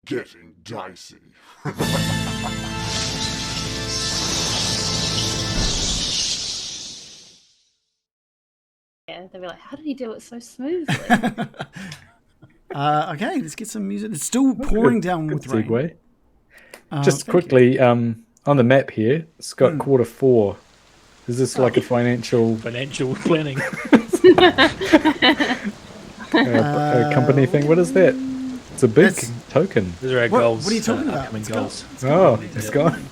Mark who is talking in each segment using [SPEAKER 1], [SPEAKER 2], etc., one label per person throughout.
[SPEAKER 1] getting dicey.
[SPEAKER 2] Yeah, they'll be like, how did he do it so smoothly?
[SPEAKER 3] Okay, let's get some music. It's still pouring down with rain.
[SPEAKER 4] Segue. Just quickly, on the map here, it's got Q4. Is this like a financial
[SPEAKER 5] planning
[SPEAKER 4] company thing? What is that? It's a big token.
[SPEAKER 5] Those are our goals.
[SPEAKER 3] What are you talking about?
[SPEAKER 5] Goals.
[SPEAKER 4] It's gone. It's gone.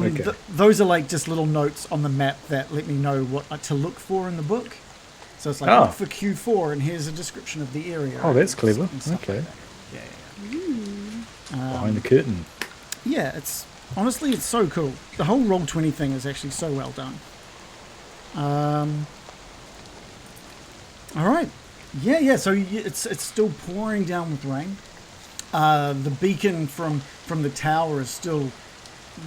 [SPEAKER 4] Okay.
[SPEAKER 3] Those are like just little notes on the map that let me know what to look for in the book. So it's like, look for Q4, and here's a description of the area.
[SPEAKER 4] Oh, that's clever. Okay.
[SPEAKER 3] Like that. Yeah.
[SPEAKER 4] Behind the curtain.
[SPEAKER 3] Yeah, it's so cool. The whole Roll20 thing is actually so well done. All right. Yeah. So it's still pouring down with rain. The beacon from the tower is still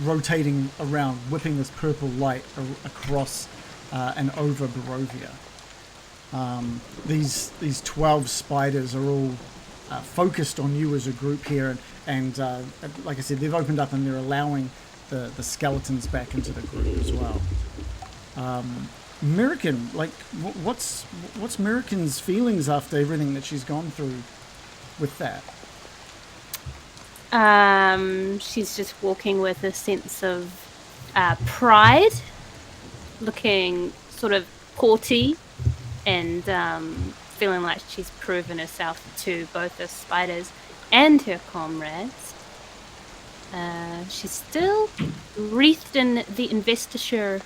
[SPEAKER 3] rotating around, whipping this purple light across and over Barovia. These 12 spiders are all focused on you as a group here, and like I said, they've opened up and they're allowing the skeletons back into the group as well. American, like, what's American's feelings after everything that she's gone through with that?
[SPEAKER 2] She's just walking with a sense of pride, looking sort of haughty, and feeling like she's proven herself to both the spiders and her comrades. She's still wreathed in the investiture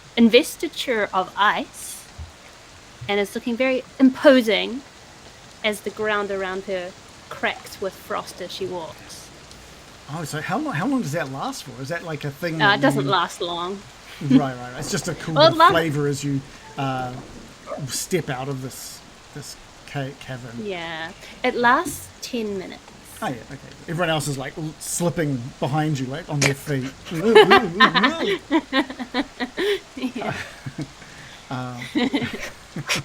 [SPEAKER 2] of ice, and is looking very imposing as the ground around her cracks with frost as she walks.
[SPEAKER 3] Oh, so how long does that last for? Is that like a thing?
[SPEAKER 2] It doesn't last long.
[SPEAKER 3] Right. It's just a cool flavor as you step out of this cavern.
[SPEAKER 2] Yeah, it lasts 10 minutes.
[SPEAKER 3] Oh yeah, okay. Everyone else is like slipping behind you, like on their feet.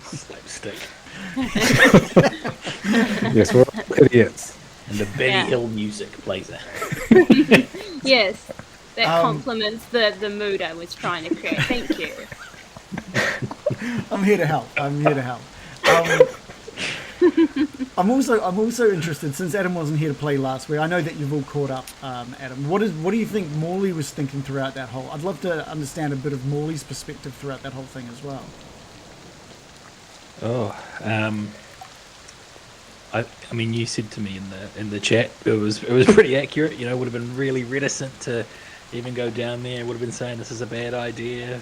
[SPEAKER 5] Slapstick.
[SPEAKER 4] Yes, we're all idiots.
[SPEAKER 5] And the Benny Hill music plays it.
[SPEAKER 2] Yes, that complements the mood I was trying to create. Thank you.
[SPEAKER 3] I'm here to help. I'm also interested, since Adam wasn't here to play last week. I know that you've all caught up, Adam. What do you think Morley was thinking throughout that whole? I'd love to understand a bit of Morley's perspective throughout that whole thing as well.
[SPEAKER 5] I mean, you said to me in the chat, it was pretty accurate. You know, would have been really reticent to even go down there. Would have been saying this is a bad idea.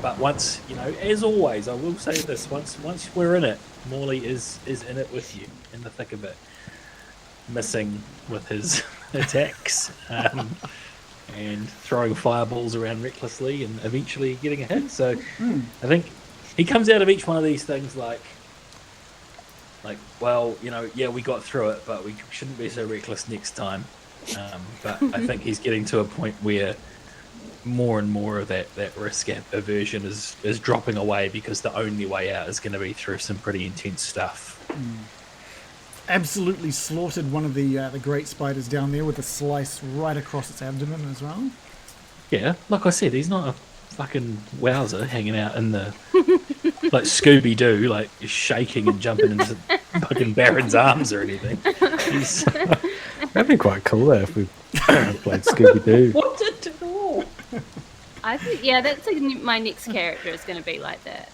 [SPEAKER 5] But once, you know, as always, I will say this: once we're in it, Morley is in it with you, in the thick of it, missing with his attacks, and throwing fireballs around recklessly, and eventually getting a hit. So I think he comes out of each one of these things like, well, you know, yeah, we got through it, but we shouldn't be so reckless next time. But I think he's getting to a point where more and more of that risk aversion is dropping away, because the only way out is going to be through some pretty intense stuff.
[SPEAKER 3] Absolutely slaughtered one of the great spiders down there with a slice right across its abdomen as well.
[SPEAKER 5] Yeah, like I said, he's not a fucking wowzer hanging out in the like Scooby-Doo, like shaking and jumping into fucking Baron's arms or anything.
[SPEAKER 4] That'd be quite cool though if we played Scooby-Doo.
[SPEAKER 5] What's it do?
[SPEAKER 2] I think, yeah, that's like my next character is going to be like that.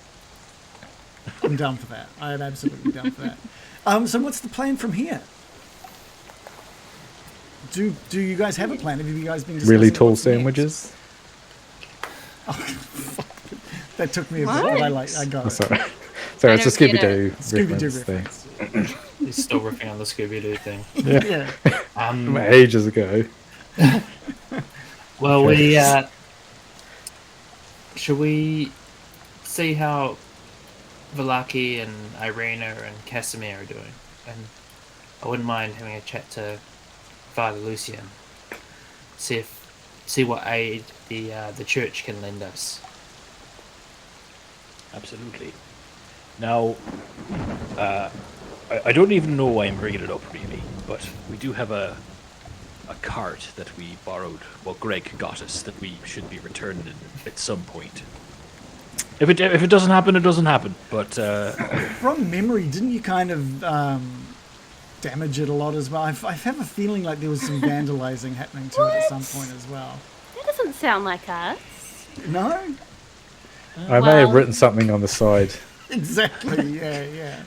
[SPEAKER 3] I'm down for that. I am absolutely down for that. So what's the plan from here? Do you guys have a plan? Have you guys been discussing
[SPEAKER 4] Really tall
[SPEAKER 3] what's
[SPEAKER 4] sandwiches?
[SPEAKER 3] Oh, fuck. That took me a bit, but I got it.
[SPEAKER 4] Sorry, it's a Scooby-Doo
[SPEAKER 3] Scooby-Doo
[SPEAKER 4] reference
[SPEAKER 3] reference.
[SPEAKER 6] He's still riffing on the Scooby-Doo thing.
[SPEAKER 4] Yeah. Ages ago.
[SPEAKER 6] Well, should we see how Vallaki and Ireena and Kasimir are doing? And I wouldn't mind having a chat to Father Lucien. See what aid the church can lend us.
[SPEAKER 5] Absolutely. Now, I don't even know why I'm bringing it up, really, but we do have a a cart that we borrowed. Well, Greg got us that we should be returning at some point. If it doesn't happen, it doesn't happen. But
[SPEAKER 3] from memory, didn't you kind of damage it a lot as well? I have a feeling like there was some vandalizing happening to it at some point as well.
[SPEAKER 2] That doesn't sound like us.
[SPEAKER 3] No?
[SPEAKER 4] I may have written something on the side.
[SPEAKER 3] Exactly, yeah.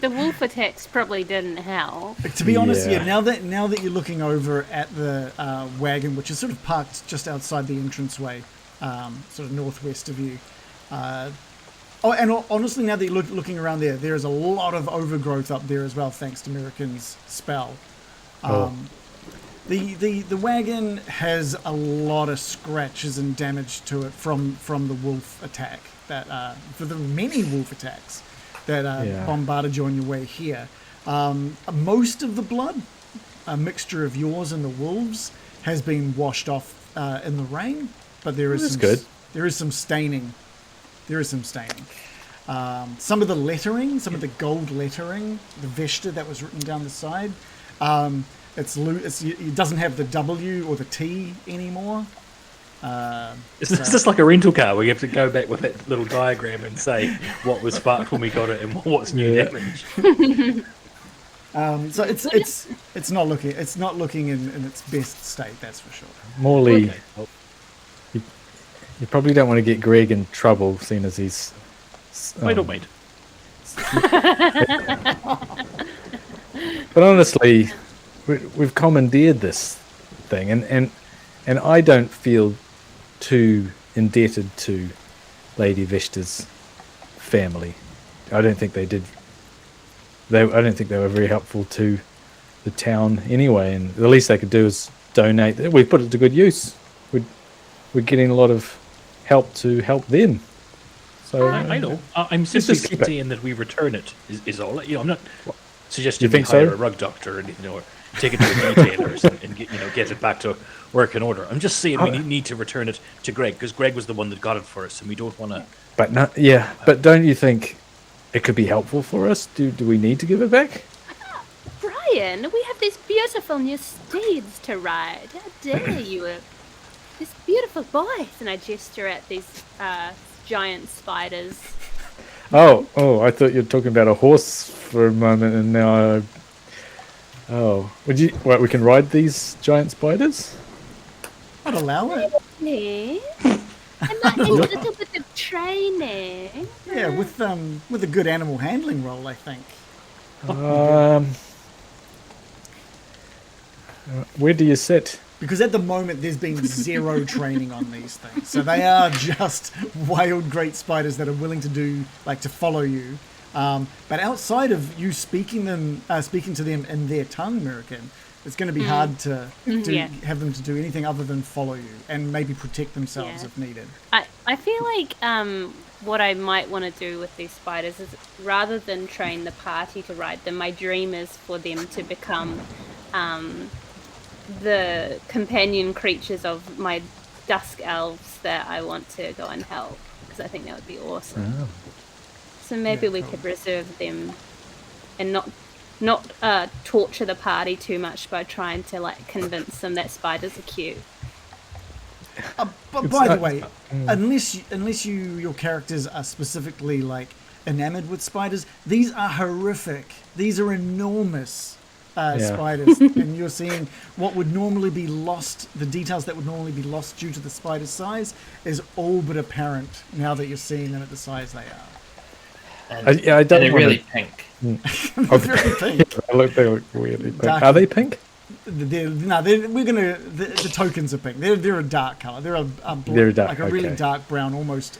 [SPEAKER 2] The wolf attacks probably didn't help.
[SPEAKER 3] To be honest, now that you're looking over at the wagon, which is sort of parked just outside the entranceway, sort of northwest of you. Honestly, now that you're looking around there is a lot of overgrowth up there as well, thanks to Mirakin's spell. The wagon has a lot of scratches and damage to it from the wolf attack, for the many wolf attacks that bombarded you on your way here. Most of the blood, a mixture of yours and the wolves, has been washed off in the rain, but there is some staining. Some of the lettering, some of the gold lettering, the Vesta that was written down the side, it doesn't have the W or the T anymore.
[SPEAKER 5] It's just like a rental car where you have to go back with that little diagram and say what was fucked when we got it and what's new damage.
[SPEAKER 3] So it's not looking in its best state, that's for sure.
[SPEAKER 4] Morley, you probably don't want to get Greg in trouble, seeing as he's.
[SPEAKER 5] I don't mind.
[SPEAKER 4] But honestly, we've commandeered this thing, and I don't feel too indebted to Lady Vesta's family. I don't think they did. I don't think they were very helpful to the town anyway, and the least they could do is donate. We put it to good use. We're getting a lot of help to help them. So
[SPEAKER 5] I know. I'm simply saying that we return it. Is all. I'm not suggesting
[SPEAKER 4] you think
[SPEAKER 5] we hire
[SPEAKER 4] so?
[SPEAKER 5] a rug doctor or anything, or take it to the retailers and get it back to work in order. I'm just saying we need to return it to Greg, because Greg was the one that got it for us, and we don't want to.
[SPEAKER 4] But don't you think it could be helpful for us? Do we need to give it back?
[SPEAKER 2] Brian, we have these beautiful new steeds to ride. How dare you? These beautiful boys. And I gesture at these giant spiders.
[SPEAKER 4] Oh! I thought you were talking about a horse for a moment, and now. Would you? What? We can ride these giant spiders?
[SPEAKER 3] I'd allow it.
[SPEAKER 2] Yeah. I might need a little bit of training.
[SPEAKER 3] Yeah, with a good animal handling roll, I think.
[SPEAKER 4] Where do you sit?
[SPEAKER 3] Because at the moment there's been zero training on these things, so they are just wild, great spiders that are willing to follow you. But outside of you speaking to them in their tongue, American, it's going to be hard to have them to do anything other than follow you and maybe protect themselves if needed.
[SPEAKER 2] I feel like what I might want to do with these spiders is, rather than train the party to ride them, my dream is for them to become the companion creatures of my dusk elves that I want to go and help, because I think that would be awesome.
[SPEAKER 4] Oh.
[SPEAKER 2] So maybe we could reserve them and not torture the party too much by trying to convince them that spiders are cute.
[SPEAKER 3] But by the way, unless your characters are specifically enamored with spiders, these are horrific. These are enormous spiders, and you're seeing what would normally be lost. The details that would normally be lost due to the spider's size is all but apparent now that you're seeing them at the size they are.
[SPEAKER 6] And they're really pink.
[SPEAKER 3] They're very pink.
[SPEAKER 4] They look weirdly pink. Are they pink?
[SPEAKER 3] The tokens are pink. They're a dark color. They're
[SPEAKER 4] They're dark,
[SPEAKER 3] really dark brown, almost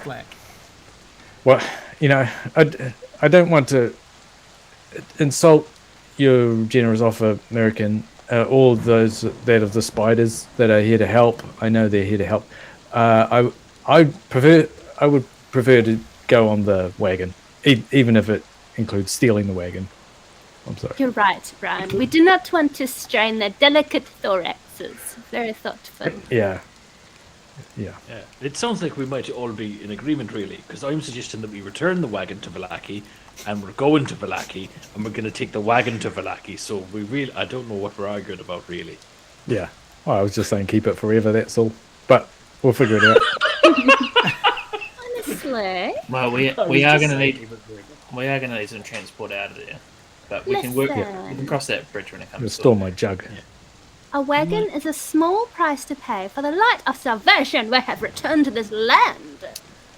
[SPEAKER 3] black.
[SPEAKER 4] Well, I don't want to insult your generous offer, American. All of those that of the spiders that are here to help. I know they're here to help. I would prefer to go on the wagon, even if it includes stealing the wagon. I'm sorry.
[SPEAKER 2] You're right, Brian. We do not want to strain their delicate thoraxes. Very thoughtful.
[SPEAKER 4] Yeah.
[SPEAKER 5] It sounds like we might all be in agreement, really, because I'm suggesting that we return the wagon to Vallaki, and we're going to Vallaki, and we're going to take the wagon to Vallaki. So I don't know what we're arguing about, really.
[SPEAKER 4] Yeah. Well, I was just saying keep it forever, that's all. But we'll figure it out.
[SPEAKER 2] Honestly.
[SPEAKER 6] Well, we are going to need some transport out of there, but we can cross that bridge when it comes.
[SPEAKER 4] Restore my jug.
[SPEAKER 5] Yeah.
[SPEAKER 2] A wagon is a small price to pay for the light of salvation we have returned to this land.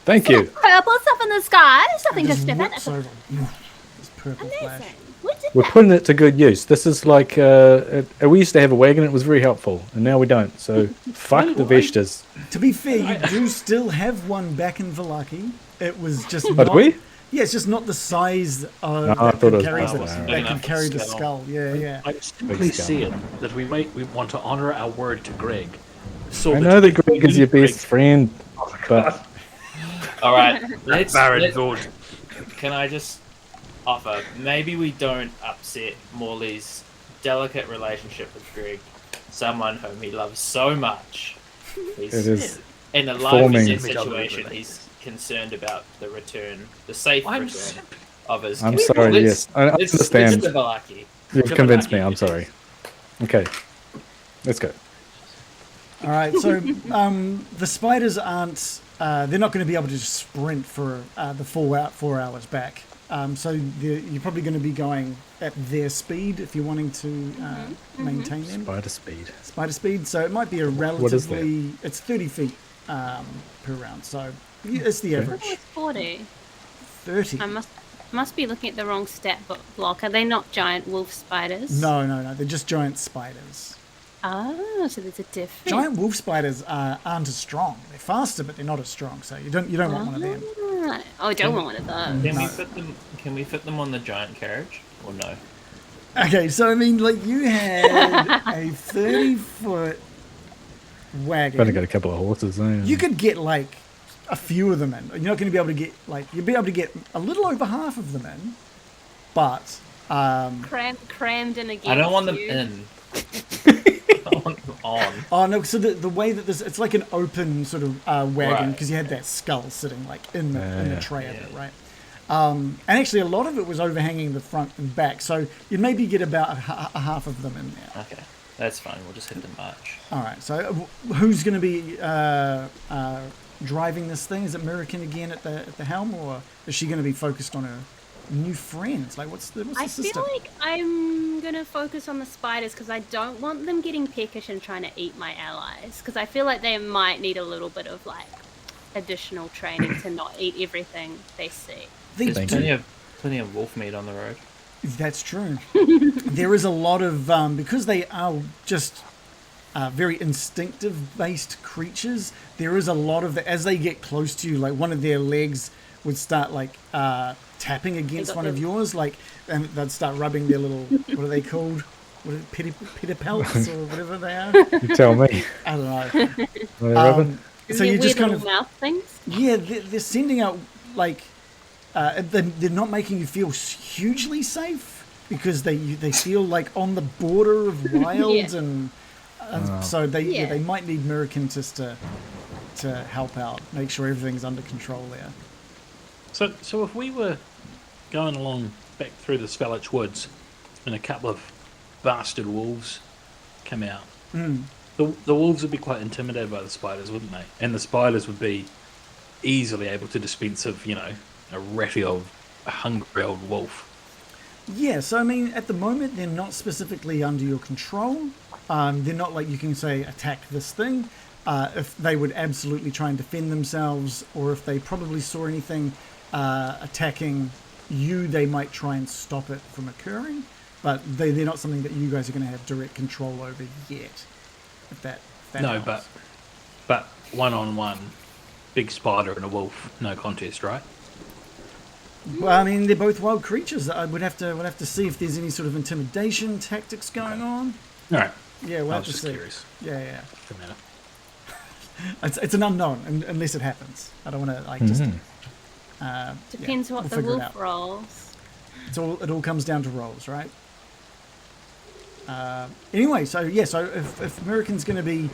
[SPEAKER 4] Thank you.
[SPEAKER 2] Purple stuff in the sky, something to
[SPEAKER 3] Just
[SPEAKER 2] step
[SPEAKER 3] whips
[SPEAKER 2] at.
[SPEAKER 3] over. This purple flash.
[SPEAKER 2] Amazing. We did
[SPEAKER 4] We're
[SPEAKER 2] that.
[SPEAKER 4] putting it to good use. This is like we used to have a wagon. It was very helpful, and now we don't. So fuck the Vestas.
[SPEAKER 3] To be fair, you do still have one back in Vallaki. It was just
[SPEAKER 4] But
[SPEAKER 3] not...
[SPEAKER 4] we?
[SPEAKER 3] Yeah, it's just not the size
[SPEAKER 4] I
[SPEAKER 3] that
[SPEAKER 4] thought
[SPEAKER 3] could
[SPEAKER 4] it was
[SPEAKER 3] carry,
[SPEAKER 4] big
[SPEAKER 3] that
[SPEAKER 4] enough
[SPEAKER 3] could carry the
[SPEAKER 6] skull.
[SPEAKER 3] skull. Yeah, yeah.
[SPEAKER 5] I'm simply
[SPEAKER 4] Big scum.
[SPEAKER 5] saying that we want to honour our word to Greg. So
[SPEAKER 4] I know that Greg is your best friend, but
[SPEAKER 6] All right, let's.
[SPEAKER 5] Lord.
[SPEAKER 6] Can I just offer? Maybe we don't upset Morley's delicate relationship with Greg, someone whom he loves so much. He's,
[SPEAKER 4] it is.
[SPEAKER 6] in a life
[SPEAKER 4] forming-
[SPEAKER 6] and death situation, he's concerned about the safe return of his.
[SPEAKER 4] I'm
[SPEAKER 6] kid.
[SPEAKER 4] sorry,
[SPEAKER 6] Let's-
[SPEAKER 4] yes. I
[SPEAKER 6] let's
[SPEAKER 4] understand.
[SPEAKER 6] get to Vallaki.
[SPEAKER 4] You've
[SPEAKER 6] To
[SPEAKER 4] convinced
[SPEAKER 6] Vallaki,
[SPEAKER 4] me. I'm
[SPEAKER 6] it
[SPEAKER 4] sorry.
[SPEAKER 6] is.
[SPEAKER 4] Okay, let's go.
[SPEAKER 3] All right, so the spiders aren't... they're not going to be able to just sprint for the 4 hours back. So you're probably going to be going at their speed if you're wanting to maintain them.
[SPEAKER 4] Spider speed.
[SPEAKER 3] Spider speed. So it might be a
[SPEAKER 4] is that?
[SPEAKER 3] relatively... It's 30 feet per round. So it's the
[SPEAKER 2] Oh,
[SPEAKER 3] average.
[SPEAKER 2] it's 40.
[SPEAKER 3] 30.
[SPEAKER 2] I must be looking at the wrong stat block. Are they not giant wolf spiders?
[SPEAKER 3] No. They're just giant spiders.
[SPEAKER 2] Oh, so there's a difference.
[SPEAKER 3] Giant wolf spiders aren't as strong. They're faster, but they're not as strong. So you don't want one of them.
[SPEAKER 2] Ah. Oh, I don't want one of those.
[SPEAKER 6] Can we
[SPEAKER 3] No.
[SPEAKER 6] fit them? Can we fit them on the giant carriage or no?
[SPEAKER 3] Okay, so I mean, like you had a 30-foot wagon.
[SPEAKER 4] I've only got a couple of horses.
[SPEAKER 3] You could get like a few of them in. You're not going to be able to get you'll be able to get a little over half of them in, but
[SPEAKER 2] Crammed in again.
[SPEAKER 6] I don't want them in. I want them on.
[SPEAKER 3] oh no. So the way that this, it's like an open sort of wagon
[SPEAKER 6] Right.
[SPEAKER 3] because you had that skull sitting like in the
[SPEAKER 4] Yeah.
[SPEAKER 3] tray of it, right? And actually, a lot of it was overhanging the front and back, so you'd maybe get about a half of them in there.
[SPEAKER 6] Okay, that's fine. We'll just hit the march.
[SPEAKER 3] All right. So who's going to be driving this thing? Is it Mirakin again at the helm, or is she going to be focused on her new friends? Like, what's the
[SPEAKER 2] I
[SPEAKER 3] system?
[SPEAKER 2] feel like I'm going to focus on the spiders because I don't want them getting peckish and trying to eat my allies. Because I feel like they might need a little bit of, like, additional training to not eat everything they see.
[SPEAKER 3] These
[SPEAKER 6] There's
[SPEAKER 3] two-
[SPEAKER 6] plenty of wolf meat on the road.
[SPEAKER 3] That's true. There is a lot of because they are just very instinctive-based creatures. There is a lot of as they get close to you, like one of their legs would start like tapping against one of yours, like, and they'd start rubbing their little what are they called? What are pedipalps or whatever they are?
[SPEAKER 4] You tell me.
[SPEAKER 3] I don't know.
[SPEAKER 4] Are they rubbing?
[SPEAKER 3] So
[SPEAKER 2] Their
[SPEAKER 3] you just
[SPEAKER 2] weird
[SPEAKER 3] kind
[SPEAKER 2] little
[SPEAKER 3] of
[SPEAKER 2] mouth things.
[SPEAKER 3] yeah, they're sending out like they're not making you feel hugely safe because they feel like on the border of wild
[SPEAKER 2] Yeah.
[SPEAKER 3] and so they
[SPEAKER 2] Yeah.
[SPEAKER 3] they might need Mirakin just to help out, make sure everything's under control there.
[SPEAKER 5] So if we were going along back through the Spellach Woods and a couple of bastard wolves come out, the wolves would be quite intimidated by the spiders, wouldn't they? And the spiders would be easily able to dispense of, a ratty old, a hungry old wolf.
[SPEAKER 3] Yeah, so I mean, at the moment they're not specifically under your control. They're not like you can say attack this thing. If they would absolutely try and defend themselves, or if they probably saw anything attacking you, they might try and stop it from occurring. But they're not something that you guys are going to have direct control over yet. If that
[SPEAKER 5] No,
[SPEAKER 3] helps.
[SPEAKER 5] but one-on-one, big spider and a wolf, no contest, right?
[SPEAKER 3] Well, I mean, they're both wild creatures. I would have to see if there's any sort of intimidation tactics going on.
[SPEAKER 5] All right.
[SPEAKER 3] Yeah, we'll
[SPEAKER 5] I
[SPEAKER 3] have
[SPEAKER 5] was
[SPEAKER 3] to
[SPEAKER 5] just
[SPEAKER 3] see.
[SPEAKER 5] curious.
[SPEAKER 3] Yeah.
[SPEAKER 5] Doesn't matter.
[SPEAKER 3] It's an unknown unless it happens. I don't want to like just.
[SPEAKER 2] Depends
[SPEAKER 3] yeah,
[SPEAKER 2] what
[SPEAKER 3] we'll
[SPEAKER 2] the
[SPEAKER 3] figure it
[SPEAKER 2] wolf
[SPEAKER 3] out.
[SPEAKER 2] rolls.
[SPEAKER 3] It all comes down to rolls, right? Anyway, so if American's going to be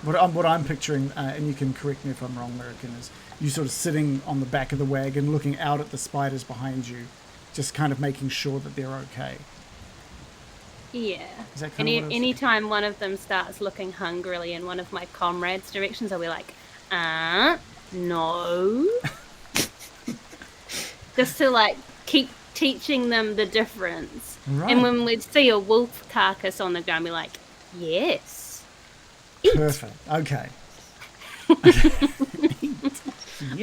[SPEAKER 3] what I'm picturing, and you can correct me if I'm wrong, American, is you sort of sitting on the back of the wagon, looking out at the spiders behind you, just kind of making sure that they're okay.
[SPEAKER 2] Yeah.
[SPEAKER 3] Is that kind of what I was
[SPEAKER 2] Anytime one of them starts looking hungrily in one of my comrades' directions, I'll be like, no. Just to like keep teaching them the difference.
[SPEAKER 3] Right.
[SPEAKER 2] And when we'd see a wolf carcass on the ground, be like, yes. Eat.
[SPEAKER 3] Perfect. Okay.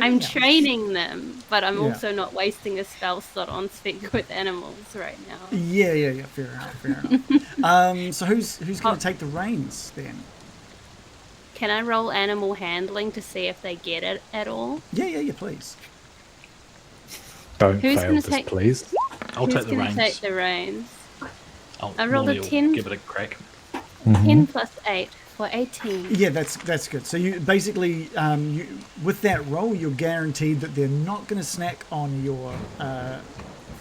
[SPEAKER 2] I'm training them, but I'm
[SPEAKER 3] Yeah.
[SPEAKER 2] also not wasting a spell slot on speak with animals right now.
[SPEAKER 3] Yeah. Fair enough. So who's going to take the reins then?
[SPEAKER 2] Can I roll animal handling to see if they get it at all?
[SPEAKER 3] Yeah, please.
[SPEAKER 4] Don't
[SPEAKER 2] Who's
[SPEAKER 4] fail
[SPEAKER 2] gonna
[SPEAKER 4] this,
[SPEAKER 2] take-
[SPEAKER 4] please.
[SPEAKER 5] I'll
[SPEAKER 2] Who's
[SPEAKER 5] take the
[SPEAKER 2] gonna
[SPEAKER 5] reins.
[SPEAKER 2] take the reins? I rolled a
[SPEAKER 5] Molly will
[SPEAKER 2] 10.
[SPEAKER 5] Give it a crack.
[SPEAKER 2] 10 plus 8 for 18.
[SPEAKER 3] Yeah, that's good. So you basically, with that roll, you're guaranteed that they're not going to snack on your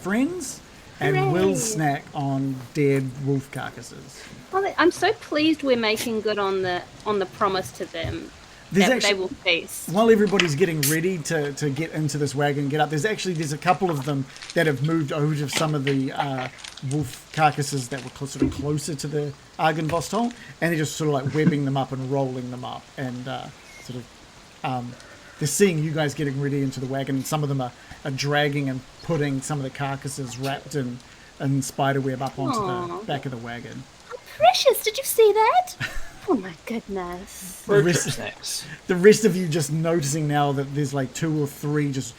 [SPEAKER 3] friends and will
[SPEAKER 2] Hooray.
[SPEAKER 3] snack on dead wolf carcasses.
[SPEAKER 2] Well, I'm so pleased we're making good on the promise to them
[SPEAKER 3] There's
[SPEAKER 2] that
[SPEAKER 3] actually-
[SPEAKER 2] they will feast.
[SPEAKER 3] While everybody's getting ready to get into this wagon and get up, there's a couple of them that have moved over to some of the wolf carcasses that were sort of closer to the Argynvostholt, and they're just sort of like webbing them up and rolling them up, and they're seeing you guys getting ready into the wagon, and some of them are dragging and putting some of the carcasses wrapped in spiderweb up onto the back of the wagon.
[SPEAKER 2] Precious, did you see that? Oh my goodness.
[SPEAKER 6] Road
[SPEAKER 3] rest-
[SPEAKER 6] trip snacks.
[SPEAKER 3] The rest of you just noticing now that there's like 2 or 3 just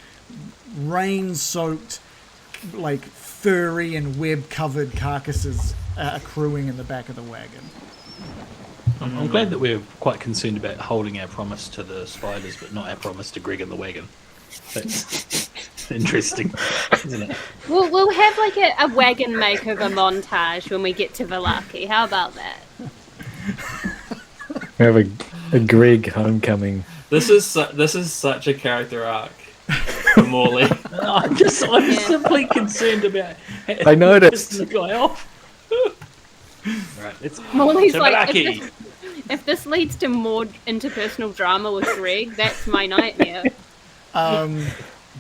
[SPEAKER 3] rain-soaked, like furry and web-covered carcasses accruing in the back of the wagon.
[SPEAKER 5] I'm glad that we're quite concerned about holding our promise to the spiders, but not our promise to Greg and the wagon. That's interesting, isn't it?
[SPEAKER 2] We'll have like a wagon makeover montage when we get to Vallaki. How about that?
[SPEAKER 4] We have a Greg homecoming.
[SPEAKER 6] This is such a character arc for Morley.
[SPEAKER 5] I'm simply concerned about
[SPEAKER 4] I noticed.
[SPEAKER 5] pissing the guy off. Right, let's
[SPEAKER 2] Morley's
[SPEAKER 5] to
[SPEAKER 2] like,
[SPEAKER 5] Vallaki.
[SPEAKER 2] if this leads to more interpersonal drama with Greg, that's my nightmare.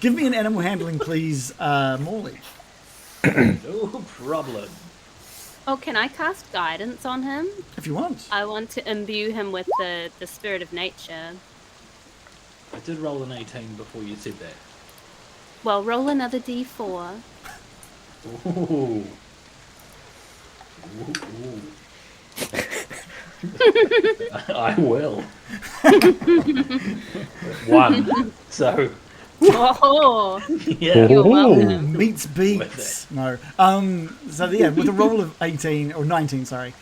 [SPEAKER 3] Give me an animal handling, please, Morley.
[SPEAKER 5] No problem.
[SPEAKER 2] Oh, can I cast guidance on him?
[SPEAKER 3] If you want.
[SPEAKER 2] I want to imbue him with the spirit of nature.
[SPEAKER 5] I did roll an 18 before you said that.
[SPEAKER 2] Well, roll another d4.
[SPEAKER 5] Ooh. I will. 1. So,
[SPEAKER 2] Oh,
[SPEAKER 5] yeah.
[SPEAKER 2] you're
[SPEAKER 4] Ooh.
[SPEAKER 2] welcome.
[SPEAKER 3] Meets beats. No. So yeah, with a roll of 18 or 19, sorry.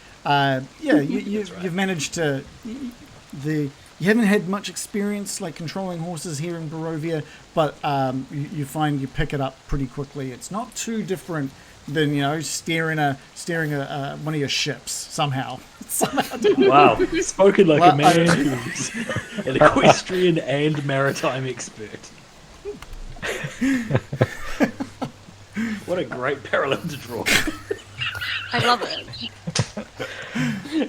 [SPEAKER 3] You've managed to. You haven't had much experience like controlling horses here in Barovia, but you find you pick it up pretty quickly. It's not too different than steering one of your ships somehow.
[SPEAKER 5] Wow. Spoken like
[SPEAKER 3] Well,
[SPEAKER 5] a man who's an equestrian and maritime expert. What a great parallel to draw.
[SPEAKER 2] I love it.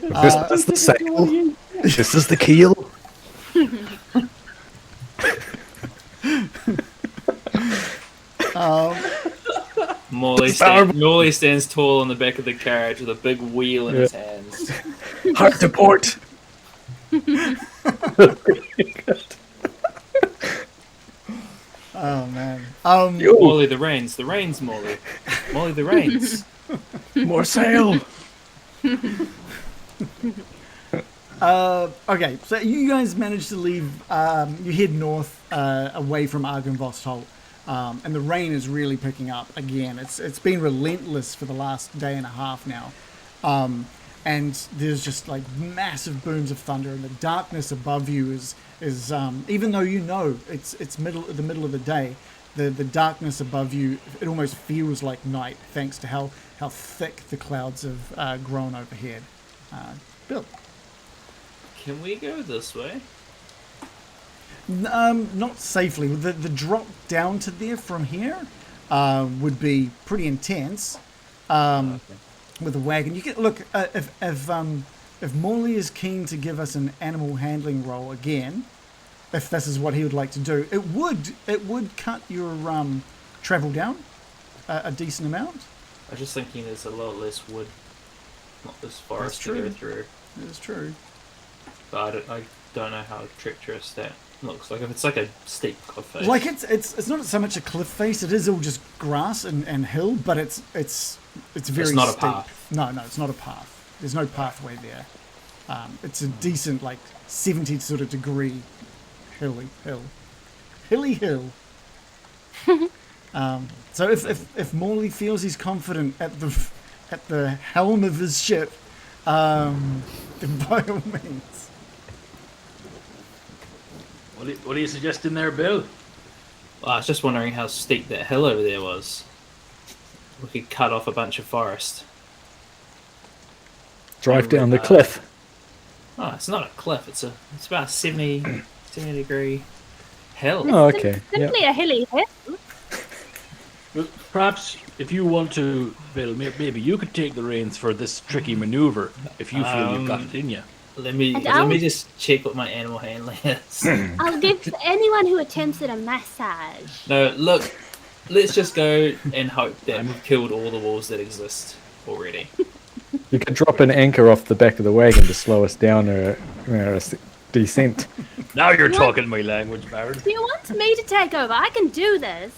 [SPEAKER 4] This is the sail. This is the keel.
[SPEAKER 6] Morley stands tall on the back of the carriage with a big wheel in his hands.
[SPEAKER 4] Hard to port.
[SPEAKER 3] Oh man.
[SPEAKER 6] Morley, the reins, Morley. Morley, the reins.
[SPEAKER 4] More sail.
[SPEAKER 3] Okay, so you guys managed to leave. You head north, away from Argynvostholt, and the rain is really picking up again. It's been relentless for the last day and a half now, and there's just like massive booms of thunder, and the darkness above you is even though it's the middle of the day, the darkness above you, it almost feels like night thanks to how thick the clouds have grown overhead. Bill.
[SPEAKER 6] Can we go this way?
[SPEAKER 3] Not safely. The drop down to there from here would be pretty intense with a wagon. You can look if if Morley is keen to give us an animal handling roll again, if this is what he would like to do, it would cut your travel down a decent amount.
[SPEAKER 6] I was just thinking there's a lot less wood, not this forest to
[SPEAKER 3] true.
[SPEAKER 6] go through.
[SPEAKER 3] That is true.
[SPEAKER 6] But I don't know how treacherous that looks like. If it's like a steep cliff face.
[SPEAKER 3] Like it's not so much a cliff face. It is all just grass and hill, but it's very
[SPEAKER 6] It's not
[SPEAKER 3] steep.
[SPEAKER 6] a path.
[SPEAKER 3] No, it's not a path. There's no pathway there. It's a decent 70 sort of degree hilly hill. So if Morley feels he's confident at the helm of his ship, then by all means.
[SPEAKER 5] What are you suggesting there, Bill?
[SPEAKER 6] Well, I was just wondering how steep that hill over there was. We could cut off a bunch of forest.
[SPEAKER 4] Drive down the cliff.
[SPEAKER 6] Oh, it's not a cliff. It's about a 70 degree hill.
[SPEAKER 4] Oh, okay.
[SPEAKER 2] Simply a hilly hill.
[SPEAKER 5] Well, perhaps if you want to, Bill, maybe you could take the reins for this tricky maneuver if you feel you've got it in you.
[SPEAKER 6] Let me just check what my animal handling is.
[SPEAKER 2] I'll give anyone who attempts it a massage.
[SPEAKER 6] No, look, let's just go and hope that we've killed all the wolves that exist already.
[SPEAKER 4] You could drop an anchor off the back of the wagon to slow us down or descent.
[SPEAKER 5] Now you're talking my language, Baron.
[SPEAKER 2] Do you want me to take over? I can do this.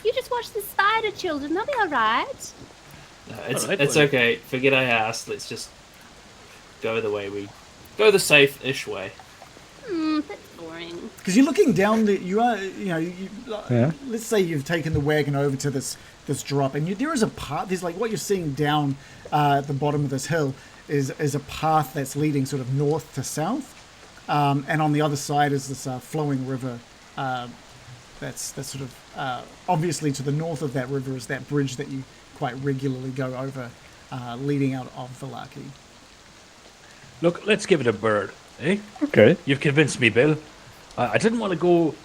[SPEAKER 2] You just watch the spider children. They'll be all right.
[SPEAKER 6] No,
[SPEAKER 5] Alright,
[SPEAKER 6] it's
[SPEAKER 5] well.
[SPEAKER 6] okay. Forget I asked. Let's just go the safe-ish way.
[SPEAKER 2] That's boring.
[SPEAKER 3] Because you're looking down
[SPEAKER 4] Yeah.
[SPEAKER 3] let's say you've taken the wagon over to this drop, and there is a path. There's what you're seeing down at the bottom of this hill is a path that's leading sort of north to south, and on the other side is this flowing river. That's sort of obviously to the north of that river is that bridge that you quite regularly go over, leading out of Vallaki.
[SPEAKER 5] Look, let's give it a bird, eh?
[SPEAKER 4] Okay.
[SPEAKER 5] You've convinced me, Bill. I didn't want to go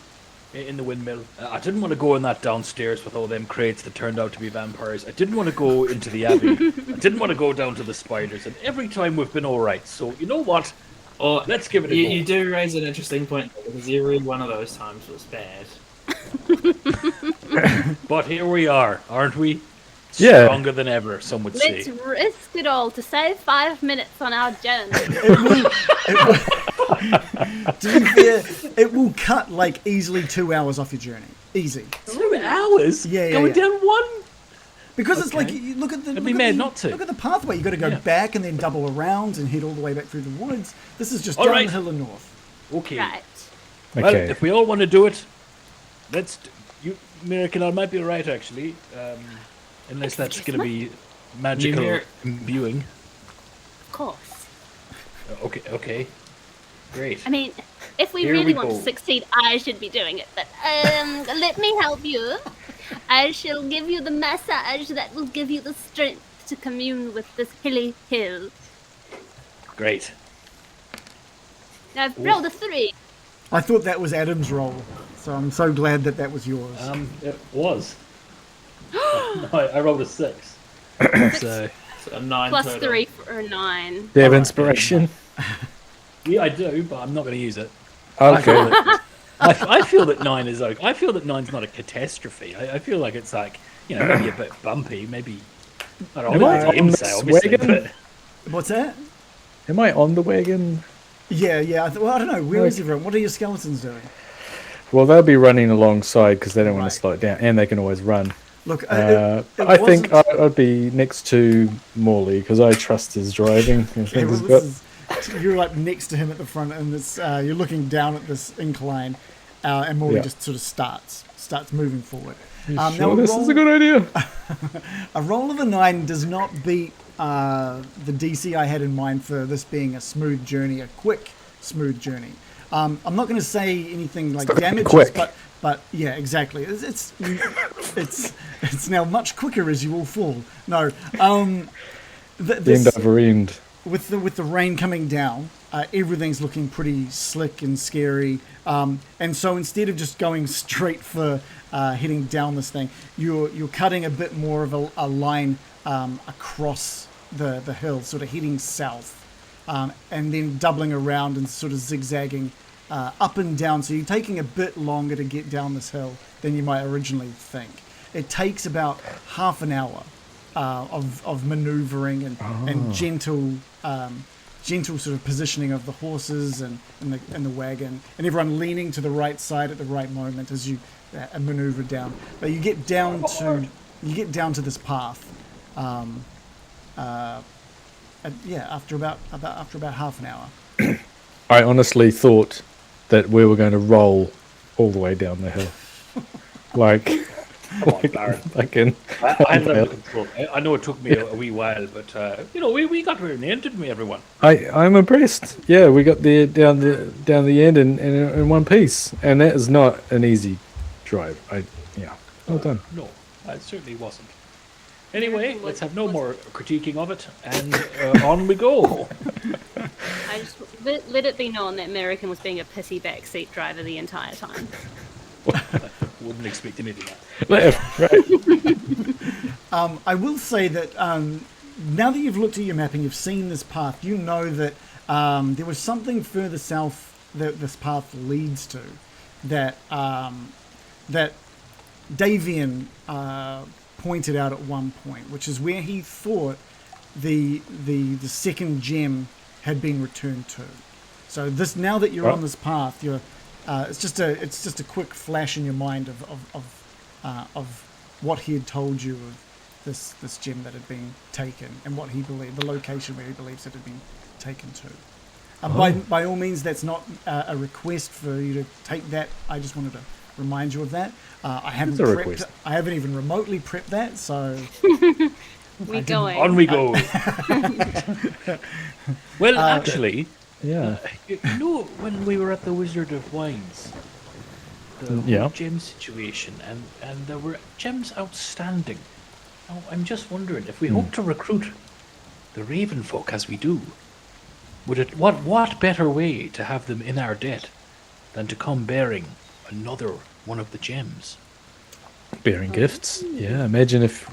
[SPEAKER 5] in the windmill. I didn't want to go in that downstairs with all them crates that turned out to be vampires. I didn't want to go into the abbey. I didn't want to go down to the spiders. And every time we've been all right. So you know what?
[SPEAKER 6] Or
[SPEAKER 5] Let's give it a go.
[SPEAKER 6] You do raise an interesting point because every one of those times was bad.
[SPEAKER 5] But here we are, aren't we?
[SPEAKER 4] Yeah.
[SPEAKER 5] Stronger than ever, some would
[SPEAKER 2] Let's
[SPEAKER 5] say.
[SPEAKER 2] risk it all to save 5 minutes on our journey.
[SPEAKER 3] To be fair, it will cut easily 2 hours off your journey. Easy.
[SPEAKER 5] 2 hours?
[SPEAKER 3] Yeah,
[SPEAKER 5] Going down one?
[SPEAKER 3] Because it's
[SPEAKER 5] Okay.
[SPEAKER 3] you look at the
[SPEAKER 5] I'd be mad not to.
[SPEAKER 3] look at the pathway. You got to go
[SPEAKER 5] Yeah.
[SPEAKER 3] back and then double around and head all the way back through the woods. This is just
[SPEAKER 5] All
[SPEAKER 3] down
[SPEAKER 5] right.
[SPEAKER 3] the hill and north.
[SPEAKER 5] Okay.
[SPEAKER 2] Right.
[SPEAKER 5] Well,
[SPEAKER 4] Okay.
[SPEAKER 5] if we all want to do it, you, Miracle, I might be right, actually. Unless that's going to be magical imbuing.
[SPEAKER 2] Of course.
[SPEAKER 5] Okay. Great.
[SPEAKER 2] I mean, if we
[SPEAKER 5] Here
[SPEAKER 2] really
[SPEAKER 5] we
[SPEAKER 2] want
[SPEAKER 5] go.
[SPEAKER 2] to succeed, I should be doing it. But let me help you. I shall give you the massage that will give you the strength to commune with this hilly hill.
[SPEAKER 5] Great.
[SPEAKER 2] Now, roll the 3.
[SPEAKER 3] I thought that was Adam's role, so I'm so glad that was yours.
[SPEAKER 5] It was. I rolled a 6. So,
[SPEAKER 6] So a 9
[SPEAKER 2] Plus
[SPEAKER 6] total.
[SPEAKER 2] 3 for 9.
[SPEAKER 4] Do you have inspiration?
[SPEAKER 5] yeah, I do, but I'm not going to use it.
[SPEAKER 4] Okay.
[SPEAKER 5] I feel that 9 is okay. I feel that 9's not a catastrophe. I feel like it's maybe a bit bumpy, maybe. I don't
[SPEAKER 4] Am
[SPEAKER 5] know.
[SPEAKER 4] I
[SPEAKER 5] It's
[SPEAKER 4] on
[SPEAKER 5] him
[SPEAKER 4] this
[SPEAKER 5] say, obviously,
[SPEAKER 4] wagon?
[SPEAKER 5] but
[SPEAKER 3] What's that?
[SPEAKER 4] Am I on the wagon?
[SPEAKER 3] Yeah. I don't know. Where is everyone? What are your skeletons doing?
[SPEAKER 4] Well, they'll be running alongside because they don't want
[SPEAKER 3] Right.
[SPEAKER 4] to slow it down, and they can always run.
[SPEAKER 3] Look,
[SPEAKER 4] I
[SPEAKER 3] it
[SPEAKER 4] think
[SPEAKER 3] wasn't-
[SPEAKER 4] I'd be next to Morley because I trust his driving. I
[SPEAKER 3] Yeah,
[SPEAKER 4] think
[SPEAKER 3] well,
[SPEAKER 4] he's got-
[SPEAKER 3] you're next to him at the front, and you're looking down at this incline, and Morley
[SPEAKER 4] Yeah.
[SPEAKER 3] just sort of starts moving forward.
[SPEAKER 4] You
[SPEAKER 3] now
[SPEAKER 4] sure this is a good idea?
[SPEAKER 3] A roll of a 9 does not beat the DC I had in mind for this being a smooth journey, a quick, smooth journey. I'm not going to say anything like
[SPEAKER 4] not gonna be
[SPEAKER 3] damages,
[SPEAKER 4] quick.
[SPEAKER 3] but yeah, exactly. It's now much quicker as you all fall. No,
[SPEAKER 4] End
[SPEAKER 3] this,
[SPEAKER 4] over end.
[SPEAKER 3] with the rain coming down, everything's looking pretty slick and scary. And so instead of just going straight for heading down this thing, you're cutting a bit more of a line across the hill, sort of heading south. and then doubling around and sort of zigzagging up and down. So you're taking a bit longer to get down this hill than you might originally think. It takes about half an hour of maneuvering and gentle sort of positioning of the horses and the wagon, and everyone leaning to the right side at the right moment as you maneuver down. But you get down to this path. After about half an hour.
[SPEAKER 4] I honestly thought that we were going to roll all the way down the hill. Like
[SPEAKER 5] I have no control. I know it took me a wee while, but we got to the end, didn't we, everyone?
[SPEAKER 4] I'm impressed. Yeah, we got there down the end in one piece, and that is not an easy drive. Well done.
[SPEAKER 5] No, it certainly wasn't. Anyway, let's have no more critiquing of it, and on we go.
[SPEAKER 2] I just let it be known that American was being a pissy backseat driver the entire time.
[SPEAKER 5] Wouldn't expect anything else.
[SPEAKER 4] Right.
[SPEAKER 3] I will say that now that you've looked at your map and you've seen this path, you know that there was something further south that this path leads to that Davian pointed out at one point, which is where he thought the second gem had been returned to. So now that you're on this path, you're it's just a quick flash in your mind of what he had told you of this gem that had been taken and what he believed, the location where he believes it had been taken to. By all means, that's not a request for you to take that. I just wanted to remind you of that. I haven't even remotely prepped that, so
[SPEAKER 5] on we go. Well, actually,
[SPEAKER 4] yeah.
[SPEAKER 5] When we were at the Wizard of Wines, the gem situation, and there were gems outstanding. Now, I'm just wondering if we hope to recruit the Raven folk as we do. What better way to have them in our debt than to come bearing another one of the gems?
[SPEAKER 4] Bearing gifts. Yeah, imagine if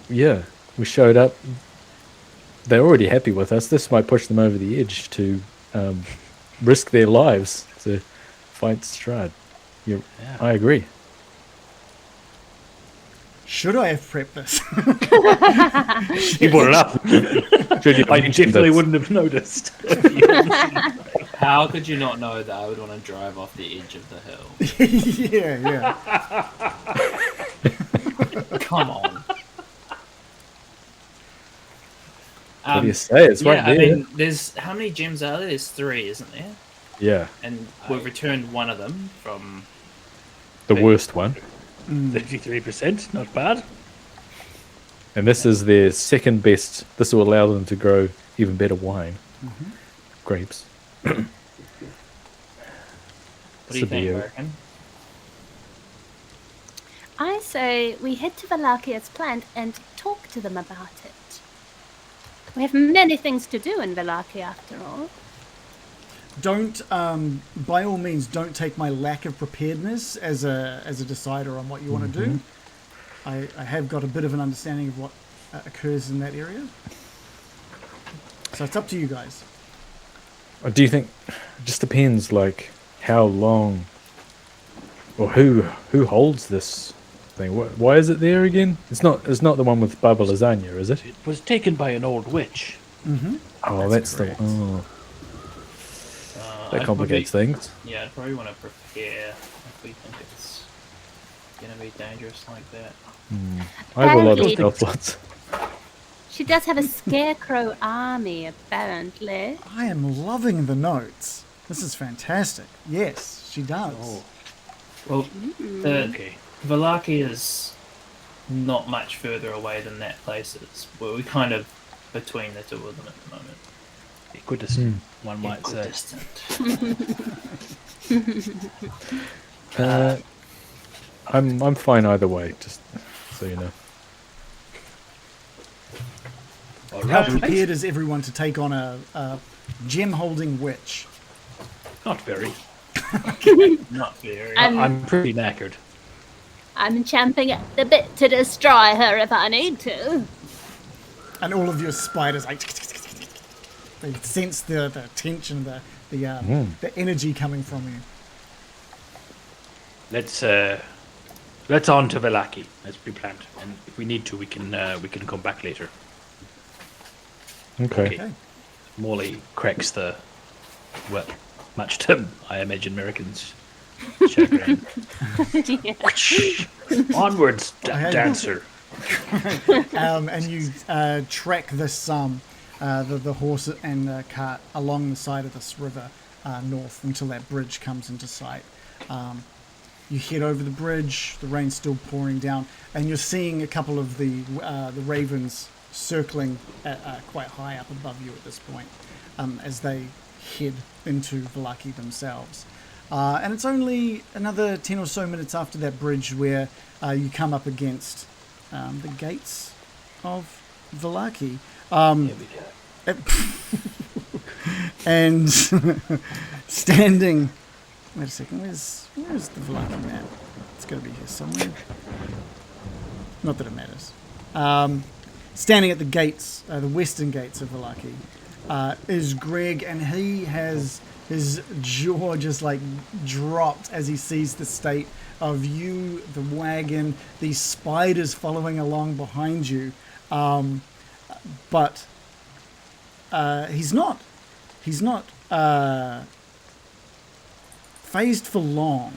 [SPEAKER 4] we showed up. They're already happy with us. This might push them over the edge to risk their lives to fight Strahd. I agree.
[SPEAKER 3] Should I have prepped this?
[SPEAKER 5] You brought it up. I definitely wouldn't have noticed.
[SPEAKER 6] How could you not know that I would want to drive off the edge of the hill?
[SPEAKER 3] Yeah.
[SPEAKER 6] Come on.
[SPEAKER 4] What do you say? It's right there.
[SPEAKER 6] I mean, there's how many gems are there? There's 3, isn't there?
[SPEAKER 4] Yeah.
[SPEAKER 6] And we've returned one of them from
[SPEAKER 4] the worst one.
[SPEAKER 5] 33%, not bad.
[SPEAKER 4] And this is their second best. This will allow them to grow even better wine. Grapes.
[SPEAKER 6] What do you think, American?
[SPEAKER 2] I say we head to Vallaki as planned and talk to them about it. We have many things to do in Vallaki, after all.
[SPEAKER 3] Don't, by all means, don't take my lack of preparedness as a decider on what you want to do. I have got a bit of an understanding of what occurs in that area. So it's up to you guys.
[SPEAKER 4] Do you think it just depends, like how long or who holds this thing? Why is it there again? It's not the one with Baba Lasagna, is it?
[SPEAKER 5] It was taken by an old witch.
[SPEAKER 4] Oh, that's the one. That complicates things.
[SPEAKER 6] Yeah, I'd probably want to prepare if we think it's going to be dangerous like that.
[SPEAKER 4] I have a lot of stealth plots.
[SPEAKER 2] She does have a scarecrow army, apparently.
[SPEAKER 3] I am loving the notes. This is fantastic. Yes, she does.
[SPEAKER 6] Oh. Well, Vallaki is not much further away than that place is. We're kind of between the two of them at the moment.
[SPEAKER 5] Equidistant, one might say.
[SPEAKER 4] I'm fine either way, just so you know.
[SPEAKER 3] How prepared is everyone to take on a gem-holding witch?
[SPEAKER 5] Not very.
[SPEAKER 6] Not very.
[SPEAKER 5] I'm pretty knackered.
[SPEAKER 2] I'm champing at the bit to destroy her if I need to.
[SPEAKER 3] And all of your spiders like... They sense the tension, the energy coming from you.
[SPEAKER 5] Let's on to Vallaki as we planned, and if we need to, we can come back later.
[SPEAKER 4] Okay.
[SPEAKER 5] Morley cracks the whip, much to I imagine Americans' chagrin. Onwards, dancer.
[SPEAKER 3] And you track this the horse and cart along the side of this river north until that bridge comes into sight. You head over the bridge. The rain's still pouring down, and you're seeing a couple of the ravens circling quite high up above you at this point, as they head into Vallaki themselves. And it's only another 10 or so minutes after that bridge where you come up against the gates of Vallaki.
[SPEAKER 5] Here we go.
[SPEAKER 3] And standing... Wait a second, where's the Vallaki map? It's got to be here somewhere. Not that it matters. Standing at the gates, the western gates of Vallaki, is Greg, and he has his jaw just like dropped as he sees the state of you, the wagon, these spiders following along behind you. But he's not phased for long,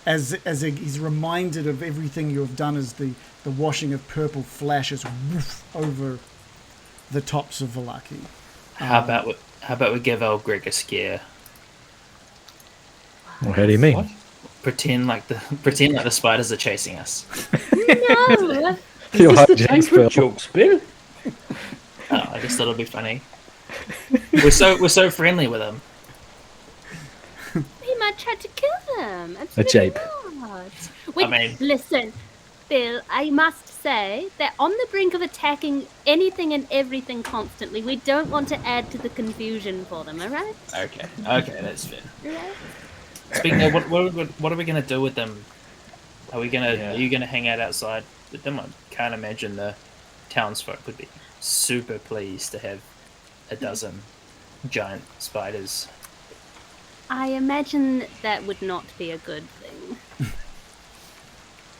[SPEAKER 3] as he's reminded of everything you have done as the washing of purple flashes woof over the tops of Vallaki.
[SPEAKER 6] How about we give old Greg a scare?
[SPEAKER 4] Well, how do you mean?
[SPEAKER 6] What? Pretend like the spiders are chasing us.
[SPEAKER 2] No!
[SPEAKER 4] Your hijack spell.
[SPEAKER 5] Joke spell.
[SPEAKER 6] Oh, I just thought it'd be funny. We're so friendly with them.
[SPEAKER 2] He might try to kill them.
[SPEAKER 4] A jape.
[SPEAKER 2] Not. Wait,
[SPEAKER 6] I mean-
[SPEAKER 2] listen, Bill, I must say they're on the brink of attacking anything and everything constantly. We don't want to add to the confusion for them, alright?
[SPEAKER 6] Okay, that's fair.
[SPEAKER 2] Alright?
[SPEAKER 6] Speaking of, what are we gonna do with them? Are you gonna hang out outside with them? I can't imagine the townsfolk would be super pleased to have a dozen giant spiders.
[SPEAKER 2] I imagine that would not be a good thing.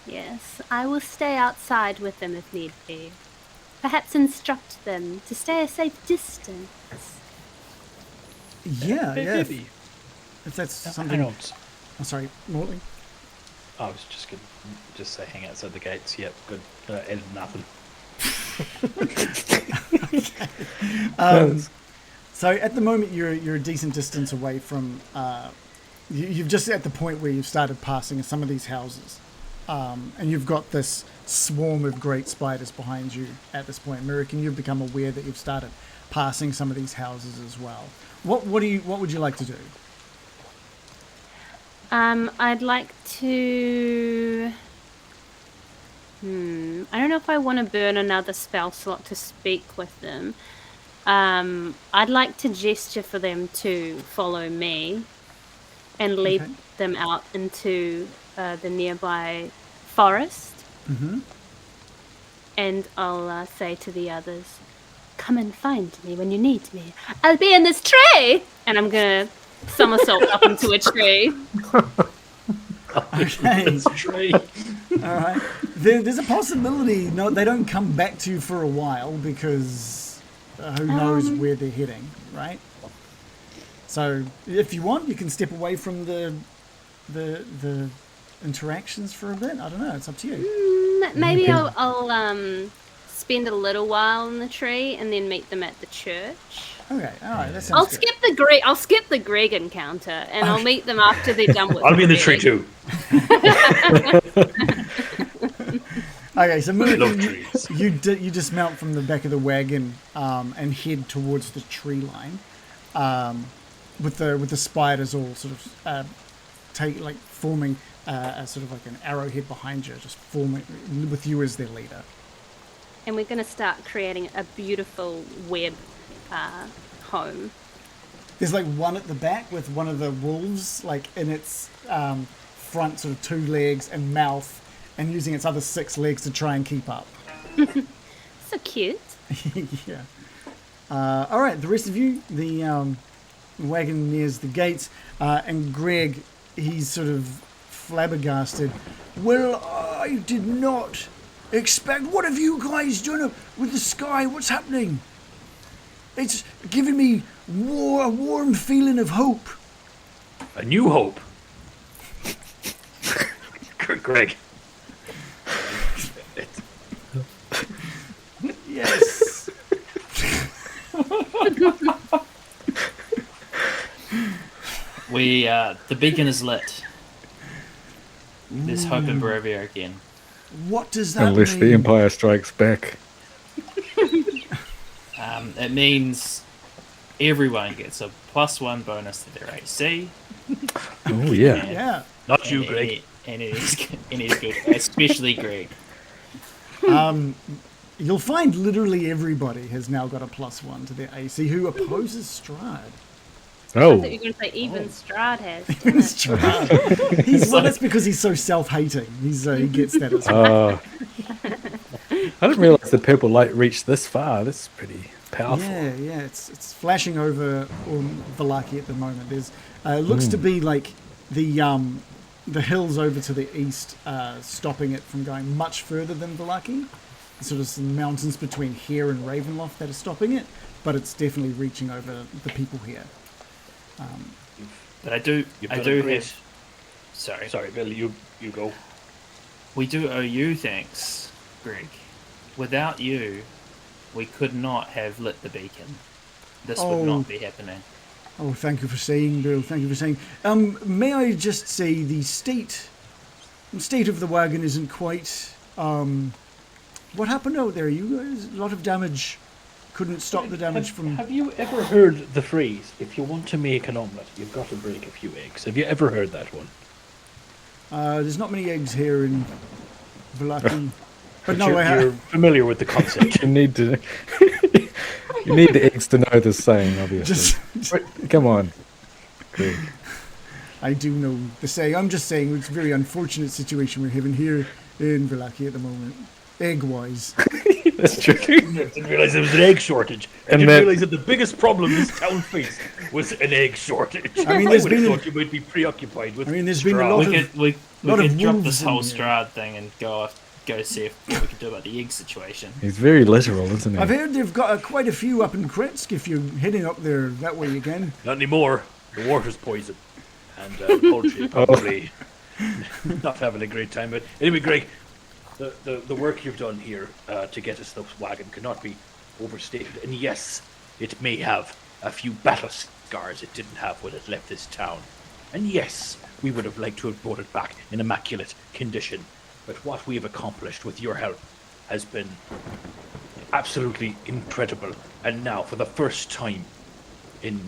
[SPEAKER 2] Yes, I will stay outside with them if need be. Perhaps instruct them to stay a safe distance.
[SPEAKER 3] Yeah,
[SPEAKER 5] Hey,
[SPEAKER 3] yeah.
[SPEAKER 5] baby.
[SPEAKER 3] If that's
[SPEAKER 5] Hang
[SPEAKER 3] something...
[SPEAKER 5] on.
[SPEAKER 3] Oh, sorry, Morley?
[SPEAKER 5] I was just going to just say hang outside the gates. Yep, good. And nothing.
[SPEAKER 3] So at the moment you're a decent distance away from... you've just at the point where you've started passing some of these houses. And you've got this swarm of great spiders behind you at this point. American, you've become aware that you've started passing some of these houses as well. What would you like to do?
[SPEAKER 2] I'd like to... I don't know if I want to burn another spell slot to speak with them. I'd like to gesture for them to follow me and lead them out into the nearby forest.
[SPEAKER 3] Mm-hmm.
[SPEAKER 2] And I'll say to the others, come and find me when you need me. I'll be in this tree! And I'm going to somersault up into a tree.
[SPEAKER 3] Okay.
[SPEAKER 5] It's a tree.
[SPEAKER 3] All right. There's a possibility they don't come back to you for a while because who knows where they're heading, right? So if you want, you can step away from the interactions for a bit. I don't know. It's up to you.
[SPEAKER 2] Maybe I'll spend a little while in the tree and then meet them at the church.
[SPEAKER 3] Okay. All right. That sounds good.
[SPEAKER 2] I'll skip the Greg encounter and I'll meet them after they're done with
[SPEAKER 5] I'll be in the
[SPEAKER 2] Greg.
[SPEAKER 5] tree too.
[SPEAKER 3] Okay, so
[SPEAKER 5] Love trees.
[SPEAKER 3] you dismount from the back of the wagon and head towards the tree line, with the spiders all sort of forming a sort of like an arrowhead behind you, just forming with you as their leader.
[SPEAKER 2] And we're going to start creating a beautiful web home.
[SPEAKER 3] There's like one at the back with one of the wolves like in its front sort of 2 legs and mouth, and using its other 6 legs to try and keep up.
[SPEAKER 2] So cute.
[SPEAKER 3] Yeah. All right, the rest of you, the wagon nears the gates, and Greg, he's sort of flabbergasted. Well, I did not expect. What have you guys done with the sky? What's happening? It's giving me a warm feeling of hope.
[SPEAKER 5] A new hope. Greg.
[SPEAKER 3] Yes.
[SPEAKER 6] The beacon is lit. There's hope in Barovia again.
[SPEAKER 3] What does that
[SPEAKER 4] Unless
[SPEAKER 3] mean?
[SPEAKER 4] the Empire strikes back.
[SPEAKER 6] It means everyone gets a +1 bonus to their AC.
[SPEAKER 4] Oh, yeah.
[SPEAKER 3] Yeah.
[SPEAKER 5] Not you, Greg.
[SPEAKER 6] And it is good, especially Greg.
[SPEAKER 3] You'll find literally everybody has now got a +1 to their AC who opposes Strahd.
[SPEAKER 2] I
[SPEAKER 4] Oh,
[SPEAKER 2] thought you were going to say even Strahd has.
[SPEAKER 3] Strahd. Well, that's because he's so self-hating. He gets that as well.
[SPEAKER 4] I didn't realize the purple light reached this far. That's pretty powerful.
[SPEAKER 3] Yeah. It's flashing over Vallaki at the moment. There's it looks to be like the hills over to the east, stopping it from going much further than Vallaki. Sort of some mountains between here and Ravenloft that are stopping it, but it's definitely reaching over the people here.
[SPEAKER 6] But I do have.
[SPEAKER 5] Sorry, Bill. You go.
[SPEAKER 6] We do owe you thanks, Greg. Without you, we could not have lit the beacon. This would not be happening.
[SPEAKER 3] Oh, thank you for saying, Bill. Thank you for saying. May I just say the state of the wagon isn't quite. What happened out there? You guys, a lot of damage. Couldn't stop the damage from.
[SPEAKER 5] Have you ever heard the phrase, if you want to make an omelette, you've got to break a few eggs? Have you ever heard that one?
[SPEAKER 3] There's not many eggs here in Vallaki. But no,
[SPEAKER 5] you're familiar with the concept.
[SPEAKER 4] You need to. You need the eggs to know this saying, obviously. Come on, Greg.
[SPEAKER 3] I do know the saying. I'm just saying it's a very unfortunate situation we're having here in Vallaki at the moment, egg-wise.
[SPEAKER 4] That's true.
[SPEAKER 5] I didn't realise there was an egg shortage. I didn't realise that the biggest problem this town faced was an egg shortage.
[SPEAKER 3] I mean,
[SPEAKER 5] I
[SPEAKER 3] there's
[SPEAKER 5] would have
[SPEAKER 3] been.
[SPEAKER 5] thought you might be preoccupied with.
[SPEAKER 3] I mean, there's been a
[SPEAKER 5] straw.
[SPEAKER 3] lot
[SPEAKER 6] We
[SPEAKER 3] of.
[SPEAKER 6] could
[SPEAKER 3] lot of
[SPEAKER 6] drop
[SPEAKER 3] wolves
[SPEAKER 6] this
[SPEAKER 3] in
[SPEAKER 6] whole
[SPEAKER 3] here.
[SPEAKER 6] Strahd thing and go see what we can do about the egg situation.
[SPEAKER 4] He's very literal, isn't he?
[SPEAKER 3] I've heard they've got quite a few up in Kretsk if you're heading up there that way again.
[SPEAKER 5] Not anymore. The water's poison, and the poultry probably not having a great time. But anyway, Greg, the work you've done here to get us the wagon cannot be overstated. And yes, it may have a few battle scars it didn't have when it left this town. And yes, we would have liked to have brought it back in immaculate condition. But what we have accomplished with your help has been absolutely incredible. And now, for the first time in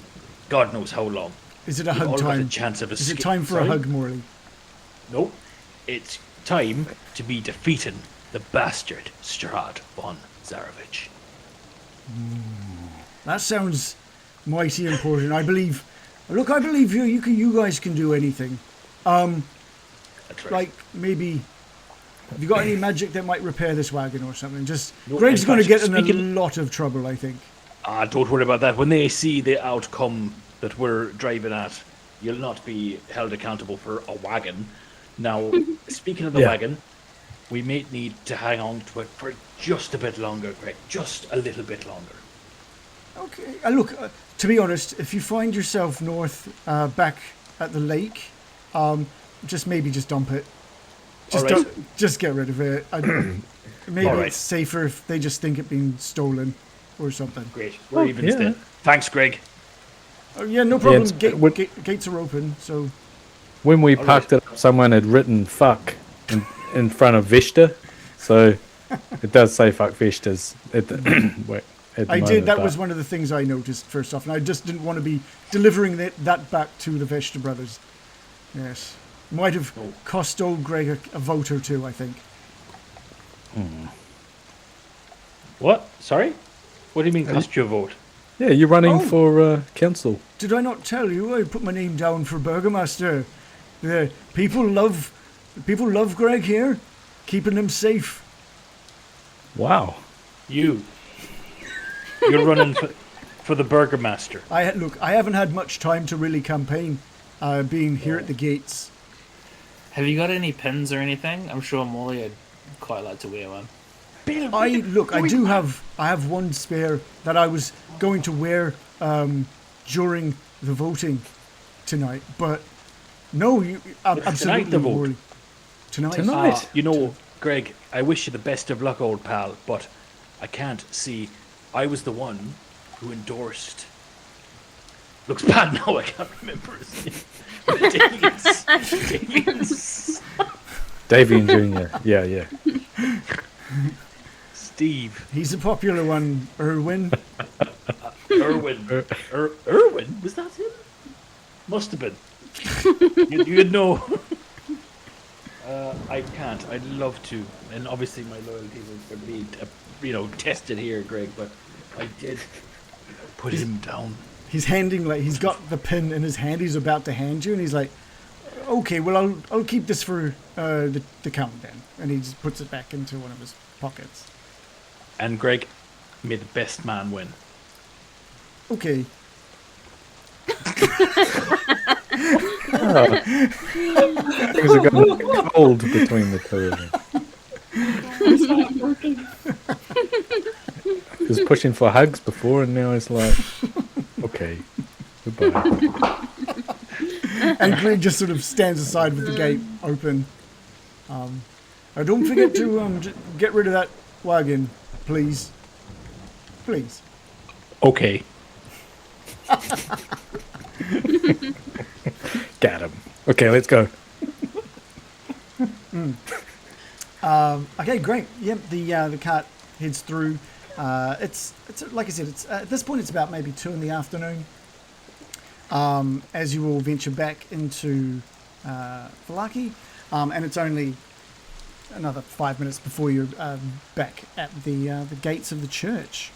[SPEAKER 5] God knows how long,
[SPEAKER 3] Is it a
[SPEAKER 5] we've
[SPEAKER 3] hug
[SPEAKER 5] all got a
[SPEAKER 3] time?
[SPEAKER 5] chance of
[SPEAKER 3] Is it
[SPEAKER 5] escape.
[SPEAKER 3] time for
[SPEAKER 5] Sorry?
[SPEAKER 3] a hug, Morley?
[SPEAKER 5] Nope. It's time to be defeating the bastard Strahd von Zarovich.
[SPEAKER 3] That sounds mighty important. I believe. Look, I believe you. You guys can do anything.
[SPEAKER 5] That's right.
[SPEAKER 3] Like maybe. Have you got any magic that might repair this wagon or something? Just
[SPEAKER 5] No,
[SPEAKER 3] Greg's
[SPEAKER 5] in
[SPEAKER 3] going to
[SPEAKER 5] fact,
[SPEAKER 3] get in a
[SPEAKER 5] speaking-
[SPEAKER 3] lot of trouble, I think.
[SPEAKER 5] Don't worry about that. When they see the outcome that we're driving at, you'll not be held accountable for a wagon. Now, speaking of the wagon, we may need to hang on to it for just a bit longer, Greg. Just a little bit longer.
[SPEAKER 3] Okay. Look, to be honest, if you find yourself north, back at the lake, just dump it. Just
[SPEAKER 5] All right.
[SPEAKER 3] just get rid of it. Maybe
[SPEAKER 5] All right.
[SPEAKER 3] it's safer if they just think it being stolen or something.
[SPEAKER 5] Great. We're even
[SPEAKER 4] yeah.
[SPEAKER 5] then. Thanks, Greg.
[SPEAKER 3] Oh yeah, no problem.
[SPEAKER 4] it's-
[SPEAKER 3] Gates are open, so
[SPEAKER 4] When we parked it up, someone had written "fuck" in front of Vesta, so it does say "fuck Vestas." At the, at the
[SPEAKER 3] I did.
[SPEAKER 4] moment,
[SPEAKER 3] That
[SPEAKER 4] but-
[SPEAKER 3] was one of the things I noticed first off, and I just didn't want to be delivering that back to the Vesta brothers. Yes, might have cost old Greg a vote or two, I think.
[SPEAKER 5] What? Sorry? What do you mean cost you a vote?
[SPEAKER 4] Yeah, you're running
[SPEAKER 3] Oh.
[SPEAKER 4] for council.
[SPEAKER 3] Did I not tell you? I put my name down for Burgomaster. The people love Greg here, keeping him safe.
[SPEAKER 4] Wow.
[SPEAKER 5] You're running for... for the Burgomaster.
[SPEAKER 3] I haven't had much time to really campaign, being here at the gates.
[SPEAKER 6] Have you got any pins or anything? I'm sure Molly would quite like to wear one.
[SPEAKER 3] I have one spare that I was going to wear during the voting tonight, but no, absolutely
[SPEAKER 5] the vote?
[SPEAKER 3] Molly. Tonight.
[SPEAKER 5] You know, Greg, I wish you the best of luck, old pal, but I can't see. I was the one who endorsed. Looks bad now. I can't remember his name.
[SPEAKER 4] Davian Jr. Yeah.
[SPEAKER 5] Steve.
[SPEAKER 3] He's a popular one, Erwin.
[SPEAKER 5] Erwin. Erwin? Was that him? Must have been. You'd know. I can't. I'd love to, and obviously my loyalty would be, tested here, Greg. But I did put him down.
[SPEAKER 3] He's he's got the pin in his hand. He's about to hand you, and he's like, "Okay, well, I'll keep this for the count then." And he just puts it back into one of his pockets.
[SPEAKER 5] And Greg, may the best man win.
[SPEAKER 3] Okay.
[SPEAKER 4] Things are going cold between the two of them. He was pushing for hugs before, and now it's like, okay, goodbye.
[SPEAKER 3] And Greg just sort of stands aside with the gate open. Don't forget to get rid of that wagon, please. Please.
[SPEAKER 5] Okay.
[SPEAKER 4] Got him. Okay, let's go.
[SPEAKER 3] Okay, great. Yep, the cart heads through. It's like I said, it's at this point it's about maybe 2 PM. As you all venture back into Vallaki, and it's only another 5 minutes before you're back at the gates of the church.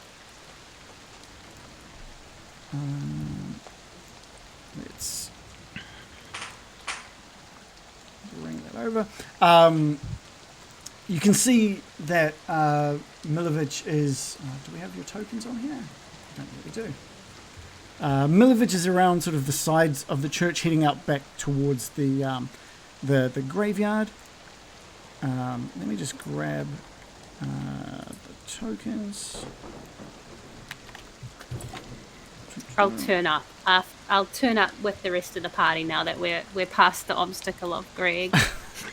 [SPEAKER 3] Let's bring that over. You can see that Milovich is... do we have your tokens on here? I don't think we do. Milovich is around sort of the sides of the church, heading out back towards the graveyard. Let me just grab the tokens.
[SPEAKER 2] I'll turn up. I'll turn up with the rest of the party now that we're past the obstacle of Greg.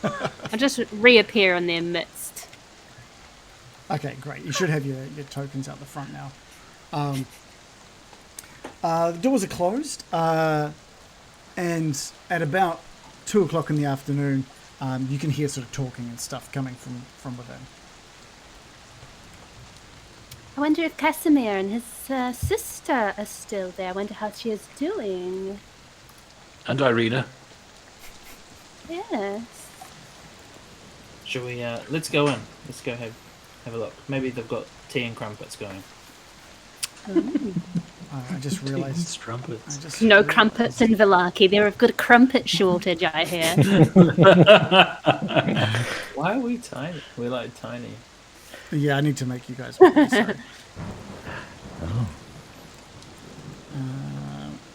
[SPEAKER 2] I'll just reappear in their midst.
[SPEAKER 3] Okay, great. You should have your tokens out the front now. The doors are closed, and at about 2 o'clock in the afternoon, you can hear sort of talking and stuff coming from within.
[SPEAKER 2] I wonder if Kasimir and his sister are still there. I wonder how she is doing.
[SPEAKER 5] And Ireena.
[SPEAKER 2] Yes.
[SPEAKER 6] Shall we? Let's go in. Let's go have a look. Maybe they've got tea and crumpets going.
[SPEAKER 3] I just realised.
[SPEAKER 5] Trumpets.
[SPEAKER 2] No crumpets in Vallaki. They're a good crumpet shortage, I hear.
[SPEAKER 6] Why are we tiny? We're like tiny.
[SPEAKER 3] Yeah, I need to make you guys. Sorry.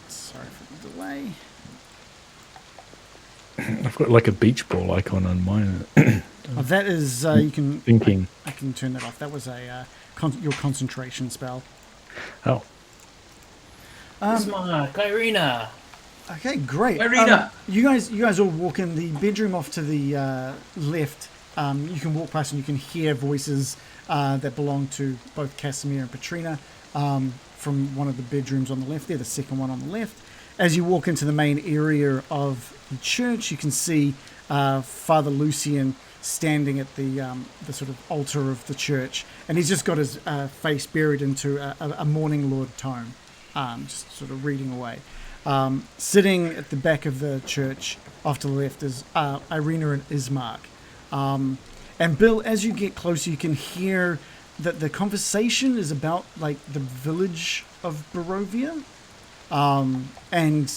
[SPEAKER 3] Sorry for the delay.
[SPEAKER 4] I've got like a beach ball icon on mine.
[SPEAKER 3] That is you can.
[SPEAKER 4] Thinking.
[SPEAKER 3] I can turn that off. That was a your concentration spell.
[SPEAKER 4] Oh.
[SPEAKER 6] Ismark, Ireena.
[SPEAKER 3] Okay, great.
[SPEAKER 5] Ireena.
[SPEAKER 3] You guys all walk in the bedroom off to the left. You can walk past and you can hear voices that belong to both Kasimir and Patrina from one of the bedrooms on the left there, the second one on the left. As you walk into the main area of the church, you can see Father Lucien standing at the sort of altar of the church, and he's just got his face buried into a Morning Lord tome, just sort of reading away. Sitting at the back of the church off to the left is Ireena and Ismark. And Bill, as you get closer, you can hear that the conversation is about like the village of Barovia. And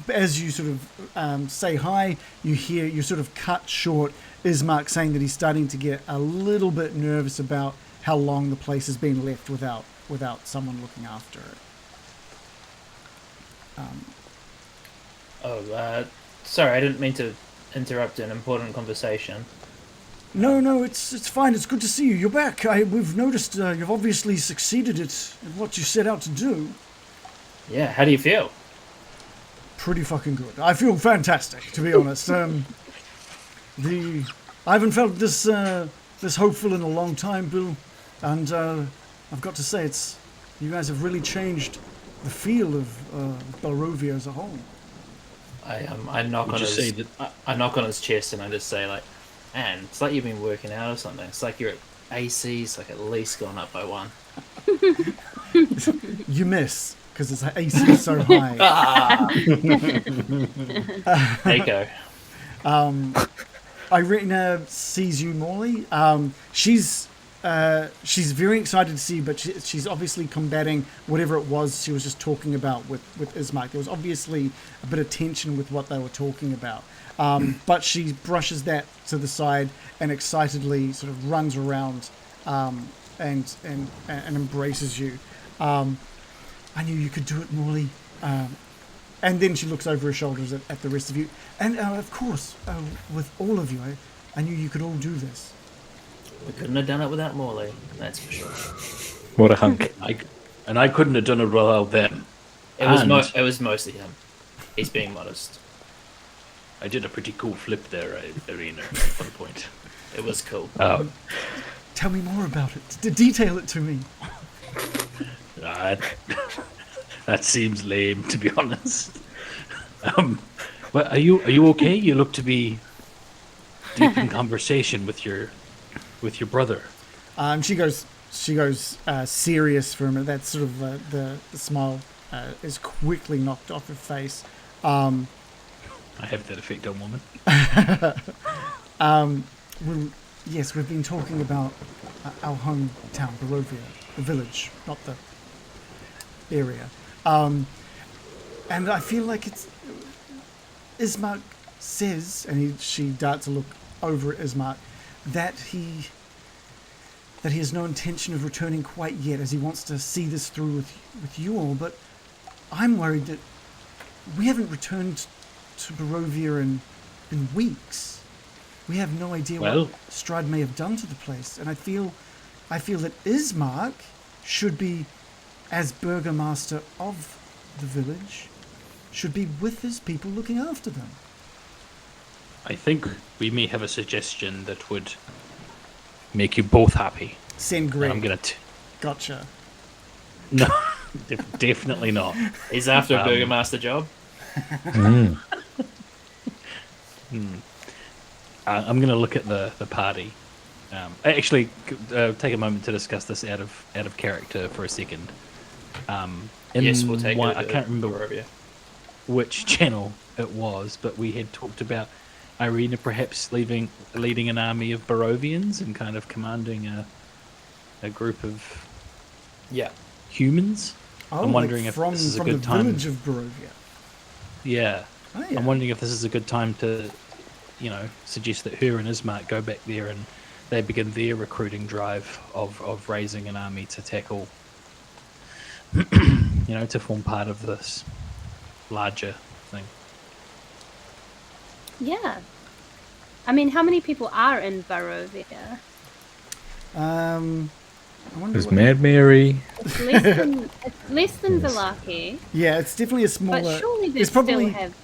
[SPEAKER 3] as you sort of say hi, you sort of cut short Ismark saying that he's starting to get a little bit nervous about how long the place has been left without without someone looking after it.
[SPEAKER 6] Sorry, I didn't mean to interrupt an important conversation.
[SPEAKER 3] No, it's fine. It's good to see you. You're back. We've noticed you've obviously succeeded in what you set out to do.
[SPEAKER 6] Yeah, how do you feel?
[SPEAKER 3] Pretty fucking good. I feel fantastic, to be honest. I haven't felt this hopeful in a long time, Bill, and I've got to say, you guys have really changed the feel of Barovia as a whole.
[SPEAKER 6] I knock on his chest and I just say, like, man, it's like you've been working out or something. It's like your AC's like at least gone up by 1.
[SPEAKER 3] You miss, because its AC is so high.
[SPEAKER 6] There you go.
[SPEAKER 3] Ireena sees you, Morley. She's very excited to see you, but she's obviously combating whatever it was she was just talking about with Ismark. There was obviously a bit of tension with what they were talking about. But she brushes that to the side and excitedly sort of runs around and embraces you. I knew you could do it, Morley. And then she looks over her shoulders at the rest of you. And of course, with all of you, I knew you could all do this.
[SPEAKER 6] We couldn't have done it without Morley, that's for sure.
[SPEAKER 4] What a hunk.
[SPEAKER 5] I couldn't have done it without them.
[SPEAKER 6] It was mostly him. He's being modest.
[SPEAKER 5] I did a pretty cool flip there, Ireena, at one point.
[SPEAKER 6] It was cool.
[SPEAKER 3] Tell me more about it. Detail it to me.
[SPEAKER 5] That seems lame, to be honest. Well, are you okay? You look to be deep in conversation with your brother.
[SPEAKER 3] She goes serious for a minute. That sort of the smile is quickly knocked off her face.
[SPEAKER 5] I have that effect on women.
[SPEAKER 3] Well, yes, we've been talking about our hometown, Barovia, the village, not the area. And I feel like it's Ismark says, and she darts a look over at Ismark, that he has no intention of returning quite yet, as he wants to see this through with you all. But I'm worried that we haven't returned to Barovia in weeks. We have no idea what Strahd may have done to the place, and I feel that Ismark should be, as burgomaster of the village, should be with his people looking after them.
[SPEAKER 5] I think we may have a suggestion that would make you both happy.
[SPEAKER 3] Send Greg.
[SPEAKER 5] I'm gonna.
[SPEAKER 3] Gotcha.
[SPEAKER 5] No, definitely not.
[SPEAKER 6] He's after a burgomaster job.
[SPEAKER 5] I'm going to look at the party. Actually, take a moment to discuss this out of character for a second.
[SPEAKER 6] Yes, we'll take it.
[SPEAKER 5] I can't remember which channel it was, but we had talked about Ireena perhaps leading an army of Barovians and kind of commanding a group of humans.
[SPEAKER 3] Oh,
[SPEAKER 5] I'm wondering
[SPEAKER 3] like
[SPEAKER 5] if this is a
[SPEAKER 3] from
[SPEAKER 5] good
[SPEAKER 3] the
[SPEAKER 5] time.
[SPEAKER 3] Village of Barovia.
[SPEAKER 5] Yeah.
[SPEAKER 3] Oh, yeah.
[SPEAKER 5] I'm wondering if this is a good time to, suggest that her and Ismark go back there and they begin their recruiting drive of raising an army to tackle, to form part of this larger thing.
[SPEAKER 2] Yeah. I mean, how many people are in Barovia?
[SPEAKER 3] I wonder
[SPEAKER 4] There's
[SPEAKER 3] what-
[SPEAKER 4] Mad Mary.
[SPEAKER 2] It's less than Vallaki.
[SPEAKER 3] Yeah, it's definitely a smaller.
[SPEAKER 2] But surely they
[SPEAKER 3] there's probably
[SPEAKER 2] still have...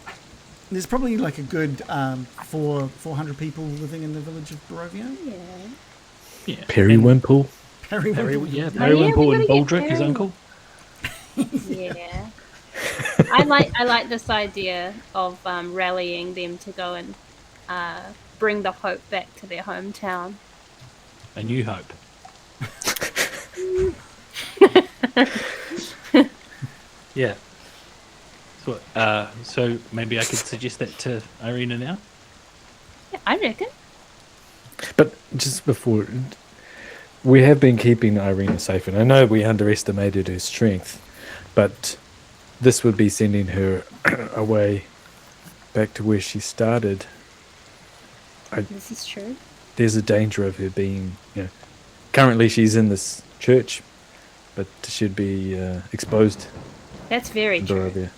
[SPEAKER 3] there's probably like a good 400 people living in the village of Barovia.
[SPEAKER 2] Yeah.
[SPEAKER 4] Periwinkle.
[SPEAKER 3] Periwinkle.
[SPEAKER 5] Periwinkle and
[SPEAKER 2] we gotta get
[SPEAKER 5] Baldrick, his
[SPEAKER 2] Periwinkle.
[SPEAKER 5] uncle.
[SPEAKER 2] Yeah. I like this idea of rallying them to go and bring the hope back to their hometown.
[SPEAKER 5] A new hope. Yeah. So maybe I could suggest that to Ireena now.
[SPEAKER 2] Yeah, I reckon.
[SPEAKER 4] But just before, we have been keeping Ireena safe, and I know we underestimated her strength, but this would be sending her away back to where she started.
[SPEAKER 2] This is true.
[SPEAKER 4] There's a danger of her being, currently she's in this church, but she'd be exposed
[SPEAKER 2] That's very
[SPEAKER 4] in
[SPEAKER 2] true.
[SPEAKER 4] Barovia.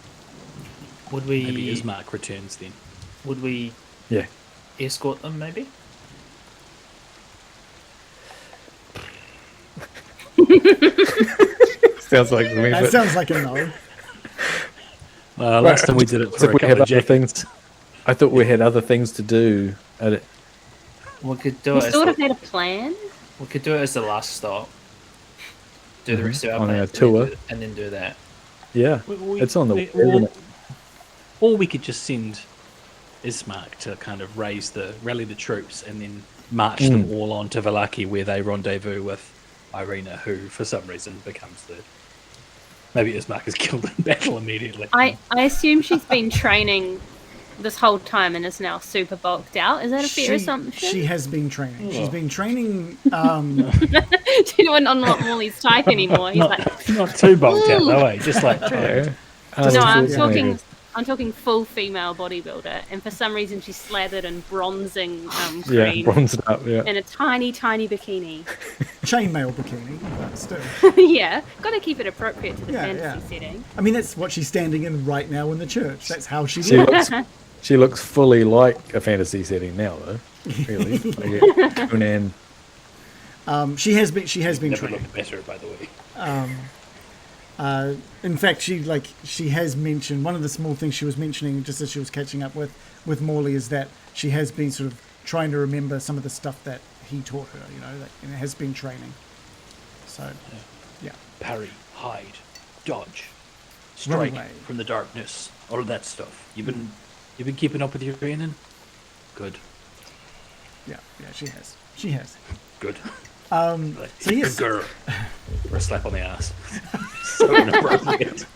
[SPEAKER 6] Would
[SPEAKER 5] Maybe
[SPEAKER 6] we?
[SPEAKER 5] Ismark returns then.
[SPEAKER 6] Would we
[SPEAKER 4] Yeah.
[SPEAKER 6] escort them? Maybe.
[SPEAKER 4] Sounds like me.
[SPEAKER 3] That sounds like a no.
[SPEAKER 5] Last time we did it for a
[SPEAKER 4] we
[SPEAKER 5] couple
[SPEAKER 4] had
[SPEAKER 5] of
[SPEAKER 4] other
[SPEAKER 5] jackets.
[SPEAKER 4] things. I thought we had other things to do. At it.
[SPEAKER 6] We could do
[SPEAKER 2] We
[SPEAKER 6] it. As
[SPEAKER 2] sort of
[SPEAKER 6] the,
[SPEAKER 2] had a plan.
[SPEAKER 6] we could do it as the last stop. Do the rest of our
[SPEAKER 4] On our
[SPEAKER 6] plans
[SPEAKER 4] tour.
[SPEAKER 6] and then do that.
[SPEAKER 4] Yeah, it's on the way, isn't it?
[SPEAKER 5] Or we could just send Ismark to kind of rally the troops and then march them all on to Vallaki where they rendezvous with Ireena, who for some reason becomes the... Maybe Ismark is killed in battle immediately.
[SPEAKER 2] I assume she's been training this whole time and is now super bulked out. Is that a fair assumption?
[SPEAKER 3] She has been training. She's been training.
[SPEAKER 2] She don't not Morley's type anymore. He's like,
[SPEAKER 5] Not too bulked out, though, eh? Just like...
[SPEAKER 4] Yeah.
[SPEAKER 2] no, I'm
[SPEAKER 4] Unfortunately.
[SPEAKER 2] talking full female bodybuilder, and for some reason she's slathered in bronzing
[SPEAKER 4] Yeah,
[SPEAKER 2] cream
[SPEAKER 4] bronzed up. Yeah.
[SPEAKER 2] in a tiny bikini.
[SPEAKER 3] Chainmail bikini, but still.
[SPEAKER 2] Yeah, got to keep it appropriate to the
[SPEAKER 3] Yeah,
[SPEAKER 2] fantasy
[SPEAKER 3] yeah.
[SPEAKER 2] setting.
[SPEAKER 3] I mean, that's what she's standing in right now in the church. That's how she
[SPEAKER 4] She
[SPEAKER 3] looks.
[SPEAKER 4] looks. She looks fully like a fantasy setting now, though. Really, like Conan.
[SPEAKER 3] She has been. She has been
[SPEAKER 5] Never
[SPEAKER 3] training.
[SPEAKER 5] looked better, by the way.
[SPEAKER 3] In fact, she has mentioned one of the small things she was mentioning just as she was catching up with Morley is that she has been sort of trying to remember some of the stuff that he taught her. You know, that has been training. So, yeah.
[SPEAKER 5] Parry, hide, dodge,
[SPEAKER 3] Run
[SPEAKER 5] strike
[SPEAKER 3] away.
[SPEAKER 5] from the darkness, all of that stuff. You've been keeping up with your training? Good.
[SPEAKER 3] Yeah, she has. She has.
[SPEAKER 5] Good.
[SPEAKER 3] So yes,
[SPEAKER 5] Good girl. Or a slap on the ass. So inappropriate.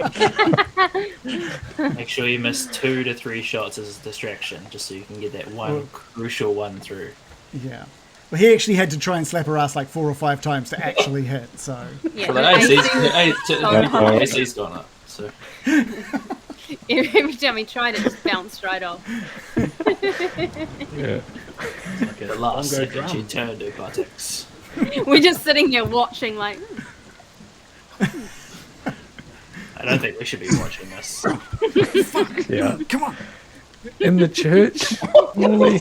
[SPEAKER 6] Make sure you miss 2 to 3 shots as a distraction, just so you can get that one crucial one through.
[SPEAKER 3] yeah. Well, he actually had to try and slap her ass like 4 or 5 times to actually hit. So
[SPEAKER 2] Yeah,
[SPEAKER 6] Well, the AC's gone up. So
[SPEAKER 2] every time he tried it, just bounced right off.
[SPEAKER 4] Yeah.
[SPEAKER 5] Like a
[SPEAKER 6] the last
[SPEAKER 5] bongo
[SPEAKER 6] second she
[SPEAKER 5] drum.
[SPEAKER 6] turned her buttocks.
[SPEAKER 2] We're just sitting here watching, like,
[SPEAKER 6] I don't think we should be watching this.
[SPEAKER 4] Yeah.
[SPEAKER 3] come on.
[SPEAKER 4] In the church. Molly.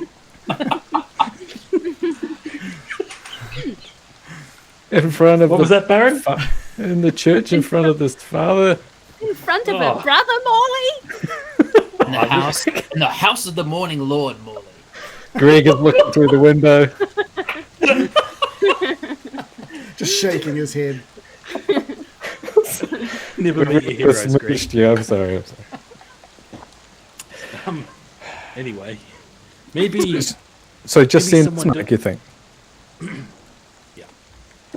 [SPEAKER 4] In front of
[SPEAKER 5] What was that, Baron?
[SPEAKER 4] in the church in front of this father.
[SPEAKER 2] in front of
[SPEAKER 5] Oh.
[SPEAKER 2] her brother, Morley.
[SPEAKER 6] In the house of the morning lord, Morley.
[SPEAKER 4] Greg is looking through the window.
[SPEAKER 3] Just shaking his head.
[SPEAKER 5] Never meet your heroes, Greg.
[SPEAKER 4] Dismissed you. I'm sorry.
[SPEAKER 5] Anyway, maybe...
[SPEAKER 4] So just
[SPEAKER 5] Maybe
[SPEAKER 4] send
[SPEAKER 5] someone
[SPEAKER 4] Smack, you think?
[SPEAKER 5] Yeah,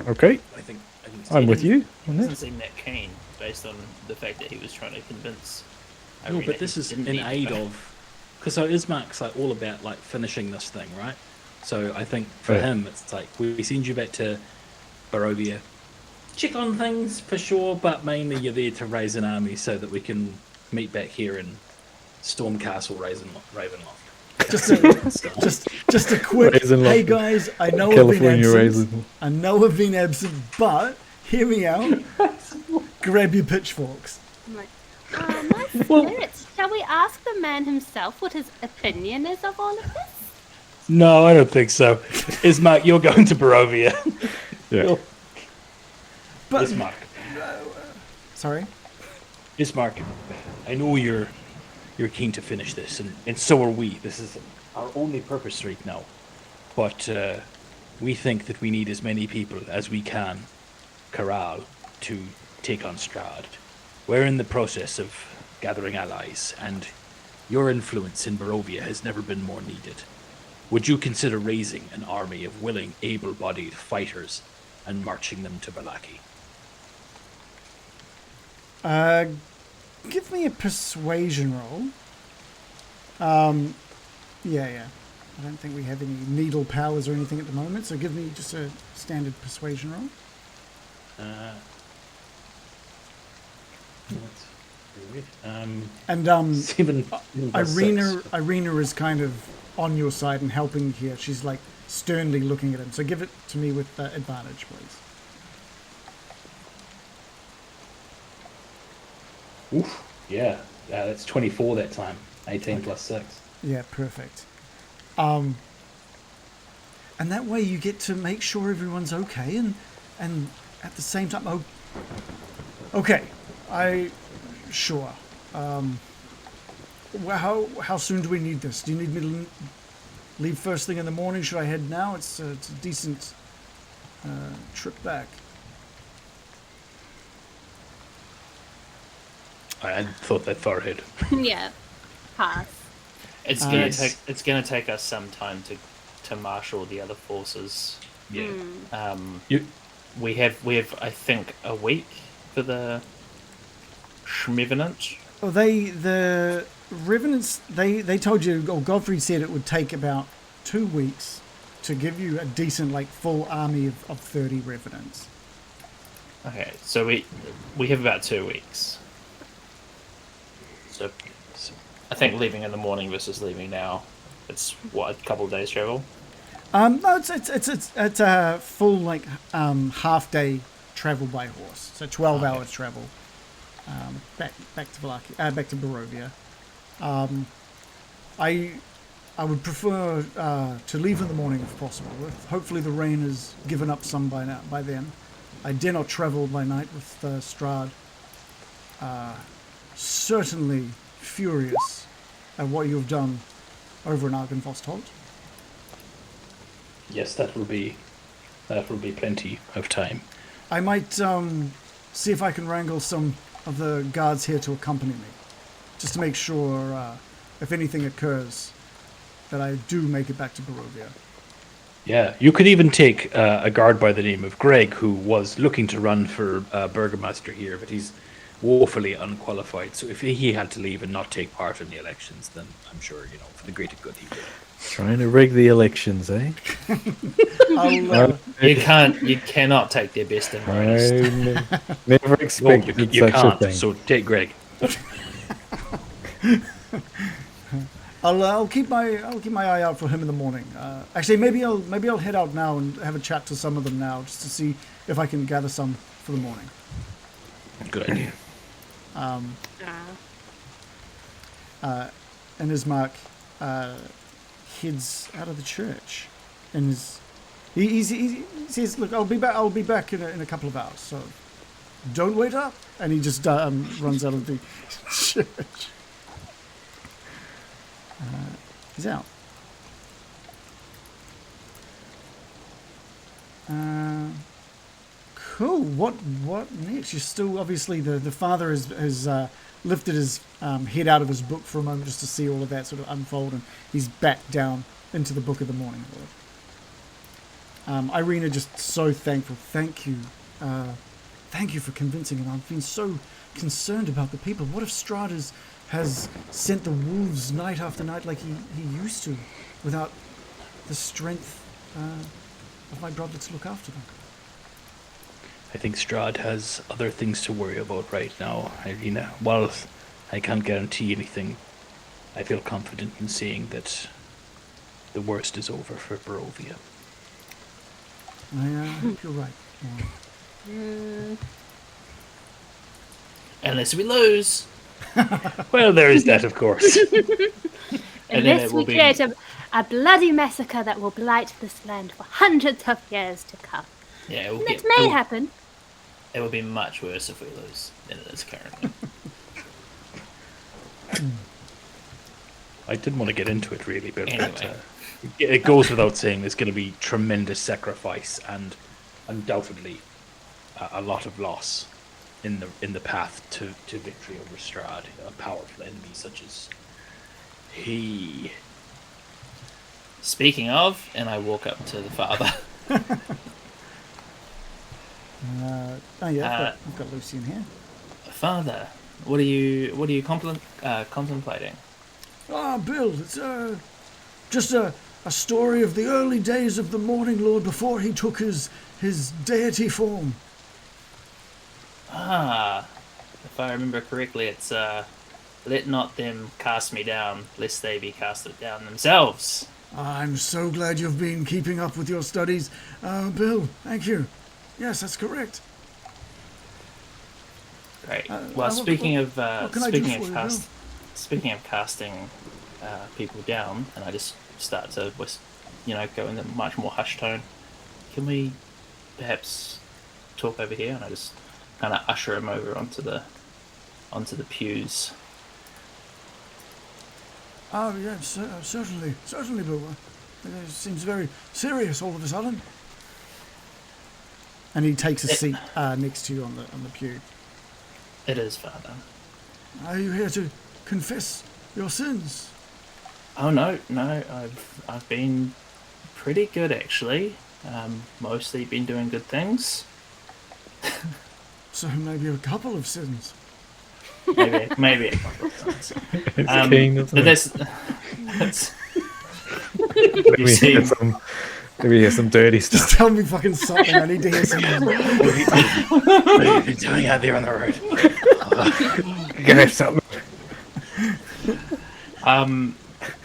[SPEAKER 4] Okay,
[SPEAKER 5] I think
[SPEAKER 4] I'm with you on
[SPEAKER 6] Doesn't
[SPEAKER 4] that.
[SPEAKER 6] seem that keen, based on the fact that he was trying to convince.
[SPEAKER 5] No,
[SPEAKER 6] Ireena
[SPEAKER 5] but this
[SPEAKER 6] he
[SPEAKER 5] is
[SPEAKER 6] didn't
[SPEAKER 5] in
[SPEAKER 6] need to
[SPEAKER 5] aid
[SPEAKER 6] go.
[SPEAKER 5] of... Because so Ismark's like all about like finishing this thing, right? So I think for
[SPEAKER 4] Right.
[SPEAKER 5] him, it's like we send you back to Barovia, check on things for sure, but mainly you're there to raise an army so that we can meet back here in Stormcastle Ravenloft.
[SPEAKER 3] Just a quick.
[SPEAKER 4] Raisin
[SPEAKER 3] Hey
[SPEAKER 4] loft.
[SPEAKER 3] guys, I know I've been
[SPEAKER 4] California
[SPEAKER 3] absent.
[SPEAKER 4] raisin.
[SPEAKER 3] I know I've been absent, but hear me out. Grab your pitchforks.
[SPEAKER 2] I'm like, my spirits, shall we ask the man himself what his opinion is of all of this?
[SPEAKER 5] No, I don't think so. Ismark, you're going to Barovia.
[SPEAKER 4] Yeah.
[SPEAKER 3] But
[SPEAKER 5] Ismark,
[SPEAKER 3] sorry.
[SPEAKER 5] Ismark, I know you're keen to finish this, and so are we. This is our only purpose right now. But we think that we need as many people as we can corral to take on Strahd. We're in the process of gathering allies, and your influence in Barovia has never been more needed. Would you consider raising an army of willing, able-bodied fighters and marching them to Vallaki?
[SPEAKER 3] Give me a persuasion roll. Yeah. I don't think we have any needle powers or anything at the moment, so give me just a standard persuasion roll. And
[SPEAKER 5] 7
[SPEAKER 3] Ireena is kind of on your side and helping here. She's like sternly looking at him. So give it to me with advantage, please.
[SPEAKER 5] Oof. Yeah. That's 24 that time. 18 plus 6.
[SPEAKER 3] Yeah, perfect. And that way you get to make sure everyone's okay, and at the same time, okay, sure. Well, how soon do we need this? Do you need me to leave first thing in the morning? Should I head now? It's a decent trip back.
[SPEAKER 5] I hadn't thought that far ahead.
[SPEAKER 2] Yeah. Pass.
[SPEAKER 6] It's gonna take us some time to marshal the other forces.
[SPEAKER 5] Yeah.
[SPEAKER 6] We have I think a week for the Schmivenant.
[SPEAKER 3] Oh, the Revenants, they told you, or Godfrey said it would take about 2 weeks to give you a decent, like, full army of 30 Revenants.
[SPEAKER 6] Okay, so we have about 2 weeks. So I think leaving in the morning versus leaving now, it's what, a couple of days travel.
[SPEAKER 3] No, it's a full, like, half day travel by horse. So 12 hours travel back to Vallaki, back to Barovia. I would prefer to leave in the morning if possible. Hopefully the rain has given up some by then. I dare not travel by night with Strahd. Certainly furious at what you have done over in Argynvost.
[SPEAKER 5] Yes, that will be plenty of time.
[SPEAKER 3] I might see if I can wrangle some of the guards here to accompany me, just to make sure if anything occurs that I do make it back to Barovia.
[SPEAKER 5] Yeah, you could even take a guard by the name of Greg, who was looking to run for Burgomaster here, but he's woefully unqualified. So if he had to leave and not take part in the elections, then I'm sure, for the greater good he would.
[SPEAKER 4] Trying to rig the elections, eh?
[SPEAKER 6] You cannot take their best and brightest.
[SPEAKER 4] I never expected
[SPEAKER 5] you
[SPEAKER 4] such
[SPEAKER 5] can't,
[SPEAKER 4] a thing.
[SPEAKER 5] so take Greg.
[SPEAKER 3] I'll keep my eye out for him in the morning. Actually, maybe I'll head out now and have a chat to some of them now, just to see if I can gather some for the morning.
[SPEAKER 5] Good idea.
[SPEAKER 3] And Ismark heads out of the church, and he says, "Look, I'll be back in a couple of hours. So don't wait up." And he just runs out of the church. He's out. Cool. What next? You're still, obviously, the father has lifted his head out of his book for a moment just to see all of that sort of unfold, and he's back down into the Book of the Morning Lord. Ireena, just so thankful. Thank you. Thank you for convincing him. I've been so concerned about the people. What if Strahd has sent the wolves night after night like he used to, without the strength of my brother to look after them?
[SPEAKER 5] I think Strahd has other things to worry about right now, Ireena. While I can't guarantee anything, I feel confident in saying that the worst is over for Barovia.
[SPEAKER 3] I hope you're right.
[SPEAKER 6] Unless we lose.
[SPEAKER 5] Well, there is that, of course.
[SPEAKER 2] Unless we create a bloody massacre that will blight this land for hundreds of years to come.
[SPEAKER 6] Yeah,
[SPEAKER 2] It may happen.
[SPEAKER 6] It will be much worse if we lose than it is currently.
[SPEAKER 5] I didn't want to get into it, really, but
[SPEAKER 6] Anyway.
[SPEAKER 5] it goes without saying there's going to be tremendous sacrifice and undoubtedly a lot of loss in the path to victory over Strahd, a powerful enemy such as he.
[SPEAKER 6] Speaking of, and I walk up to the father.
[SPEAKER 3] I've got Lucien here.
[SPEAKER 6] Father, what are you contemplating?
[SPEAKER 3] Bill, it's just a story of the early days of the Morning Lord before he took his deity form.
[SPEAKER 6] If I remember correctly, it's let not them cast me down, lest they be casted down themselves.
[SPEAKER 3] I'm so glad you've been keeping up with your studies, Bill. Thank you. Yes, that's correct.
[SPEAKER 6] Great. Well, speaking of
[SPEAKER 3] what can I do for you, Bill?
[SPEAKER 6] speaking of casting people down, and I just start to go in a much more hushed tone. Can we perhaps talk over here? And I just kind of usher him over onto the pews.
[SPEAKER 3] Oh, yes, certainly, Bill. It seems very serious all of a sudden. And he takes a seat next to you on the pew.
[SPEAKER 6] It is, Father.
[SPEAKER 3] Are you here to confess your sins?
[SPEAKER 6] Oh no, I've been pretty good actually. Mostly been doing good things.
[SPEAKER 3] So maybe a couple of sins.
[SPEAKER 6] Maybe a couple of things.
[SPEAKER 4] It's keen, isn't
[SPEAKER 6] But
[SPEAKER 4] it?
[SPEAKER 6] that's
[SPEAKER 4] Let me hear some dirty
[SPEAKER 3] Just
[SPEAKER 4] stuff.
[SPEAKER 3] tell me fucking something. I need to hear something.
[SPEAKER 5] What are you doing out there on the road?
[SPEAKER 4] Give me something.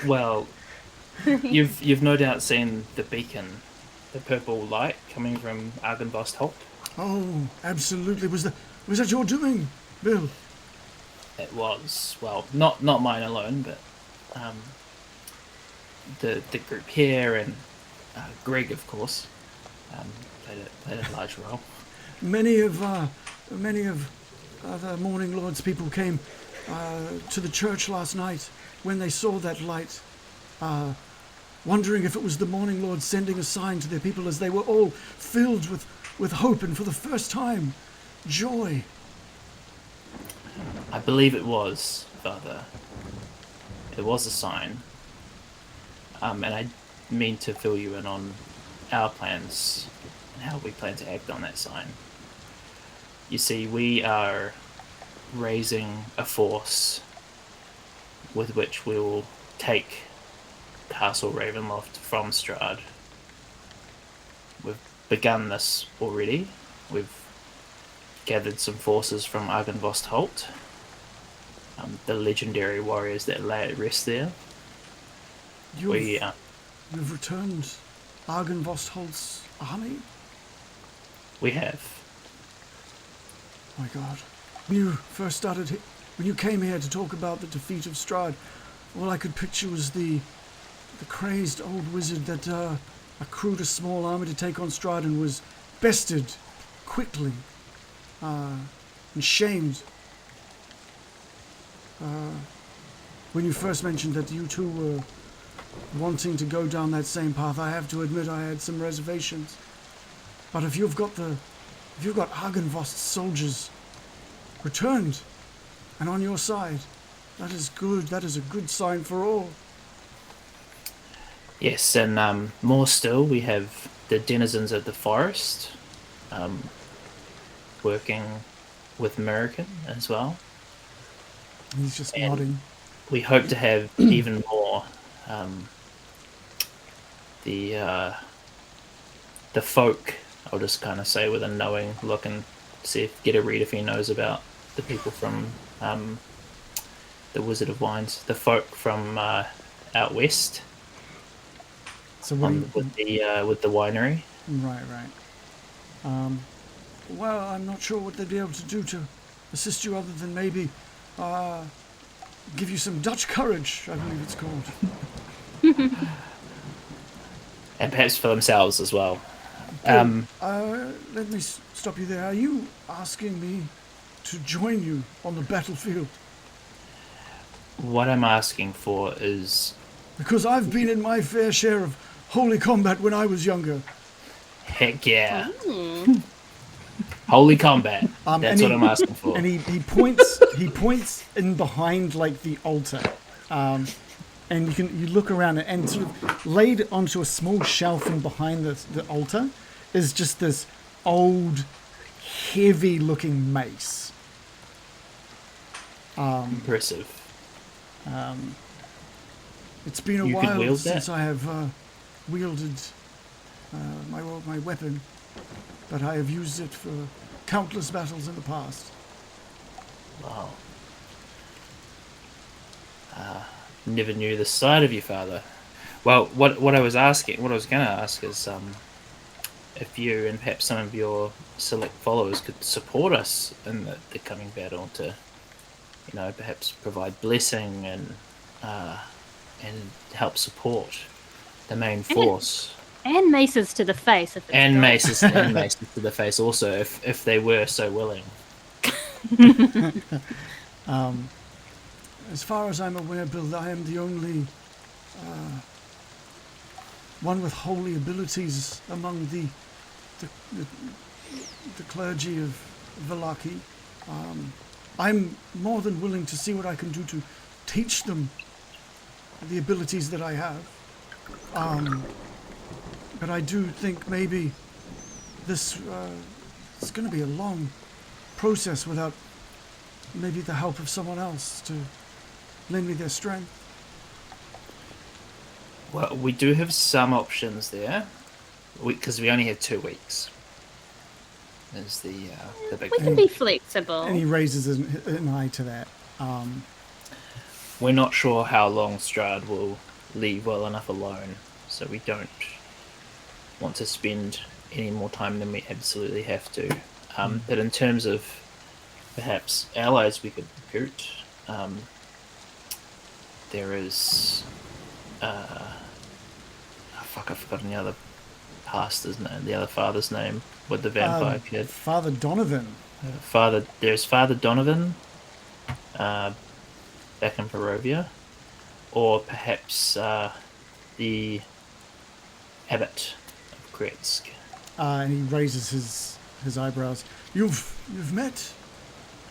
[SPEAKER 6] Well, you've no doubt seen the beacon, the purple light coming from Argynvost Holt.
[SPEAKER 3] Oh, absolutely. Was that your doing, Bill?
[SPEAKER 6] It was, well, not mine alone, but the group here and Greg, of course, played a large role.
[SPEAKER 3] Many of the Morning Lord's people came to the church last night when they saw that light, wondering if it was the Morning Lord sending a sign to their people, as they were all filled with hope and for the first time, joy.
[SPEAKER 6] I believe it was, Father. It was a sign. And I mean to fill you in on our plans and how we plan to act on that sign. You see, we are raising a force with which we will take Castle Ravenloft from Strahd. We've begun this already. We've gathered some forces from Argynvost Holt, the legendary warriors that lay at rest there.
[SPEAKER 3] You've returned Argynvost Holt's army?
[SPEAKER 6] We have.
[SPEAKER 3] My God. When you came here to talk about the defeat of Strahd, all I could picture was the crazed old wizard that accrued a small army to take on Strahd and was bested quickly and shamed. When you first mentioned that you two were wanting to go down that same path, I have to admit I had some reservations. But if you've got Argynvost's soldiers returned and on your side, that is good. That is a good sign for all.
[SPEAKER 6] Yes, and more still, we have the denizens of the forest working with American as well.
[SPEAKER 3] He's just
[SPEAKER 6] And
[SPEAKER 3] nodding.
[SPEAKER 6] we hope to have even more. The folk, I'll just kind of say with a knowing look and get a read if he knows about the people from the Wizard of Wines, the folk from out west,
[SPEAKER 3] So
[SPEAKER 6] with the winery.
[SPEAKER 3] Right. Well, I'm not sure what they'd be able to do to assist you other than maybe give you some Dutch courage, I believe it's called.
[SPEAKER 6] And perhaps for themselves as well.
[SPEAKER 3] Let me stop you there. Are you asking me to join you on the battlefield?
[SPEAKER 6] What I'm asking for is...
[SPEAKER 3] Because I've been in my fair share of holy combat when I was younger.
[SPEAKER 6] Heck yeah. Holy combat. That's what I'm asking for.
[SPEAKER 3] And he points in behind like the altar. And you look around and sort of laid onto a small shelf in behind the altar is just this old, heavy looking mace.
[SPEAKER 6] Impressive.
[SPEAKER 3] It's been a
[SPEAKER 6] You could
[SPEAKER 3] while
[SPEAKER 6] wield
[SPEAKER 3] since
[SPEAKER 6] that?
[SPEAKER 3] I have wielded my weapon, but I have used it for countless battles in the past.
[SPEAKER 6] Wow. Never knew this side of you, Father. Well, what I was going to ask is, if you and perhaps some of your select followers could support us in the coming battle to, perhaps provide blessing and help support the main force.
[SPEAKER 2] And maces to the face. If it's
[SPEAKER 6] And
[SPEAKER 2] done.
[SPEAKER 6] maces to the face also, if they were so willing.
[SPEAKER 3] As far as I'm aware, Bill, I am the only one with holy abilities among the clergy of Vallaki. I'm more than willing to see what I can do to teach them the abilities that I have. But I do think maybe this it's going to be a long process without maybe the help of someone else to lend me their strength.
[SPEAKER 6] Well, we do have some options there, because we only have 2 weeks. Is the big
[SPEAKER 2] We
[SPEAKER 6] thing.
[SPEAKER 2] can be flexible.
[SPEAKER 3] And he raises an eye to that.
[SPEAKER 6] We're not sure how long Strahd will leave well enough alone, so we don't want to spend any more time than we absolutely have to. But in terms of perhaps allies we could recruit, there is... I've forgotten the other pastor's name, the other father's name with the vampire kid.
[SPEAKER 3] Father Donovan.
[SPEAKER 6] There's Father Donovan back in Barovia, or perhaps the Abbot of Kretsk.
[SPEAKER 3] And he raises his eyebrows. You've met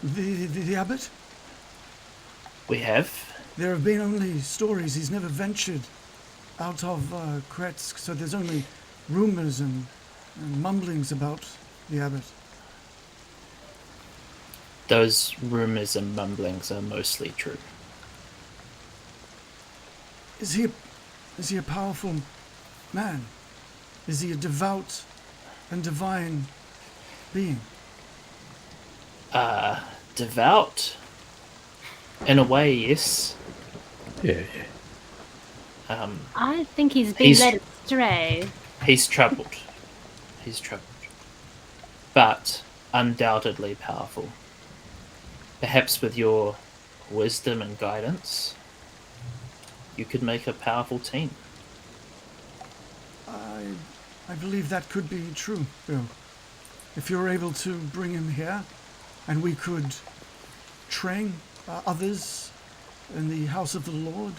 [SPEAKER 3] the abbot?
[SPEAKER 6] We have.
[SPEAKER 3] There have been only stories. He's never ventured out of Kretsk, so there's only rumors and mumblings about the abbot.
[SPEAKER 6] Those rumors and mumblings are mostly true.
[SPEAKER 3] Is he a powerful man? Is he a devout and divine being?
[SPEAKER 6] Devout? In a way, yes.
[SPEAKER 4] Yeah.
[SPEAKER 2] I think he's been led astray.
[SPEAKER 6] He's troubled. But undoubtedly powerful. Perhaps with your wisdom and guidance, you could make a powerful team.
[SPEAKER 3] I believe that could be true, Bill. If you're able to bring him here, and we could train others in the house of the Lord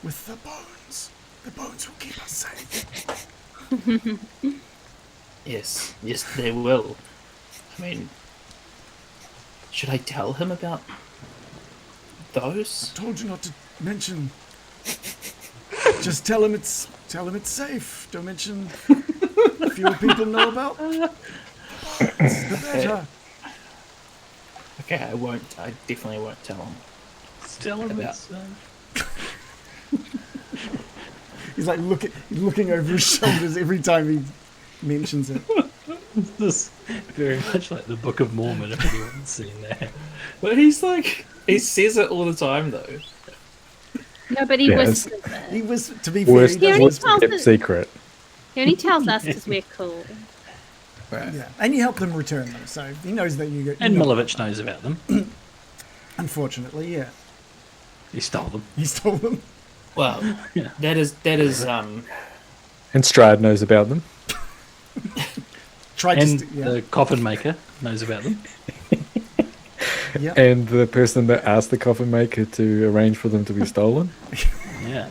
[SPEAKER 3] with the bones. The bones will keep us safe.
[SPEAKER 6] Yes, they will. I mean, should I tell him about those?
[SPEAKER 3] I told you not to mention. Just tell him it's safe. Don't mention. Fewer people know about. The better.
[SPEAKER 6] Okay, I won't. I definitely won't tell him.
[SPEAKER 5] Tell him
[SPEAKER 6] About-
[SPEAKER 5] it's...
[SPEAKER 3] He's like looking over his shoulders every time he mentions it.
[SPEAKER 5] This very much like the Book of Mormon, if anyone's seen that.
[SPEAKER 6] But he's like, he says it all the time though.
[SPEAKER 2] No, but he
[SPEAKER 4] Yeah,
[SPEAKER 2] whispers it.
[SPEAKER 3] He was, to be fair,
[SPEAKER 4] Worst,
[SPEAKER 3] he
[SPEAKER 2] only
[SPEAKER 3] does
[SPEAKER 4] worst
[SPEAKER 2] tells
[SPEAKER 4] kept
[SPEAKER 2] us-
[SPEAKER 4] secret.
[SPEAKER 2] He only tells us because we're cool.
[SPEAKER 6] Right.
[SPEAKER 3] Yeah, and you help them return them, so he knows that you get.
[SPEAKER 5] And Milovich knows about them.
[SPEAKER 3] Unfortunately, yeah,
[SPEAKER 5] He stole them.
[SPEAKER 3] he stole them.
[SPEAKER 6] Well,
[SPEAKER 5] Yeah.
[SPEAKER 6] that is
[SPEAKER 4] And Strahd knows about them.
[SPEAKER 3] Tried
[SPEAKER 5] And
[SPEAKER 3] to, yeah,
[SPEAKER 5] the coffin maker knows about them.
[SPEAKER 3] yeah.
[SPEAKER 4] And the person that asked the coffin maker to arrange for them to be stolen.
[SPEAKER 5] Yeah.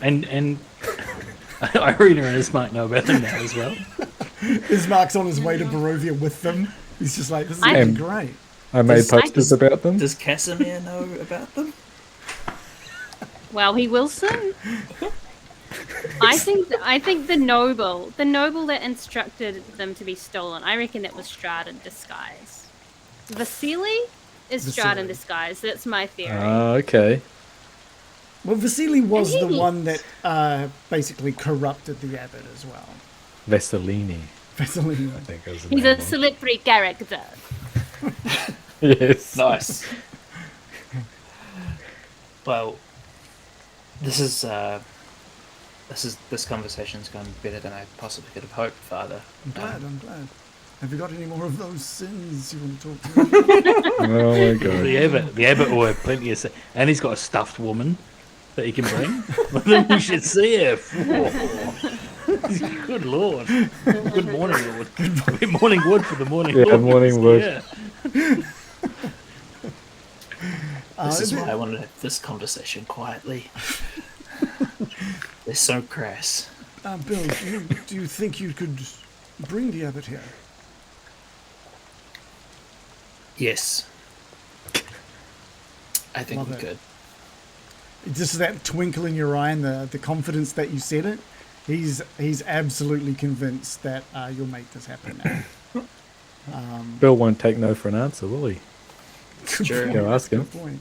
[SPEAKER 5] And Ireena and Ismark know about them now as well.
[SPEAKER 3] Ismark's on his way to Barovia with them. He's just like, this is
[SPEAKER 2] I-
[SPEAKER 3] gonna be great.
[SPEAKER 4] I made
[SPEAKER 6] Does-
[SPEAKER 4] posters about them.
[SPEAKER 6] Does Kasimir know about them?
[SPEAKER 2] Well, he will soon. I think the noble that instructed them to be stolen, I reckon it was Strahd in disguise. Vasily is Strahd in
[SPEAKER 3] Vasily.
[SPEAKER 2] disguise. That's my theory.
[SPEAKER 4] Okay.
[SPEAKER 3] Well, Vasily was
[SPEAKER 2] And
[SPEAKER 3] the
[SPEAKER 2] he-
[SPEAKER 3] one that basically corrupted the abbot as well.
[SPEAKER 4] Veselini,
[SPEAKER 3] Vasily.
[SPEAKER 4] I think was the
[SPEAKER 2] He's
[SPEAKER 4] name
[SPEAKER 2] a
[SPEAKER 4] of-
[SPEAKER 2] celebrity character.
[SPEAKER 4] Yes.
[SPEAKER 6] Nice. Well, this is this conversation's gone better than I possibly could have hoped, Father.
[SPEAKER 3] I'm glad. Have you got any more of those sins you want to talk to me about?
[SPEAKER 4] Oh my god.
[SPEAKER 5] The abbot will have plenty of... And he's got a stuffed woman that he can bring. Well, then you should see her. Good lord. Good morning, Lord. Good morning wood for the morning
[SPEAKER 4] Yeah,
[SPEAKER 5] Lord.
[SPEAKER 4] morning wood.
[SPEAKER 5] Yeah.
[SPEAKER 6] This is why I wanted to have this conversation quietly. They're so crass.
[SPEAKER 3] Bill, do you think you could bring the abbot here?
[SPEAKER 6] Yes. I think
[SPEAKER 3] Love
[SPEAKER 6] we
[SPEAKER 3] it.
[SPEAKER 6] could.
[SPEAKER 3] Just that twinkle in your eye and the confidence that you said it. He's absolutely convinced that you'll make this happen now.
[SPEAKER 4] Bill won't take no for an answer, will he?
[SPEAKER 6] Sure.
[SPEAKER 4] Go ask him.
[SPEAKER 3] Good point.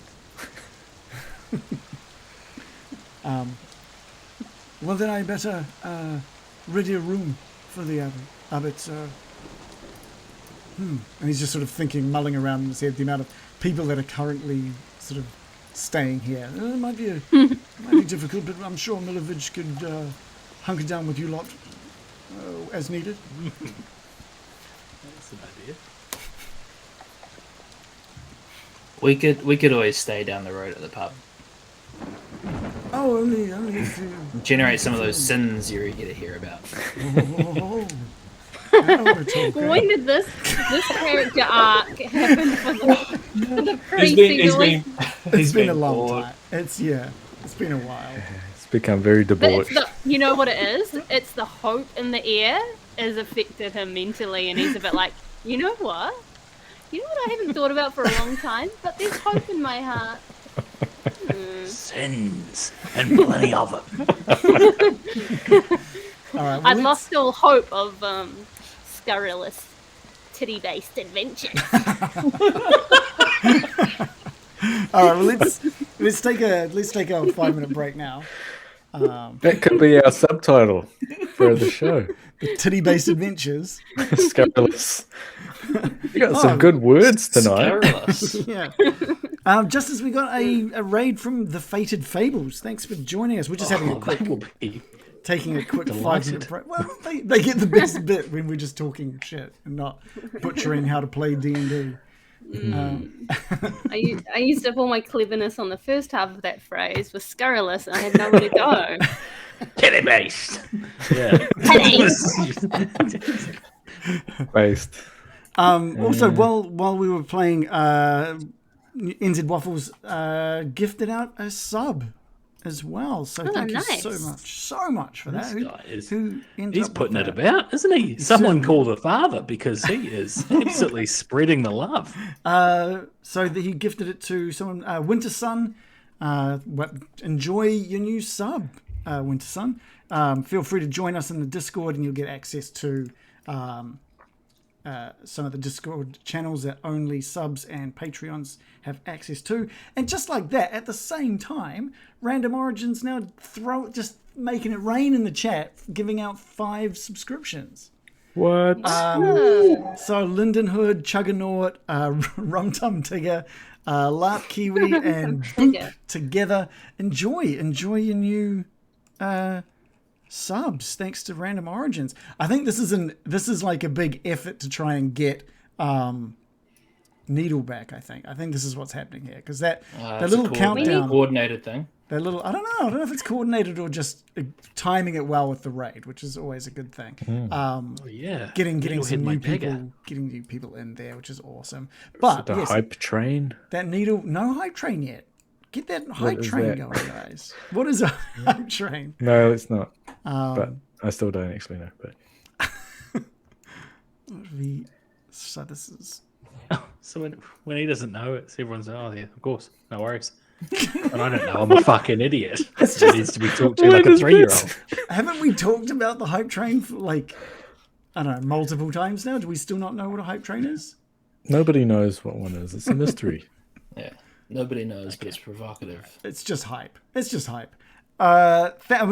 [SPEAKER 3] Well, then I better ready a room for the abbot. And he's just sort of thinking, mulling around in his head, the amount of people that are currently sort of staying here. It might be difficult, but I'm sure Milovich could hunker down with you lot as needed.
[SPEAKER 5] That's an idea.
[SPEAKER 6] We could always stay down the road at the pub.
[SPEAKER 3] Oh, only if you...
[SPEAKER 6] Generate some of those sins you're eager to hear about.
[SPEAKER 3] Oh. Now we're talking.
[SPEAKER 2] When did this character arc happen for the priest?
[SPEAKER 3] It's been a long time. It's been a while.
[SPEAKER 4] It's become very
[SPEAKER 2] But
[SPEAKER 4] debauched.
[SPEAKER 2] you know what it is? It's the hope in the air has affected him mentally, and he's a bit like, you know what? I haven't thought about for a long time, but there's hope in my heart.
[SPEAKER 5] Sins, and plenty of them.
[SPEAKER 3] All right. Well,
[SPEAKER 2] I'd lost all hope of scurrilous titty-based adventures.
[SPEAKER 3] All right. Well, let's take a 5-minute break now.
[SPEAKER 4] That could be our subtitle for the show.
[SPEAKER 3] The titty-based adventures.
[SPEAKER 4] Scurrilous. You got some good words tonight.
[SPEAKER 6] Scurrilous.
[SPEAKER 3] Yeah. Just as we got a raid from the Fated Fables. Thanks for joining us. We're just having a quick,
[SPEAKER 5] They will be
[SPEAKER 3] taking a quick
[SPEAKER 5] delighted.
[SPEAKER 3] 5-minute break. Well, they get the best bit when we're just talking shit and not butchering how to play D&D.
[SPEAKER 2] I used up all my cleverness on the first half of that phrase with scurrilous, and I had nowhere to go.
[SPEAKER 5] titty-based. Yeah.
[SPEAKER 4] Based.
[SPEAKER 3] Also, while we were playing, NZ Waffles gifted out a sub as well. So thank you
[SPEAKER 2] nice.
[SPEAKER 3] so much for that.
[SPEAKER 5] This guy is-
[SPEAKER 3] Who ended
[SPEAKER 5] He's
[SPEAKER 3] up
[SPEAKER 5] putting
[SPEAKER 3] with
[SPEAKER 5] it
[SPEAKER 3] that?
[SPEAKER 5] about, isn't he? Someone call the father, because he is absolutely spreading the love.
[SPEAKER 3] So he gifted it to someone, Winter Sun. Enjoy your new sub, Winter Sun. Feel free to join us in the Discord, and you'll get access to some of the Discord channels that only subs and Patreons have access to. And just like that, at the same time, Random Origins now just making it rain in the chat, giving out 5 subscriptions.
[SPEAKER 4] What?
[SPEAKER 3] So Linden Hood, Chuggernaut, Rum Tum Tigger, Lark Kiwi, and Boop together. Enjoy your new subs, thanks to Random Origins. I think this is like a big effort to try and get Needle back. I think this is what's happening here, because that little countdown,
[SPEAKER 6] coordinated thing.
[SPEAKER 3] that little I don't know if it's coordinated or just timing it well with the raid, which is always a good thing.
[SPEAKER 5] Yeah.
[SPEAKER 3] Getting some new
[SPEAKER 5] dagger.
[SPEAKER 3] people in there, which is awesome. But
[SPEAKER 4] The
[SPEAKER 3] yes,
[SPEAKER 4] hype train?
[SPEAKER 3] that Needle, no hype train yet. Get that hype
[SPEAKER 4] is
[SPEAKER 3] train
[SPEAKER 4] that?
[SPEAKER 3] going, guys. What is a hype train?
[SPEAKER 4] No, it's not. But I still don't actually know. But
[SPEAKER 3] So this is
[SPEAKER 5] So when he doesn't know it, everyone's yeah, of course, no worries. And I don't know, I'm a fucking idiot. It needs to be talked to like a 3-year-old.
[SPEAKER 3] Haven't we talked about the hype train for like, I don't know, multiple times now? Do we still not know what a hype train is?
[SPEAKER 4] nobody knows what one is. It's a mystery.
[SPEAKER 6] Yeah. Nobody knows, but it's provocative.
[SPEAKER 3] It's just hype. We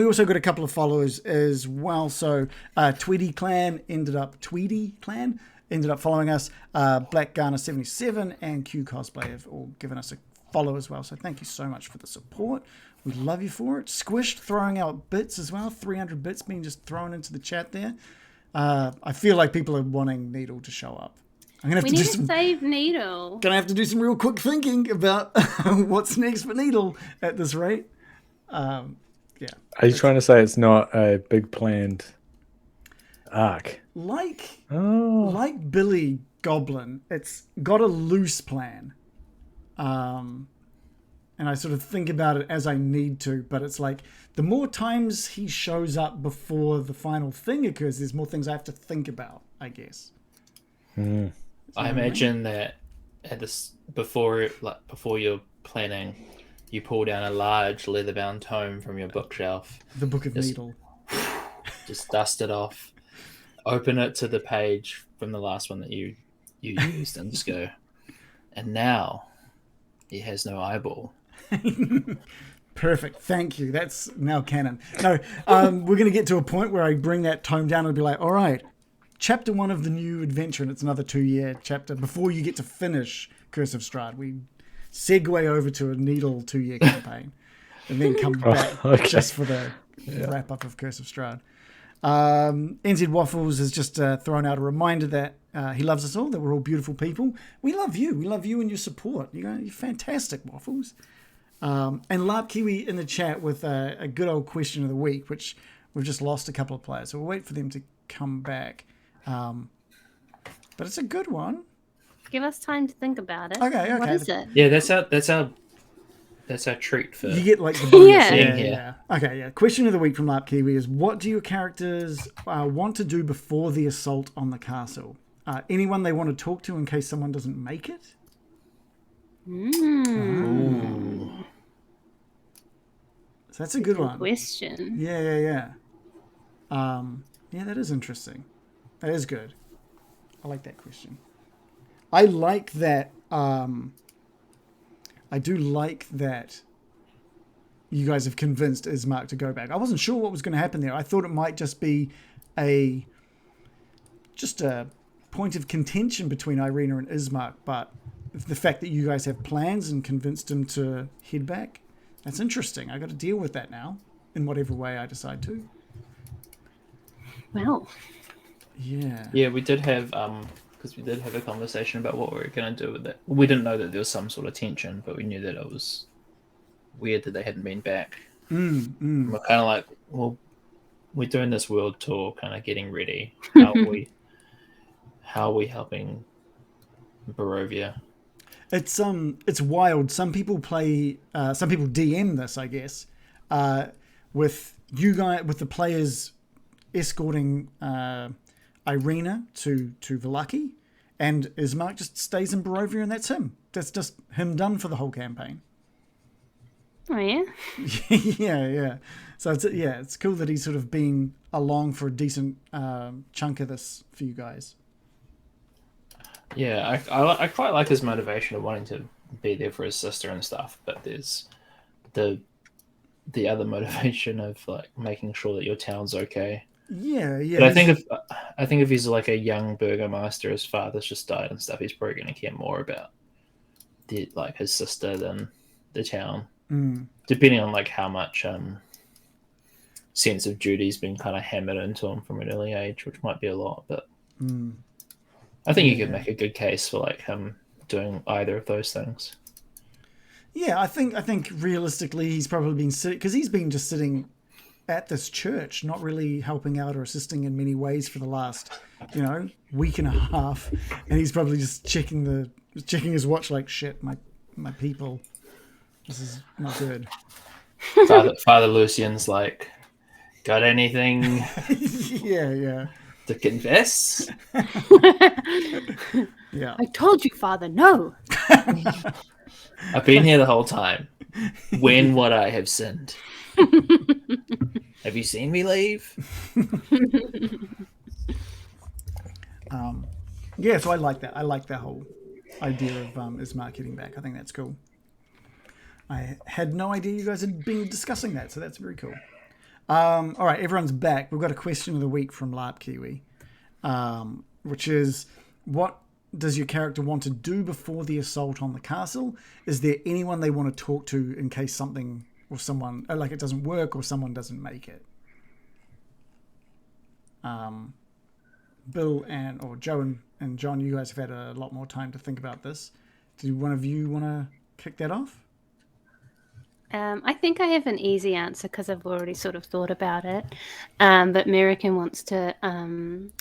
[SPEAKER 3] also got a couple of followers as well. So Tweedy Clan ended up ended up following us. Black Garner 77 and Q Cosplay have all given us a follow as well. So thank you so much for the support. We love you for it. Squished throwing out bits as well. 300 bits being just thrown into the chat there. I feel like people are wanting Needle to show up. I'm gonna have
[SPEAKER 2] We need to save Needle.
[SPEAKER 3] Gonna have to do some real quick thinking about what's next for Needle at this rate. Yeah.
[SPEAKER 4] Are you trying to say it's not a big planned arc?
[SPEAKER 3] Like Billy Goblin, it's got a loose plan. And I sort of think about it as I need to, but it's like the more times he shows up before the final thing occurs, there's more things I have to think about, I guess.
[SPEAKER 6] I imagine that at this before you're planning, you pull down a large leather-bound tome from your bookshelf.
[SPEAKER 3] The Book of Needle.
[SPEAKER 6] Just dust it off. Open it to the page from the last one that you used, and just go. And now, he has no eyeball.
[SPEAKER 3] Perfect. Thank you. That's now canon. No, we're going to get to a point where I bring that tome down and be like, all right, chapter 1 of the new adventure, and it's another 2-year chapter. Before you get to finish Curse of Strahd, we segue over to a Needle 2-year campaign and then come back just for the wrap-up of Curse of Strahd. NZ Waffles has just thrown out a reminder that he loves us all, that we're all beautiful people. We love you. We love you and your support. You're fantastic, Waffles. And Larp Kiwi in the chat with a good old question of the week, which we've just lost a couple of players, so we'll wait for them to come back. But it's a good one.
[SPEAKER 2] Give us time to think about it.
[SPEAKER 3] Okay.
[SPEAKER 2] What is it?
[SPEAKER 6] Yeah, that's our treat for.
[SPEAKER 3] You get like the bonus.
[SPEAKER 2] Yeah.
[SPEAKER 3] Okay, yeah. Question of the week from Larp Kiwi is: what do your characters want to do before the assault on the castle? Anyone they want to talk to in case someone doesn't make it? So that's a good one.
[SPEAKER 2] Question.
[SPEAKER 3] Yeah. Yeah, that is interesting. That is good. I like that question. I like that. I do like that you guys have convinced Ismark to go back. I wasn't sure what was going to happen there. I thought it might just be a point of contention between Ireena and Ismark, but the fact that you guys have plans and convinced him to head back, that's interesting. I got to deal with that now in whatever way I decide to.
[SPEAKER 2] Well.
[SPEAKER 3] Yeah.
[SPEAKER 6] Yeah, we did have because we did have a conversation about what we were going to do with it. We didn't know that there was some sort of tension, but we knew that it was weird that they hadn't been back. We're kind of like, well, we're doing this world tour, kind of getting ready. How are we helping Barovia?
[SPEAKER 3] It's wild. Some people DM this, I guess, with you guys, with the players escorting Ireena to Vallaki, and Ismark just stays in Barovia, and that's him. That's just him done for the whole campaign.
[SPEAKER 2] Oh yeah.
[SPEAKER 3] yeah. So it's cool that he's sort of been along for a decent chunk of this for you guys.
[SPEAKER 6] Yeah, I quite like his motivation of wanting to be there for his sister and stuff, but there's the other motivation of like making sure that your town's okay.
[SPEAKER 3] Yeah.
[SPEAKER 6] But I think if he's like a young burgomaster, his father's just died and stuff, he's probably going to care more about his sister than the town. Depending on like how much sense of duty's been kind of hammered into him from an early age, which might be a lot, but I think you could make a good case for like him doing either of those things.
[SPEAKER 3] Yeah, I think realistically he's probably been sitting, because he's been just sitting at this church, not really helping out or assisting in many ways for the last, week and a half, and he's probably just checking his watch like, shit, my people, this is not good.
[SPEAKER 6] Father Lucien's like, got anything?
[SPEAKER 3] Yeah.
[SPEAKER 6] To confess?
[SPEAKER 3] Yeah.
[SPEAKER 2] I told you, Father, no.
[SPEAKER 6] I've been here the whole time. When would I have sinned? Have you seen me leave?
[SPEAKER 3] Yeah, so I like that. I like that whole idea of Ismark getting back. I think that's cool. I had no idea you guys had been discussing that, so that's very cool. All right, everyone's back. We've got a question of the week from Larp Kiwi, which is, what does your character want to do before the assault on the castle? Is there anyone they want to talk to in case something or someone, like it doesn't work or someone doesn't make it? Bill or Joe and John, you guys have had a lot more time to think about this. Do one of you want to kick that off?
[SPEAKER 2] I think I have an easy answer because I've already sort of thought about it. But American wants to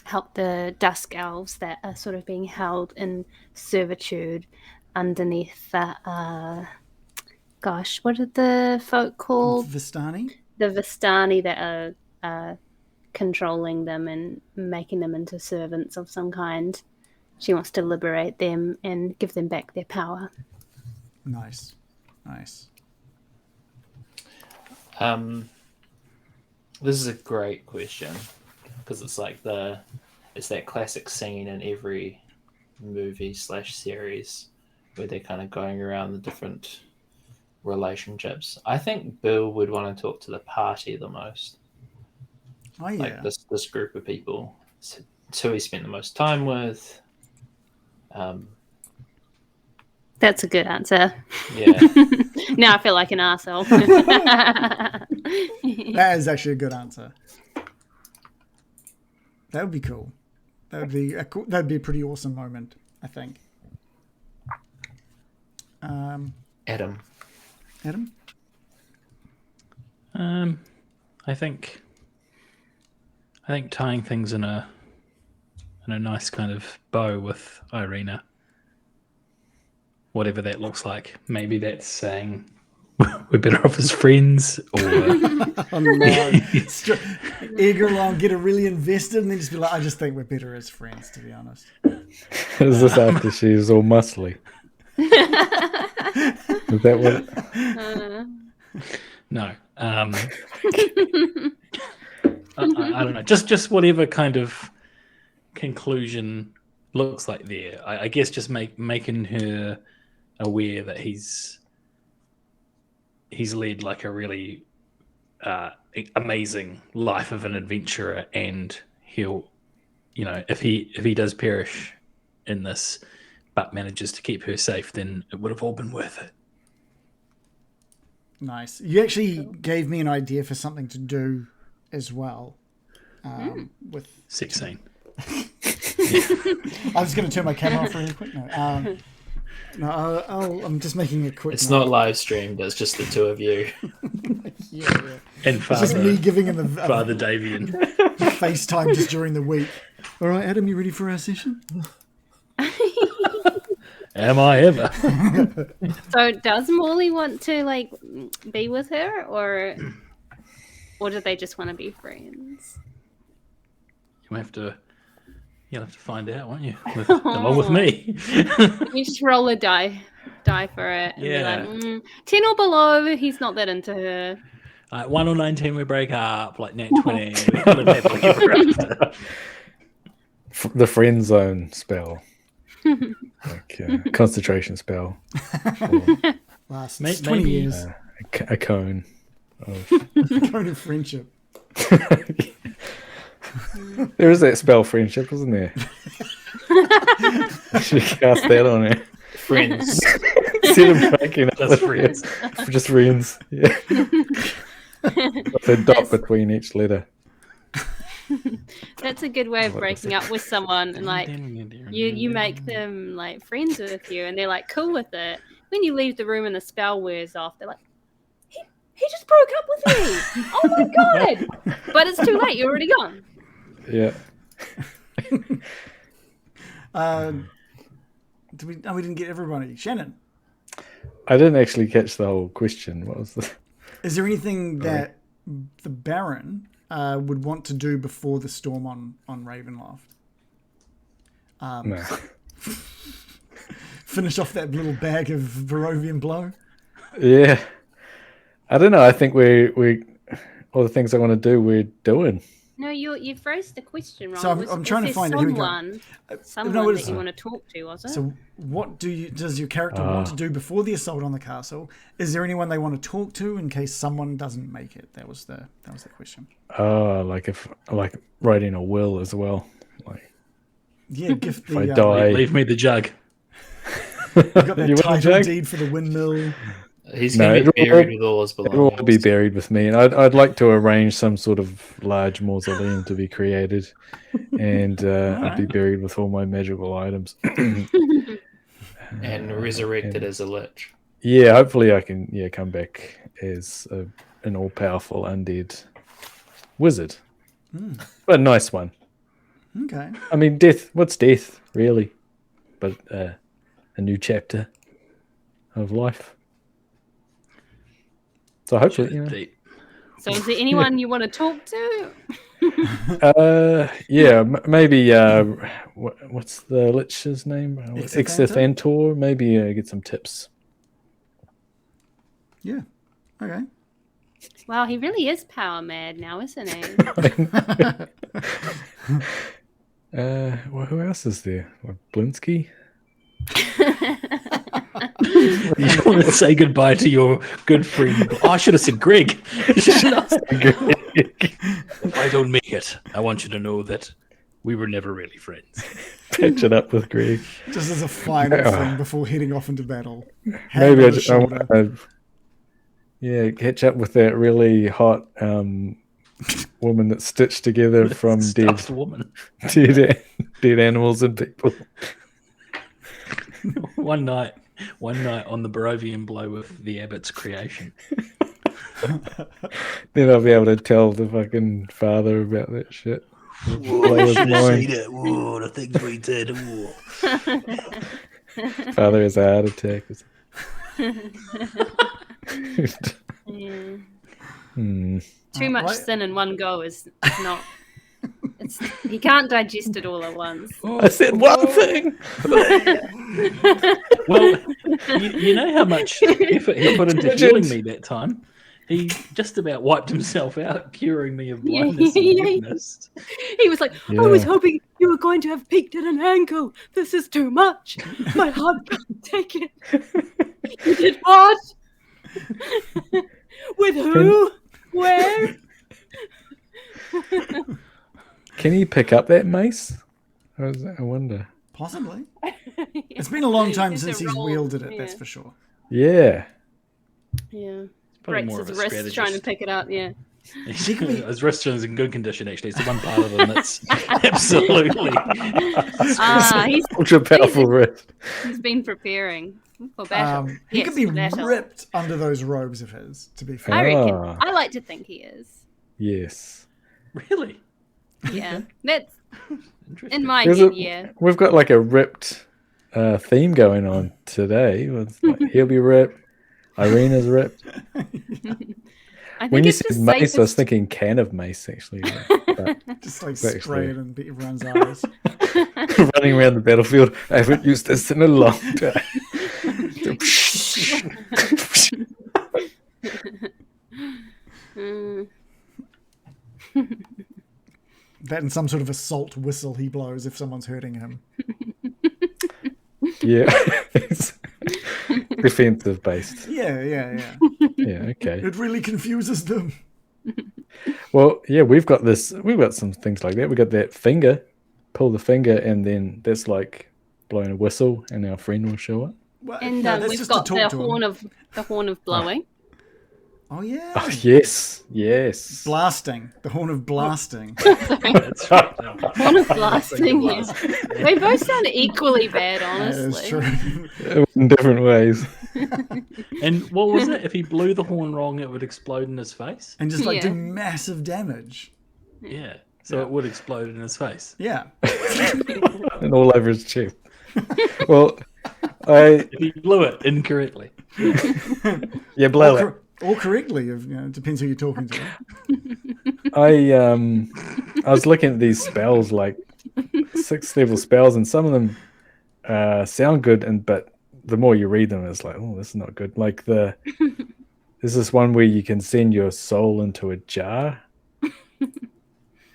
[SPEAKER 2] help the Dusk Elves that are sort of being held in servitude underneath the... gosh, what are the folk called?
[SPEAKER 3] Vistani?
[SPEAKER 2] The Vistani that are controlling them and making them into servants of some kind. She wants to liberate them and give them back their power.
[SPEAKER 3] Nice.
[SPEAKER 6] This is a great question because it's like it's that classic scene in every movie / series where they're kind of going around the different relationships. I think Bill would want to talk to the party the most.
[SPEAKER 3] Oh yeah.
[SPEAKER 6] Like this group of people. It's who he spent the most time with.
[SPEAKER 2] That's a good answer.
[SPEAKER 6] Yeah.
[SPEAKER 2] Now I feel like an arsehole.
[SPEAKER 3] That is actually a good answer. That would be cool. That'd be a pretty awesome moment, I think.
[SPEAKER 6] Adam.
[SPEAKER 5] I think tying things in a nice kind of bow with Ireena, whatever that looks like. Maybe that's saying we're better off as friends, or
[SPEAKER 3] Oh no. Egg her along, get her really invested, and then just be like, I just think we're better as friends, to be honest.
[SPEAKER 4] Is this after she's all muscly? Is that what?
[SPEAKER 5] no. I don't know. Just whatever kind of conclusion looks like there. I guess just making her aware that he's led like a really amazing life of an adventurer, and he'll, if he does perish in this, but manages to keep her safe, then it would have all been worth it.
[SPEAKER 3] Nice. You actually gave me an idea for something to do as well. With
[SPEAKER 5] Sex scene.
[SPEAKER 3] I'm just going to turn my camera off really quick. I'm just making a quick.
[SPEAKER 6] It's
[SPEAKER 3] note.
[SPEAKER 6] not live streamed. It's just the two of you.
[SPEAKER 3] Yeah.
[SPEAKER 5] And
[SPEAKER 3] It's just me giving him a
[SPEAKER 5] Father Davian.
[SPEAKER 3] FaceTime just during the week. All right, Adam, you ready for our session?
[SPEAKER 5] Am I ever?
[SPEAKER 2] So does Morley want to be with her, or do they just want to be friends?
[SPEAKER 5] You'll have to find out, won't you? Along with me.
[SPEAKER 2] You just roll a die for it. And
[SPEAKER 5] Yeah.
[SPEAKER 2] Be like, 10 or below, he's not that into her.
[SPEAKER 5] 1 or 19, we break up. Like nat 20, we live happily ever after.
[SPEAKER 4] The friend zone spell. Concentration spell.
[SPEAKER 3] Lasts
[SPEAKER 5] Maybe-
[SPEAKER 3] 20 years.
[SPEAKER 4] A cone.
[SPEAKER 3] Cone of friendship.
[SPEAKER 4] There is that spell, friendship, isn't there? Should cast that on it.
[SPEAKER 6] Friends.
[SPEAKER 4] Instead of breaking up
[SPEAKER 5] Just
[SPEAKER 4] with
[SPEAKER 5] friends.
[SPEAKER 4] just friends. Yeah. With a dot between each letter.
[SPEAKER 2] That's a good way of breaking up with someone, and you make them friends with you, and they're cool with it. When you leave the room and the spell wears off, they're like, he just broke up with me. Oh my god! But it's too late. You're already gone.
[SPEAKER 4] Yeah.
[SPEAKER 3] We didn't get everybody. Shannon,
[SPEAKER 4] I didn't actually catch the whole question. What was the...
[SPEAKER 3] is there anything that the Baron would want to do before the storm on Ravenloft?
[SPEAKER 4] No.
[SPEAKER 3] Finish off that little bag of Barovian blow?
[SPEAKER 4] Yeah. I don't know. I think we all the things I want to do, we're doing.
[SPEAKER 2] No, you phrased the question wrong.
[SPEAKER 3] So I'm trying to find it. Here we go.
[SPEAKER 2] Someone that you want to talk to, was it?
[SPEAKER 3] So what does your character want to do before the assault on the castle? Is there anyone they want to talk to in case someone doesn't make it? That was the question.
[SPEAKER 4] Like writing a will as well.
[SPEAKER 3] Yeah, gift
[SPEAKER 4] If I
[SPEAKER 3] the.
[SPEAKER 4] die,
[SPEAKER 5] Leave me the jug.
[SPEAKER 3] You got that
[SPEAKER 4] You want a
[SPEAKER 3] title
[SPEAKER 4] jug?
[SPEAKER 3] deed for the windmill.
[SPEAKER 6] He's
[SPEAKER 4] No,
[SPEAKER 6] going to be
[SPEAKER 4] it'll
[SPEAKER 6] buried with all his
[SPEAKER 4] It will
[SPEAKER 6] belongings.
[SPEAKER 4] be buried with me, and I'd like to arrange some sort of large mausoleum to be created, and I'd be buried with all my magical items.
[SPEAKER 6] And resurrected as a lich.
[SPEAKER 4] Yeah, hopefully I can come back as an all-powerful undead wizard, but a nice one.
[SPEAKER 3] Okay.
[SPEAKER 4] I mean, death. What's death really? But a new chapter of life. So hopefully,
[SPEAKER 2] So is there anyone you want to talk to?
[SPEAKER 4] maybe. What's the lich's name? Exithantor. Maybe get some tips.
[SPEAKER 3] Yeah. Okay.
[SPEAKER 2] Wow, he really is power mad now, isn't he?
[SPEAKER 4] Well, who else is there? Blinsky?
[SPEAKER 5] You want to say goodbye to your good friend? Oh, I should have said Greg. If I don't make it, I want you to know that we were never really friends.
[SPEAKER 4] Patch it up with Greg.
[SPEAKER 3] Just as a final thing before heading off into battle.
[SPEAKER 4] Maybe I want to catch up with that really hot woman that's stitched together from dead animals and people.
[SPEAKER 5] One night on the Barovian blow with the abbot's creation.
[SPEAKER 4] Then I'll be able to tell the fucking father about that shit.
[SPEAKER 5] Whoa, the things we did.
[SPEAKER 4] Father has a heart attack.
[SPEAKER 2] Too much sin in one go is not. He can't digest it all at once.
[SPEAKER 4] I said one thing.
[SPEAKER 5] Well, you know how much effort he put into healing me that time. He just about wiped himself out, curing me of blindness and weakness.
[SPEAKER 2] He was like, I was hoping you were going to have peaked at an ankle. This is too much. My heart can't take it. You did what? With who? Where?
[SPEAKER 4] Can he pick up that mace? I wonder.
[SPEAKER 3] Possibly. It's been a long time since he's wielded it, that's for sure.
[SPEAKER 4] Yeah.
[SPEAKER 2] Yeah.
[SPEAKER 5] Probably
[SPEAKER 2] Breaks
[SPEAKER 5] more of
[SPEAKER 2] his
[SPEAKER 5] a
[SPEAKER 2] wrist
[SPEAKER 5] strategist.
[SPEAKER 2] trying to pick it up, yeah.
[SPEAKER 5] His wrist is in good condition, actually. It's the one part of him that's absolutely...
[SPEAKER 2] He's
[SPEAKER 4] ultra powerful wrist.
[SPEAKER 2] He's been preparing for battle.
[SPEAKER 3] He could be
[SPEAKER 2] for battle.
[SPEAKER 3] ripped under those robes of his, to be fair.
[SPEAKER 2] I reckon. I like to think he is.
[SPEAKER 4] Yes.
[SPEAKER 5] Really?
[SPEAKER 2] Yeah. That's
[SPEAKER 5] Interesting.
[SPEAKER 2] in my head, yeah.
[SPEAKER 4] We've got like a ripped theme going on today. It's like, he'll be ripped. Ireena's ripped.
[SPEAKER 2] I think
[SPEAKER 4] When you
[SPEAKER 2] it's
[SPEAKER 4] said
[SPEAKER 2] just
[SPEAKER 4] mace,
[SPEAKER 2] safest.
[SPEAKER 4] I was thinking can of mace, actually. But
[SPEAKER 3] Just like
[SPEAKER 4] actually-
[SPEAKER 3] spray it in everyone's eyes.
[SPEAKER 4] running around the battlefield. I haven't used this in a long time.
[SPEAKER 3] That and some sort of assault whistle he blows if someone's hurting him.
[SPEAKER 4] Yeah. It's defensive based.
[SPEAKER 3] Yeah.
[SPEAKER 4] Yeah, okay.
[SPEAKER 3] It really confuses them.
[SPEAKER 4] Well, yeah, we've got some things like that. We got that finger, pull the finger, and then that's like blowing a whistle, and our friend will show up.
[SPEAKER 3] Well,
[SPEAKER 2] And
[SPEAKER 3] no, that's
[SPEAKER 2] we've
[SPEAKER 3] just
[SPEAKER 2] got
[SPEAKER 3] to
[SPEAKER 2] the
[SPEAKER 3] talk to him.
[SPEAKER 2] horn of blowing.
[SPEAKER 3] Oh, yeah.
[SPEAKER 4] Oh, yes.
[SPEAKER 3] Blasting. The horn of blasting.
[SPEAKER 5] That's right.
[SPEAKER 2] Horn of blasting. Yeah. They both sound equally bad,
[SPEAKER 3] That is
[SPEAKER 2] honestly.
[SPEAKER 3] true.
[SPEAKER 4] In different ways.
[SPEAKER 5] And what was it? If he blew the horn wrong, it would explode in his face?
[SPEAKER 3] And just like
[SPEAKER 2] Yeah.
[SPEAKER 3] do massive damage.
[SPEAKER 5] Yeah. So it would explode in his face.
[SPEAKER 3] Yeah.
[SPEAKER 4] And all over his chest. Well, I
[SPEAKER 5] If he blew it incorrectly.
[SPEAKER 4] blow it.
[SPEAKER 3] Or correctly, it depends who you're talking to.
[SPEAKER 4] I was looking at these spells, like 6th level spells, and some of them sound good, but the more you read them, it's like, oh, this is not good. Like there's this one where you can send your soul into a jar,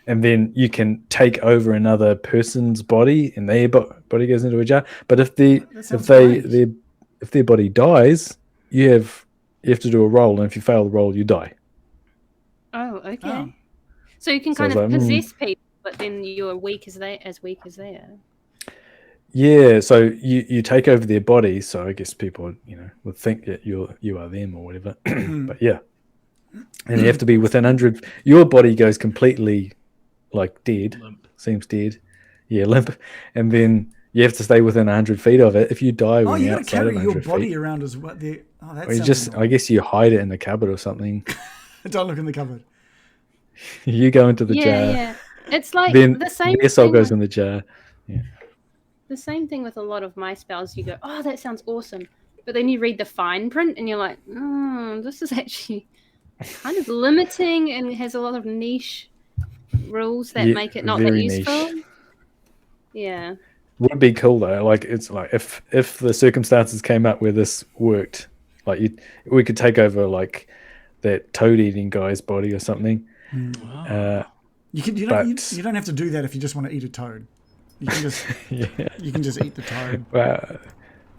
[SPEAKER 4] and then you can take over another person's body, and their body goes into a jar. But if their body dies, you have to do a roll, and if you fail the roll, you die.
[SPEAKER 2] Oh, okay.
[SPEAKER 3] Oh.
[SPEAKER 2] So you can
[SPEAKER 4] So I
[SPEAKER 2] kind
[SPEAKER 4] was
[SPEAKER 2] of
[SPEAKER 4] like,
[SPEAKER 2] possess people, but then you're weak as they are.
[SPEAKER 4] Yeah, so you take over their body, so I guess people, would think that you are them or whatever. But yeah, and you have to be within 100. Your body goes completely like dead,
[SPEAKER 5] Limp.
[SPEAKER 4] seems dead, yeah, limp, and then you have to stay within 100 feet of it. If you die
[SPEAKER 3] Oh,
[SPEAKER 4] when
[SPEAKER 3] you
[SPEAKER 4] you're
[SPEAKER 3] got to
[SPEAKER 4] outside of
[SPEAKER 3] carry your
[SPEAKER 4] 100
[SPEAKER 3] body
[SPEAKER 4] feet,
[SPEAKER 3] around as well. Oh, that
[SPEAKER 4] or you
[SPEAKER 3] sounds
[SPEAKER 4] just, I
[SPEAKER 3] annoying.
[SPEAKER 4] guess you hide it in the cupboard or something.
[SPEAKER 3] Don't look in the cupboard.
[SPEAKER 4] You go into the
[SPEAKER 2] Yeah,
[SPEAKER 4] jar,
[SPEAKER 2] yeah. It's like
[SPEAKER 4] then
[SPEAKER 2] the same
[SPEAKER 4] their soul
[SPEAKER 2] thing
[SPEAKER 4] goes
[SPEAKER 2] with
[SPEAKER 4] in the jar. Yeah.
[SPEAKER 2] the same thing with a lot of my spells. You go, oh, that sounds awesome, but then you read the fine print and you're like, this is actually kind of limiting and has a lot of niche rules that
[SPEAKER 4] Yeah,
[SPEAKER 2] make it not that
[SPEAKER 4] very
[SPEAKER 2] useful.
[SPEAKER 4] niche.
[SPEAKER 2] Yeah.
[SPEAKER 4] Would be cool though. Like it's like if the circumstances came up where this worked, like we could take over like that toad eating guy's body or something.
[SPEAKER 5] Oh.
[SPEAKER 3] You don't have to do that if you just want to eat a toad. You can just
[SPEAKER 4] Yeah.
[SPEAKER 3] you can just eat the toad.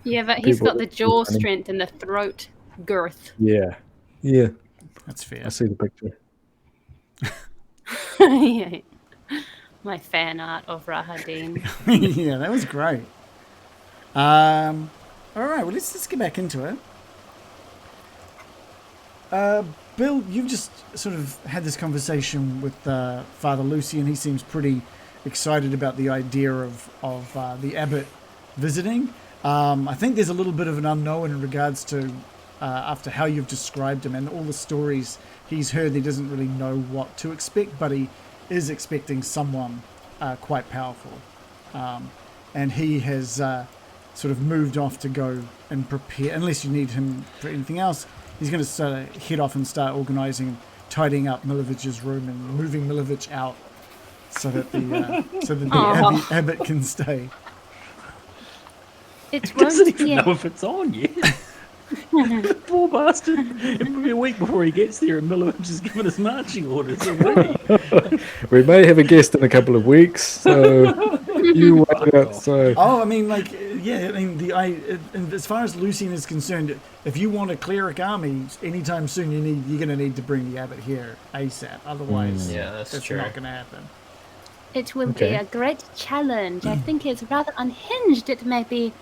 [SPEAKER 2] Yeah, but he's
[SPEAKER 4] People
[SPEAKER 2] got the
[SPEAKER 4] would be
[SPEAKER 2] jaw
[SPEAKER 4] funny.
[SPEAKER 2] strength and the throat girth.
[SPEAKER 4] Yeah. Yeah.
[SPEAKER 3] That's fair.
[SPEAKER 4] I see the picture.
[SPEAKER 2] Yeah. My fan art of Rahadin.
[SPEAKER 3] Yeah, that was great. All right, well let's get back into it. Bill, you've just sort of had this conversation with Father Lucien. He seems pretty excited about the idea of the abbot visiting. I think there's a little bit of an unknown in regards to after how you've described him and all the stories he's heard. He doesn't really know what to expect, but he is expecting someone quite powerful. And he has sort of moved off to go and prepare, unless you need him for anything else. He's going to head off and start organising, tidying up Milovich's room and moving Milovich out so that the abbot can stay.
[SPEAKER 2] It
[SPEAKER 5] He doesn't
[SPEAKER 2] won't.
[SPEAKER 5] even
[SPEAKER 2] Yeah.
[SPEAKER 5] know if it's on yet. Poor bastard. It'll be a week before he gets there and Milovich has given us marching orders already.
[SPEAKER 4] We may have a guest in a couple of weeks, so you wait outside.
[SPEAKER 3] Oh, I mean, like, yeah, I mean, and as far as Lucien is concerned, if you want a cleric army anytime soon, you're going to need to bring the abbot here ASAP. Otherwise,
[SPEAKER 6] Yeah, that's
[SPEAKER 3] it's
[SPEAKER 6] true.
[SPEAKER 3] not going to happen.
[SPEAKER 2] It will
[SPEAKER 4] Okay.
[SPEAKER 2] be a great challenge. I think it's rather unhinged. It may be.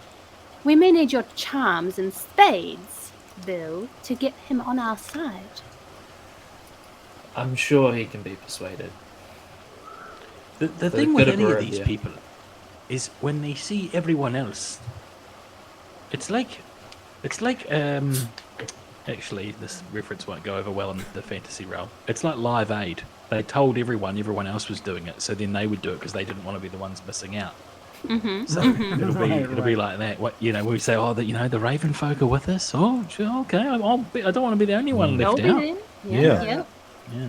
[SPEAKER 2] We may need your charms and spades, Bill, to get him on our side.
[SPEAKER 6] I'm sure he can be persuaded.
[SPEAKER 5] The thing with
[SPEAKER 6] bit of
[SPEAKER 5] any of
[SPEAKER 6] word,
[SPEAKER 5] these
[SPEAKER 6] yeah.
[SPEAKER 5] people is when they see everyone else, it's like actually this reference won't go over well in the fantasy realm. It's like Live Aid. They told everyone else was doing it, so then they would do it because they didn't want to be the ones missing out. So it'll be like that. What we say, the Raven folk are with us. Oh, sure, okay. I don't want to be the only one
[SPEAKER 2] They'll
[SPEAKER 5] left
[SPEAKER 2] be
[SPEAKER 5] out.
[SPEAKER 2] there.
[SPEAKER 4] Yeah.
[SPEAKER 2] Yeah.
[SPEAKER 5] Yeah,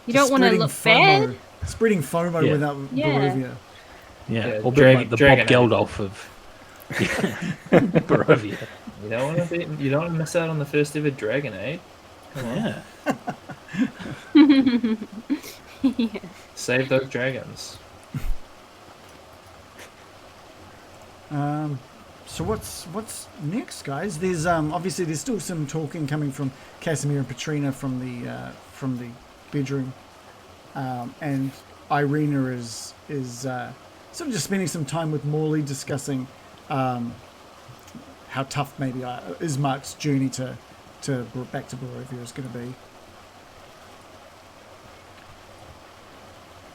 [SPEAKER 2] You don't want to
[SPEAKER 3] Spreading
[SPEAKER 2] look
[SPEAKER 3] FOMO.
[SPEAKER 2] bad.
[SPEAKER 3] Spreading FOMO
[SPEAKER 5] Yeah.
[SPEAKER 3] without
[SPEAKER 2] Yeah.
[SPEAKER 3] Barovia.
[SPEAKER 5] yeah.
[SPEAKER 6] Yeah,
[SPEAKER 5] Or being like the Bob
[SPEAKER 6] Dragonite.
[SPEAKER 5] Geldof of Barovia.
[SPEAKER 6] You don't want to miss out on the first ever Dragonade. Come on,
[SPEAKER 5] Yeah.
[SPEAKER 6] save those dragons.
[SPEAKER 3] So what's next, guys? There's obviously there's still some talking coming from Kasimir and Patrina from the bedroom, and Ireena is sort of just spending some time with Morley discussing how tough maybe Ismark's journey to back to Barovia is going to be.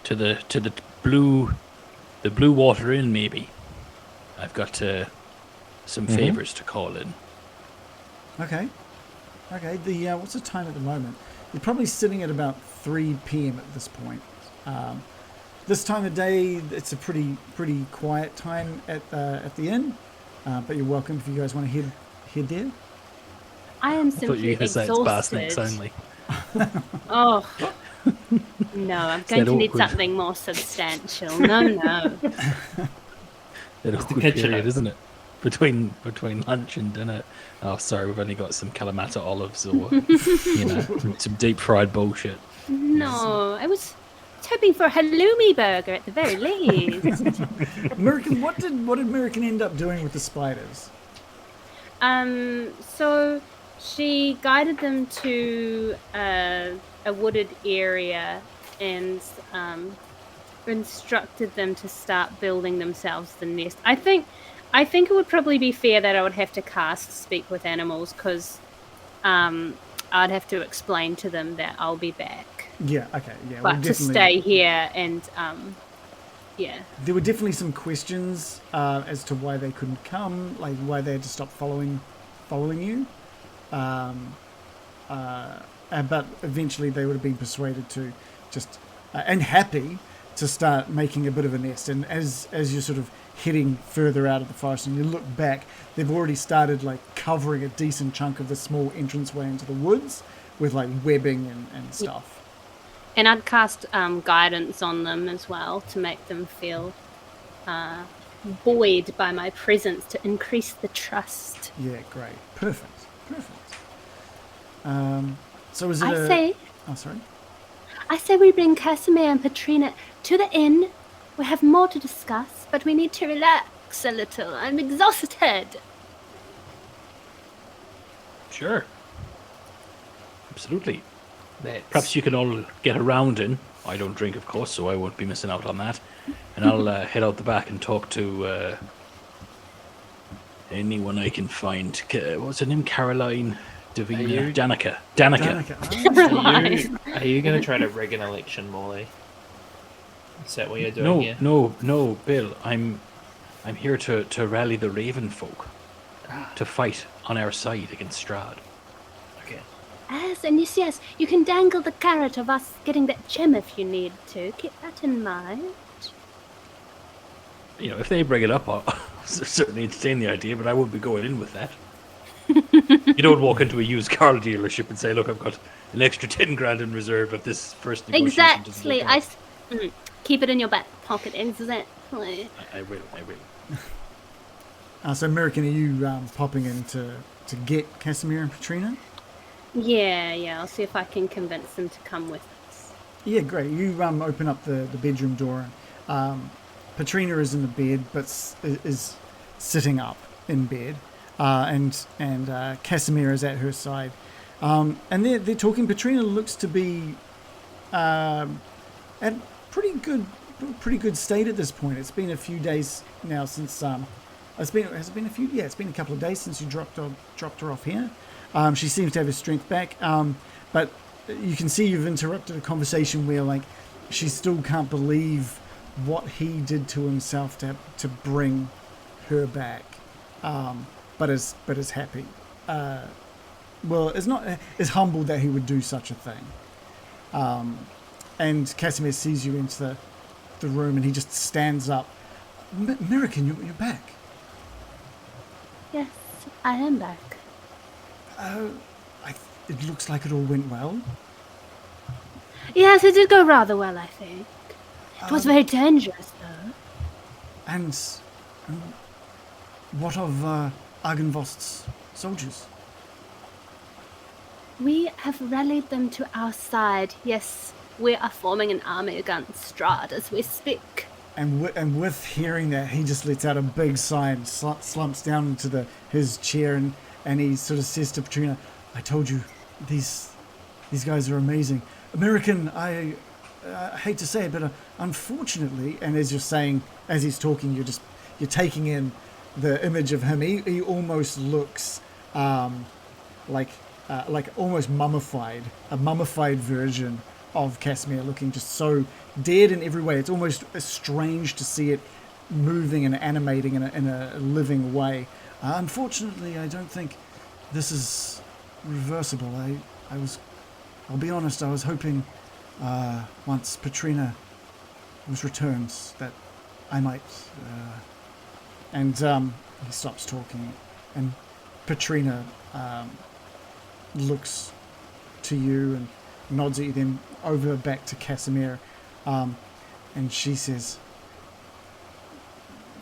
[SPEAKER 5] To the blue water inn, maybe. I've got some favors to call in.
[SPEAKER 3] Okay. The what's the time at the moment? You're probably sitting at about 3 p.m. at this point. This time of day, it's a pretty quiet time at the inn. But you're welcome if you guys want to head there.
[SPEAKER 2] I am
[SPEAKER 5] I thought you
[SPEAKER 2] simply
[SPEAKER 5] were going to say it's bar
[SPEAKER 2] exhausted.
[SPEAKER 5] snacks only.
[SPEAKER 2] Oh. No, I'm going
[SPEAKER 5] that
[SPEAKER 2] to need
[SPEAKER 5] awkward?
[SPEAKER 2] something more substantial. No.
[SPEAKER 5] That
[SPEAKER 6] the
[SPEAKER 5] awkward
[SPEAKER 6] kitchen.
[SPEAKER 5] period, isn't it? Between lunch and dinner. Oh, sorry, we've only got some Kalamata olives or some deep fried bullshit.
[SPEAKER 2] No, I was hoping for a halloumi burger at the very least.
[SPEAKER 3] American, what did American end up doing with the spiders?
[SPEAKER 2] So she guided them to a wooded area, and instructed them to start building themselves the nest. I think it would probably be fair that I would have to cast Speak with Animals because I'd have to explain to them that I'll be back.
[SPEAKER 3] Yeah, okay, yeah.
[SPEAKER 2] But to stay here and yeah.
[SPEAKER 3] There were definitely some questions as to why they couldn't come, like why they had to stop following you. But eventually they would have been persuaded to just and happy to start making a bit of a nest. And as you're sort of heading further out of the forest and you look back, they've already started like covering a decent chunk of the small entranceway into the woods with like webbing and stuff.
[SPEAKER 2] And I'd cast guidance on them as well to make them feel buoyed by my presence to increase the trust.
[SPEAKER 3] Yeah, great. Perfect. So is it Oh, sorry.
[SPEAKER 2] I say we bring Kasimir and Patrina to the inn. We have more to discuss, but we need to relax a little. I'm exhausted.
[SPEAKER 5] Sure. Absolutely. Perhaps you can all get around in. I don't drink, of course, so I won't be missing out on that. And I'll head out the back and talk to anyone I can find. What's her name? Caroline? Davina? Danica.
[SPEAKER 6] Are you going to try to rig an election, Morley? Is that what you're doing here?
[SPEAKER 5] No, Bill. I'm here to rally the Raven folk to fight on our side against Strahd.
[SPEAKER 6] Okay.
[SPEAKER 2] Yes, you can dangle the carrot of us getting that gem if you need to. Keep that in mind.
[SPEAKER 5] If they bring it up, I'll certainly entertain the idea, but I won't be going in with that. You don't walk into a used car dealership and say, look, I've got an extra 10 grand in reserve if this first negotiation doesn't work out.
[SPEAKER 2] Keep it in your back pocket, exactly.
[SPEAKER 5] I will.
[SPEAKER 3] So, American, are you popping in to get Kasimir and Patrina?
[SPEAKER 2] Yeah, I'll see if I can convince them to come with us.
[SPEAKER 3] Yeah, great. You open up the bedroom door. Patrina is in the bed, but is sitting up in bed. And Kasimir is at her side. And they're talking. Patrina looks to be at pretty good state at this point. It's been a few days now since it's been a couple of days since you dropped her off here. She seems to have her strength back. But you can see you've interrupted a conversation where like she still can't believe what he did to himself to bring her back. But is happy. Is humbled that he would do such a thing. And Kasimir sees you into the room, and he just stands up. American, you're back.
[SPEAKER 2] Yes, I am back.
[SPEAKER 3] It looks like it all went well.
[SPEAKER 2] Yes, it did go rather well, I think. It was very dangerous, though.
[SPEAKER 3] And what of Argenvost's soldiers?
[SPEAKER 2] We have rallied them to our side. Yes, we are forming an army against Strahd as we speak.
[SPEAKER 3] And with hearing that, he just lets out a big sigh and slumps down into his chair, and he sort of says to Patrina, "I told you, these guys are amazing. American, I hate to say it, but unfortunately," and as he's talking, you're taking in the image of him. He almost looks like almost mummified, a mummified version of Kasimir, looking just so dead in every way. It's almost strange to see it moving and animating in a living way. Unfortunately, I don't think this is reversible. I'll be honest, I was hoping once Patrina was returned that I might... And he stops talking, and Patrina looks to you and nods at you, then over back to Kasimir, and she says,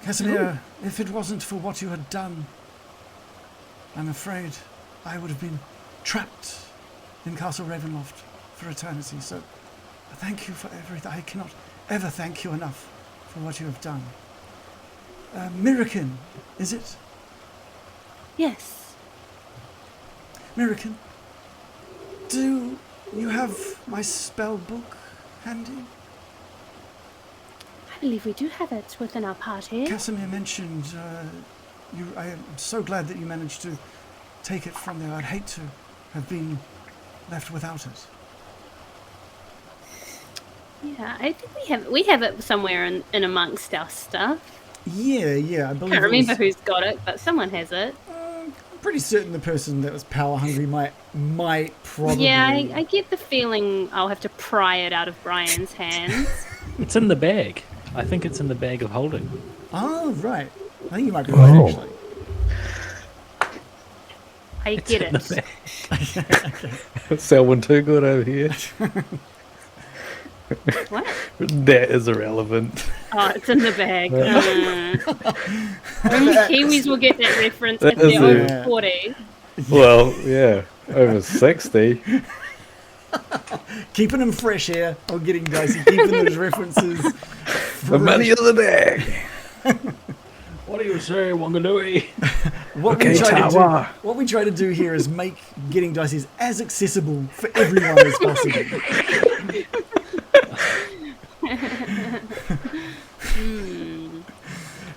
[SPEAKER 3] "Kasimir, if it wasn't for what you had done, I'm afraid I would have been trapped in Castle Ravenloft for eternity. So thank you for everything. I cannot ever thank you enough for what you have done. Mirakin, is it?
[SPEAKER 2] Yes.
[SPEAKER 3] Mirakin, do you have my spell book handy?"
[SPEAKER 2] believe we do have it within our party.
[SPEAKER 3] Kasimir mentioned I am so glad that you managed to take it from there. I'd hate to have been left without it.
[SPEAKER 2] Yeah, I think we have it somewhere in amongst our stuff.
[SPEAKER 3] Yeah, I believe.
[SPEAKER 2] Can't remember who's got it, but someone has it.
[SPEAKER 3] I'm pretty certain the person that was power hungry might probably.
[SPEAKER 2] Yeah, I get the feeling I'll have to pry it out of Brian's hands.
[SPEAKER 5] It's in the bag. I think it's in the bag of holding.
[SPEAKER 3] Oh, right. I think you might be right, actually.
[SPEAKER 2] I get it.
[SPEAKER 4] Selwyn too good over here.
[SPEAKER 2] What?
[SPEAKER 4] That is irrelevant.
[SPEAKER 2] Oh, it's in the bag. Only Kiwis will get that reference
[SPEAKER 4] That
[SPEAKER 2] if they're
[SPEAKER 4] is
[SPEAKER 2] over 40.
[SPEAKER 4] Well, yeah, over 60.
[SPEAKER 3] Keeping them fresh here. Oh, getting Dicey. Keeping those references.
[SPEAKER 4] The money of the bag.
[SPEAKER 5] What do you say, Wanganui?
[SPEAKER 3] What we try to do here is make getting Dicey's as accessible for everyone as possible.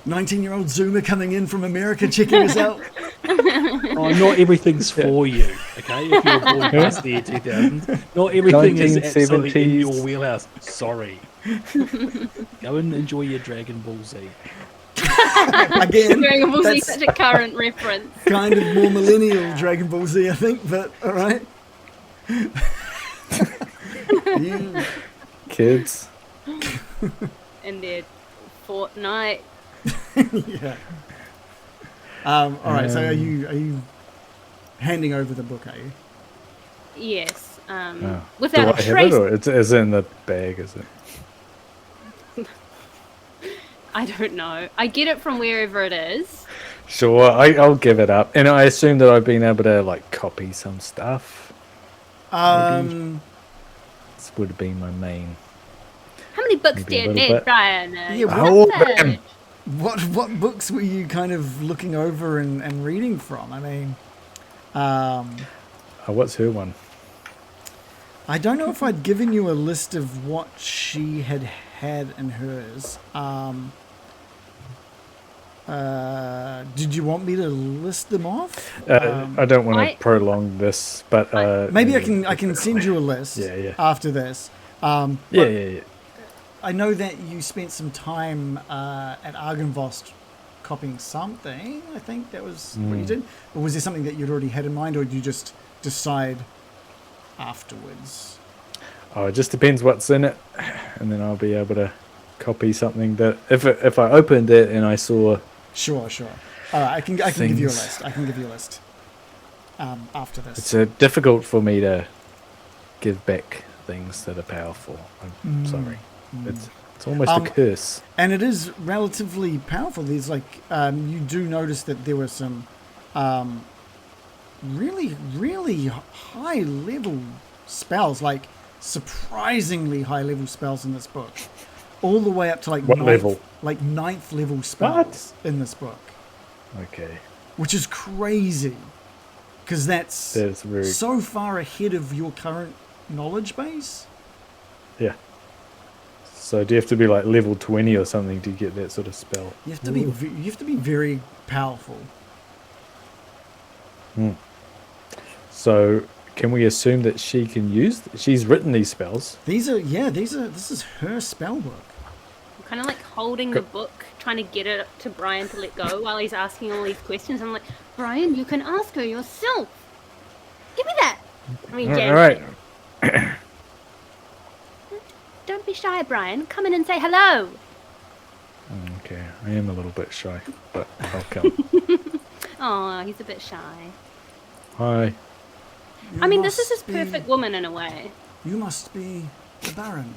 [SPEAKER 3] 19-year-old Zoomer coming in from America checking us out.
[SPEAKER 5] Oh, not everything's for you, okay? If you're born past the year 2000, not everything is absolutely in your wheelhouse. Sorry. Go and enjoy your Dragon Ball Z.
[SPEAKER 3] Again,
[SPEAKER 2] Dragon Ball Z is
[SPEAKER 3] that's
[SPEAKER 2] such a current reference.
[SPEAKER 3] kind of more millennial Dragon Ball Z, I think, but alright. You...
[SPEAKER 4] Kids.
[SPEAKER 2] And their Fortnite.
[SPEAKER 3] Yeah. Alright, so are you handing over the book, are you?
[SPEAKER 2] Yes.
[SPEAKER 4] Oh.
[SPEAKER 2] Without
[SPEAKER 4] Do
[SPEAKER 2] a
[SPEAKER 4] I have
[SPEAKER 2] trace.
[SPEAKER 4] it, or it's in the bag, is it?
[SPEAKER 2] I don't know. I get it from wherever it is.
[SPEAKER 4] Sure, I'll give it up. And I assume that I've been able to, like, copy some stuff. This would have been my main.
[SPEAKER 2] How many books
[SPEAKER 4] Maybe
[SPEAKER 2] do
[SPEAKER 4] a
[SPEAKER 2] you
[SPEAKER 4] little
[SPEAKER 2] need,
[SPEAKER 4] bit.
[SPEAKER 2] Brian?
[SPEAKER 3] Yeah,
[SPEAKER 4] Oh, man.
[SPEAKER 3] What books were you kind of looking over and reading from? I mean,
[SPEAKER 4] Oh, what's her one?
[SPEAKER 3] I don't know if I'd given you a list of what she had in hers. Did you want me to list them off?
[SPEAKER 4] I don't want to prolong this, but
[SPEAKER 3] Maybe I can send you a list after this.
[SPEAKER 4] Yeah.
[SPEAKER 3] I know that you spent some time at Argynvost copying something. I think that was what you did. Or was there something that you'd already had in mind, or did you just decide afterwards?
[SPEAKER 4] Oh, it just depends what's in it, and then I'll be able to copy something that if I opened it and I saw.
[SPEAKER 3] Sure. I can give you a list. After this.
[SPEAKER 4] It's difficult for me to give back things that are powerful. I'm sorry. It's almost a curse.
[SPEAKER 3] And it is relatively powerful. There's like you do notice that there were some really, really high level spells, like surprisingly high level spells in this book. All the way up to like ninth level spells in this book.
[SPEAKER 4] Okay.
[SPEAKER 3] Which is crazy. Because that's so far ahead of your current knowledge base.
[SPEAKER 4] Yeah. So do you have to be like level 20 or something to get that sort of spell?
[SPEAKER 3] You have to be very powerful.
[SPEAKER 4] So can we assume that she can use? She's written these spells.
[SPEAKER 3] This is her spell book.
[SPEAKER 2] I'm kind of like holding the book, trying to get it to Brian to let go while he's asking all these questions. I'm like, Brian, you can ask her yourself. Give me that. I mean, James.
[SPEAKER 4] All right.
[SPEAKER 2] Don't be shy, Brian. Come in and say hello.
[SPEAKER 4] Okay, I am a little bit shy, but I'll come.
[SPEAKER 2] Oh, he's a bit shy.
[SPEAKER 4] Hi.
[SPEAKER 2] I mean, this is his perfect woman in a way.
[SPEAKER 3] You must be the Baron.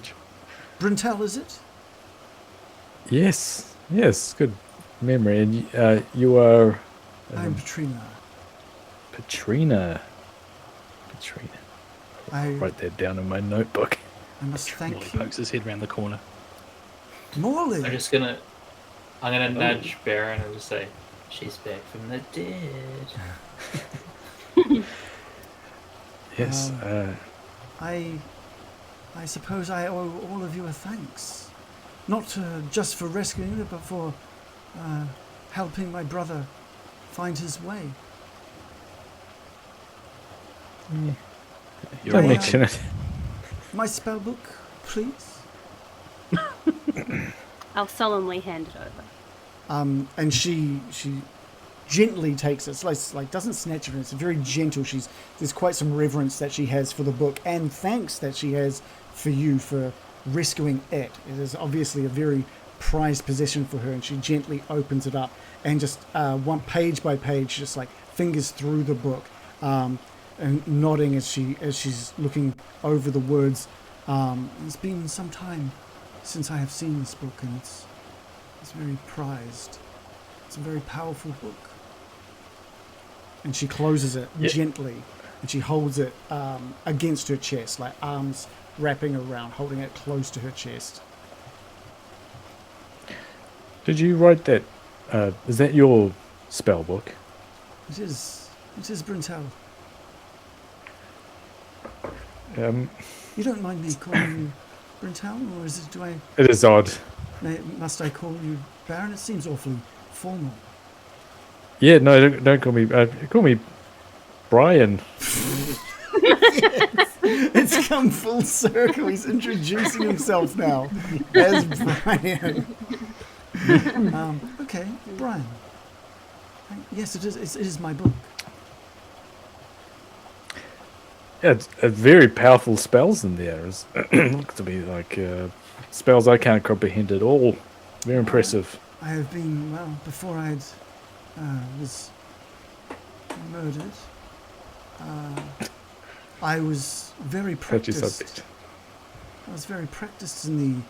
[SPEAKER 3] Brintel, is it?
[SPEAKER 4] Yes, good memory. And you are...
[SPEAKER 3] I'm Patrina.
[SPEAKER 4] Patrina. I'll write that down in my notebook.
[SPEAKER 3] I must thank
[SPEAKER 5] Morley
[SPEAKER 3] you.
[SPEAKER 5] pokes his head around the corner.
[SPEAKER 3] Morley.
[SPEAKER 6] I'm gonna nudge Baron and just say, she's back from the dead.
[SPEAKER 4] Yes.
[SPEAKER 3] I suppose I owe all of you a thanks. not just for rescuing it, but for helping my brother find his way.
[SPEAKER 4] Don't mention it.
[SPEAKER 3] My spell book, please.
[SPEAKER 2] I'll solemnly hand it over.
[SPEAKER 3] And she gently takes it. It's like doesn't snatch it. It's very gentle. There's quite some reverence that she has for the book, and thanks that she has for you for rescuing it. It is obviously a very prized possession for her, and she gently opens it up and just one page by page, just like fingers through the book, and nodding as she's looking over the words. It's been some time since I have seen this book, and it's very prized. It's a very powerful book. And she closes it gently, and she holds it against her chest, like arms wrapping around, holding it close to her chest.
[SPEAKER 4] Did you write that? Is that your spell book?
[SPEAKER 3] It is Brintel. You don't mind me calling you Brintel, or is it?
[SPEAKER 4] It is odd.
[SPEAKER 3] Must I call you Baron? It seems awfully formal.
[SPEAKER 4] Yeah, no, don't call me. Call me Brian.
[SPEAKER 3] It's come full circle. He's introducing himself now as Brian. Okay, Brian. Yes, it is. It is my book.
[SPEAKER 4] Yeah, it's very powerful spells in there. Looks to be like spells I can't comprehend at all. Very impressive.
[SPEAKER 3] I have been, well, before I was murdered, I was very practiced.
[SPEAKER 4] Subject.
[SPEAKER 3] I was very practiced in the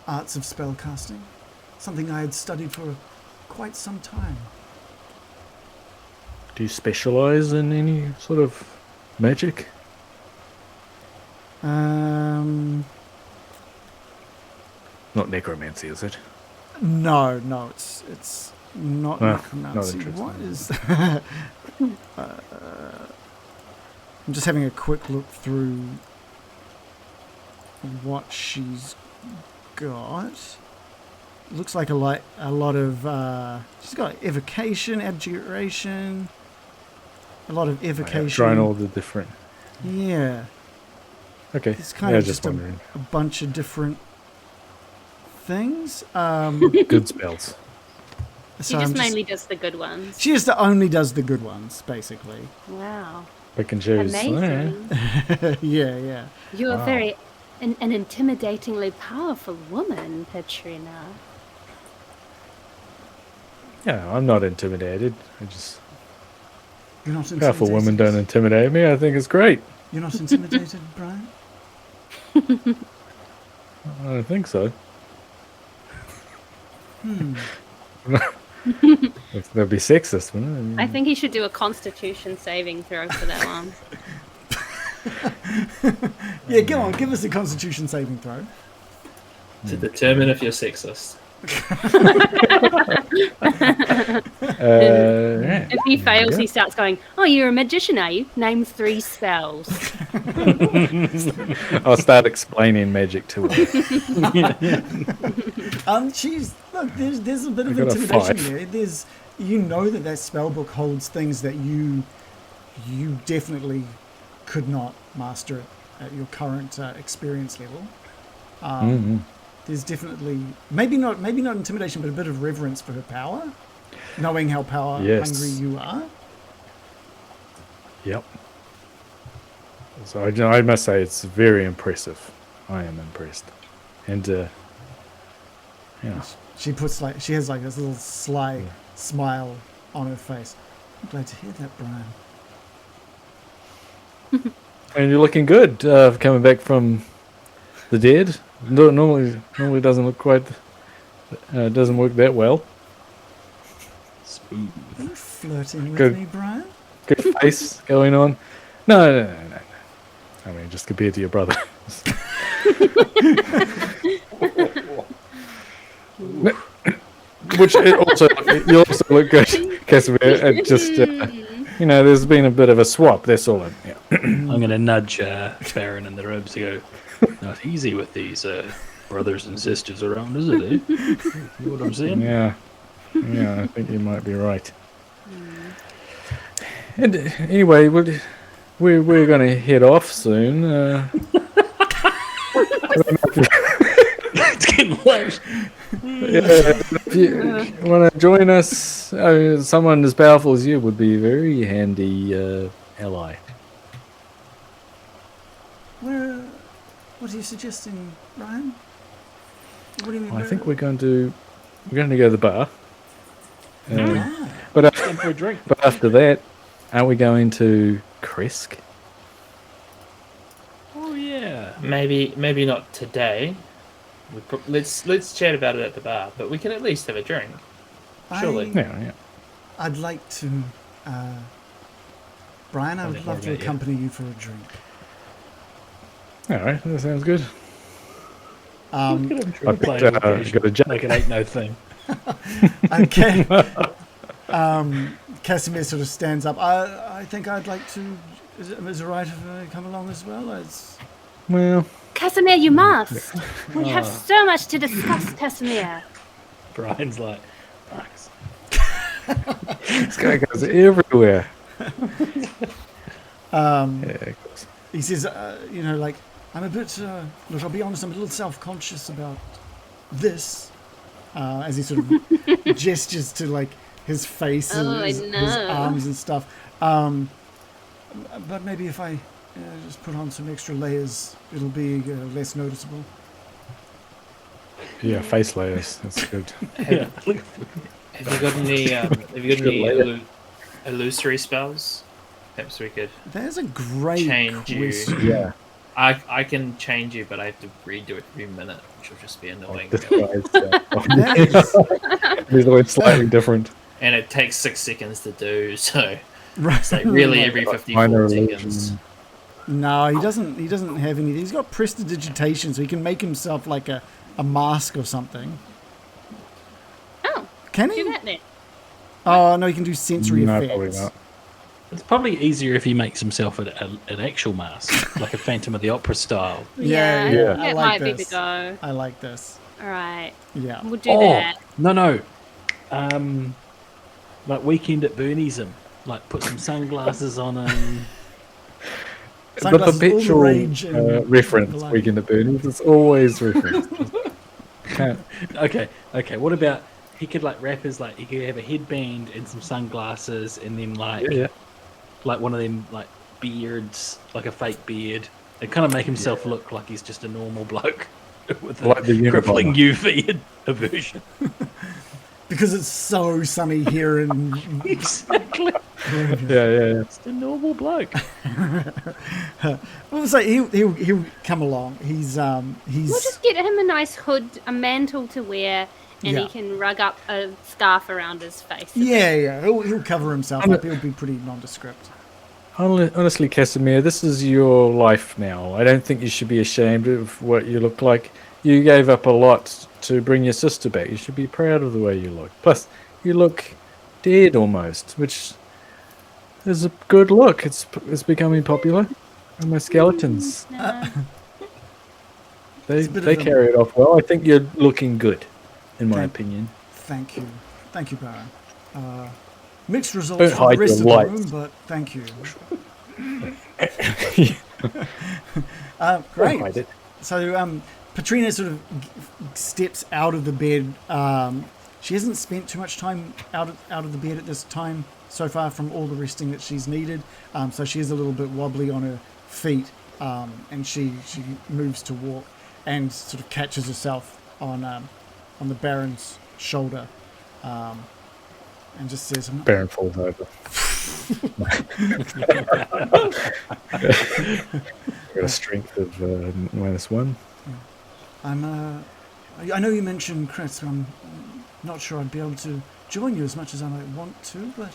[SPEAKER 3] arts of spellcasting, something I had studied for quite some time.
[SPEAKER 4] Do you specialize in any sort of magic? Not necromancy, is it?
[SPEAKER 3] No, it's not necromancy.
[SPEAKER 4] Not
[SPEAKER 3] What is I'm just having a quick look through what she's got. Looks like a lot of she's got evocation, abjuration, a lot of evocation.
[SPEAKER 4] Trying all the different.
[SPEAKER 3] Yeah.
[SPEAKER 4] Okay.
[SPEAKER 3] It's kind of just a bunch of different things.
[SPEAKER 4] Good spells.
[SPEAKER 2] She just mainly does the good ones.
[SPEAKER 3] She just only does the good ones, basically.
[SPEAKER 2] Wow.
[SPEAKER 4] Pick and choose.
[SPEAKER 2] Amazing.
[SPEAKER 3] Yeah.
[SPEAKER 2] You are
[SPEAKER 4] Wow.
[SPEAKER 2] an intimidatingly powerful woman, Patrina.
[SPEAKER 4] Yeah, I'm not intimidated. I just
[SPEAKER 3] You're not
[SPEAKER 4] powerful
[SPEAKER 3] intimidated.
[SPEAKER 4] women don't intimidate me. I think it's great.
[SPEAKER 3] You're not intimidated, Brian?
[SPEAKER 4] I don't think so. That'd be sexist, wouldn't it?
[SPEAKER 2] I think he should do a Constitution saving throw for that one.
[SPEAKER 3] Yeah, go on, give us a Constitution saving throw.
[SPEAKER 6] To determine if you're sexist.
[SPEAKER 4] Yeah.
[SPEAKER 2] If he fails, he starts going, "Oh, you're a magician, are you? Name 3 spells."
[SPEAKER 4] I'll start explaining magic to her.
[SPEAKER 3] Look, there's a bit of
[SPEAKER 4] I got a
[SPEAKER 3] intimidation
[SPEAKER 4] 5.
[SPEAKER 3] there. You know that spell book holds things that you definitely could not master at your current experience level. There's definitely maybe not intimidation, but a bit of reverence for her power, knowing how hungry you are.
[SPEAKER 4] Yep. So I must say it's very impressive. I am impressed, and yeah.
[SPEAKER 3] She has like this little sly smile on her face. I'm glad to hear that, Brian.
[SPEAKER 4] And you're looking good coming back from the dead. No, normally doesn't look quite. Doesn't work that well.
[SPEAKER 5] Smooth.
[SPEAKER 3] Are you flirting with
[SPEAKER 4] Good.
[SPEAKER 3] me, Brian?
[SPEAKER 4] Good face going on. No. I mean, just compared to your brother. Which you also look good, Kasimir. It just there's been a bit of a swap. That's all.
[SPEAKER 5] I'm going to nudge Baron in the ribs to go, not easy with these brothers and sisters around, is it? Eh? You know what I'm saying?
[SPEAKER 4] Yeah, I think you might be right. And anyway, we're going to head off soon.
[SPEAKER 5] It's getting late.
[SPEAKER 4] If you want to join us, someone as powerful as you would be a very handy ally.
[SPEAKER 3] What are you suggesting, Ryan? What do you mean?
[SPEAKER 4] I think we're going to go to the bar.
[SPEAKER 3] Ah,
[SPEAKER 4] But
[SPEAKER 5] Going for a drink.
[SPEAKER 4] but after that, are we going to Kresk?
[SPEAKER 5] Oh yeah.
[SPEAKER 6] Maybe not today. Let's chat about it at the bar, but we can at least have a drink. Surely.
[SPEAKER 4] Yeah.
[SPEAKER 3] I'd like to, Brian. I would love to accompany you for a drink.
[SPEAKER 4] All right, that sounds good.
[SPEAKER 3] Um,
[SPEAKER 4] I've got a jack.
[SPEAKER 5] Like it ain't no thing.
[SPEAKER 3] Okay. Kasimir sort of stands up. I think I'd like to. Is it right if I come along as well?
[SPEAKER 4] Well,
[SPEAKER 2] Kasimir, you must. We have so much to discuss, Kasimir.
[SPEAKER 5] Brian's like, Max.
[SPEAKER 4] this guy goes everywhere. Yeah, of course.
[SPEAKER 3] He says, like, I'm a bit, look, I'll be honest, I'm a little self-conscious about this, as he sort of gestures to, like, his face and his arms and stuff. But maybe if I just put on some extra layers, it'll be less noticeable.
[SPEAKER 4] Yeah, face layers. That's good.
[SPEAKER 5] Yeah.
[SPEAKER 6] Have you got any illusory spells? Perhaps we could.
[SPEAKER 3] There's a great
[SPEAKER 6] Change you.
[SPEAKER 3] question.
[SPEAKER 4] Yeah.
[SPEAKER 6] I can change you, but I have to redo it every minute, which will just be annoying.
[SPEAKER 3] That
[SPEAKER 4] These are slightly different.
[SPEAKER 6] And it takes 6 seconds to do, so
[SPEAKER 3] Right.
[SPEAKER 6] it's like really every
[SPEAKER 4] Minor
[SPEAKER 6] 54 seconds.
[SPEAKER 4] illusion.
[SPEAKER 3] No, he doesn't. He doesn't have any. He's got prestidigitation, so he can make himself like a mask or something.
[SPEAKER 2] Oh,
[SPEAKER 3] Can
[SPEAKER 2] do
[SPEAKER 3] he?
[SPEAKER 2] that then.
[SPEAKER 3] Oh no, he can do sensory
[SPEAKER 4] No,
[SPEAKER 3] effects.
[SPEAKER 4] probably not.
[SPEAKER 5] It's probably easier if he makes himself an actual mask, like a Phantom of the Opera style.
[SPEAKER 3] Yeah,
[SPEAKER 4] yeah.
[SPEAKER 3] I
[SPEAKER 2] That
[SPEAKER 3] like
[SPEAKER 2] might be
[SPEAKER 3] this.
[SPEAKER 2] the go.
[SPEAKER 3] I like this.
[SPEAKER 2] All right,
[SPEAKER 3] Yeah.
[SPEAKER 2] we'll do that.
[SPEAKER 5] No. Like Weekend at Bernie's him. Like put some sunglasses on him.
[SPEAKER 4] The
[SPEAKER 3] Sunglasses, all the
[SPEAKER 4] perpetual
[SPEAKER 3] rage and
[SPEAKER 4] reference,
[SPEAKER 3] Vallaki.
[SPEAKER 4] Weekend at Bernie's. It's always referenced. Can't.
[SPEAKER 5] Okay. What about he could like wrap his he could have a headband and some sunglasses and then
[SPEAKER 4] Yeah.
[SPEAKER 5] like one of them like beards, like a fake beard, and kind of make himself look like he's just a normal bloke with a
[SPEAKER 4] Like the
[SPEAKER 5] crippling
[SPEAKER 4] Unabomber.
[SPEAKER 5] UV aversion.
[SPEAKER 3] Because it's so sunny here in.
[SPEAKER 5] Exactly.
[SPEAKER 4] Yeah.
[SPEAKER 5] Just a normal bloke.
[SPEAKER 3] Well, so he'll come along. He's
[SPEAKER 2] We'll just get him a nice hood, a mantle to wear, and
[SPEAKER 3] Yeah.
[SPEAKER 2] he can rug up a scarf around his face.
[SPEAKER 3] yeah. He'll cover himself up. He'll be pretty nondescript.
[SPEAKER 4] Honestly, Kasimir, this is your life now. I don't think you should be ashamed of what you look like. You gave up a lot to bring your sister back. You should be proud of the way you look. Plus, you look dead almost, which is a good look. It's becoming popular. And my skeletons,
[SPEAKER 2] No.
[SPEAKER 3] It's a bit
[SPEAKER 4] they
[SPEAKER 3] of a-
[SPEAKER 4] carry it off well. I think you're looking good, in my
[SPEAKER 3] Thank-
[SPEAKER 4] opinion.
[SPEAKER 3] Thank you, Baron. Mixed results
[SPEAKER 4] Don't
[SPEAKER 3] from
[SPEAKER 4] hide
[SPEAKER 3] the rest
[SPEAKER 4] your
[SPEAKER 3] of
[SPEAKER 4] light.
[SPEAKER 3] the room, but thank you. Great.
[SPEAKER 4] Hide it.
[SPEAKER 3] So Patrina sort of steps out of the bed. She hasn't spent too much time out of the bed at this time so far from all the resting that she's needed. So she is a little bit wobbly on her feet, and she moves to walk and sort of catches herself on the Baron's shoulder, and just says,
[SPEAKER 4] Baron falls over. Got a strength of -1.
[SPEAKER 3] I know you mentioned Chris. I'm not sure I'd be able to join you as much as I might want to, but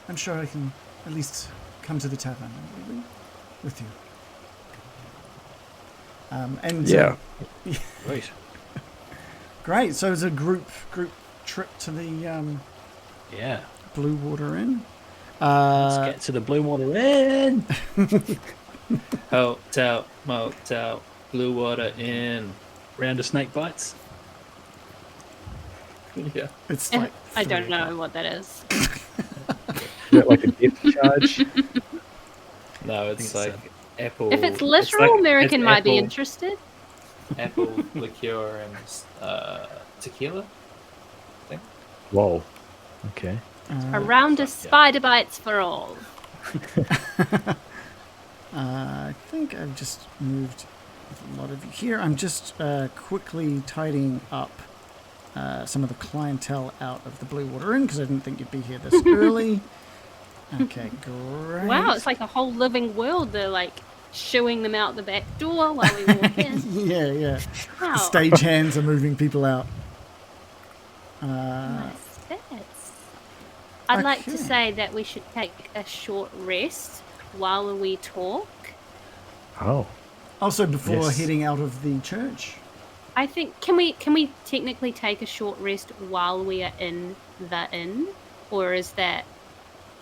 [SPEAKER 3] I'm sure I can at least come to the tavern with you.
[SPEAKER 4] Yeah.
[SPEAKER 5] Right.
[SPEAKER 3] Great. So it's a group trip to the
[SPEAKER 5] Yeah.
[SPEAKER 3] Blue Water Inn.
[SPEAKER 5] Let's get to the Blue Water Inn.
[SPEAKER 6] Hotel, motel, blue water inn.
[SPEAKER 5] round of snake bites?
[SPEAKER 6] Yeah.
[SPEAKER 3] It's like
[SPEAKER 2] I don't
[SPEAKER 3] 3
[SPEAKER 2] know what that is.
[SPEAKER 4] Is that like a depth charge?
[SPEAKER 6] No, it's
[SPEAKER 5] it's,
[SPEAKER 6] like apple.
[SPEAKER 2] If it's literal,
[SPEAKER 6] like-
[SPEAKER 2] American
[SPEAKER 6] it's
[SPEAKER 2] might be
[SPEAKER 6] apple-
[SPEAKER 2] interested.
[SPEAKER 6] Apple liqueur and tequila.
[SPEAKER 4] Whoa. Okay.
[SPEAKER 2] A round of spider bites for all.
[SPEAKER 3] I think I've just moved a lot of you here. I'm just quickly tidying up some of the clientele out of the Blue Water Inn because I didn't think you'd be here this early. Okay, great.
[SPEAKER 2] Wow, it's like a whole living world. They're like shooing them out the back door while we walk in.
[SPEAKER 3] Yeah.
[SPEAKER 2] Wow.
[SPEAKER 3] The stagehands are moving people out.
[SPEAKER 2] Nice stats. I'd like to
[SPEAKER 3] okay.
[SPEAKER 2] say that we should take a short rest while we talk.
[SPEAKER 4] Oh.
[SPEAKER 3] Also, before
[SPEAKER 4] Yes.
[SPEAKER 3] heading out of the church.
[SPEAKER 2] I think can we technically take a short rest while we are in the inn, or is that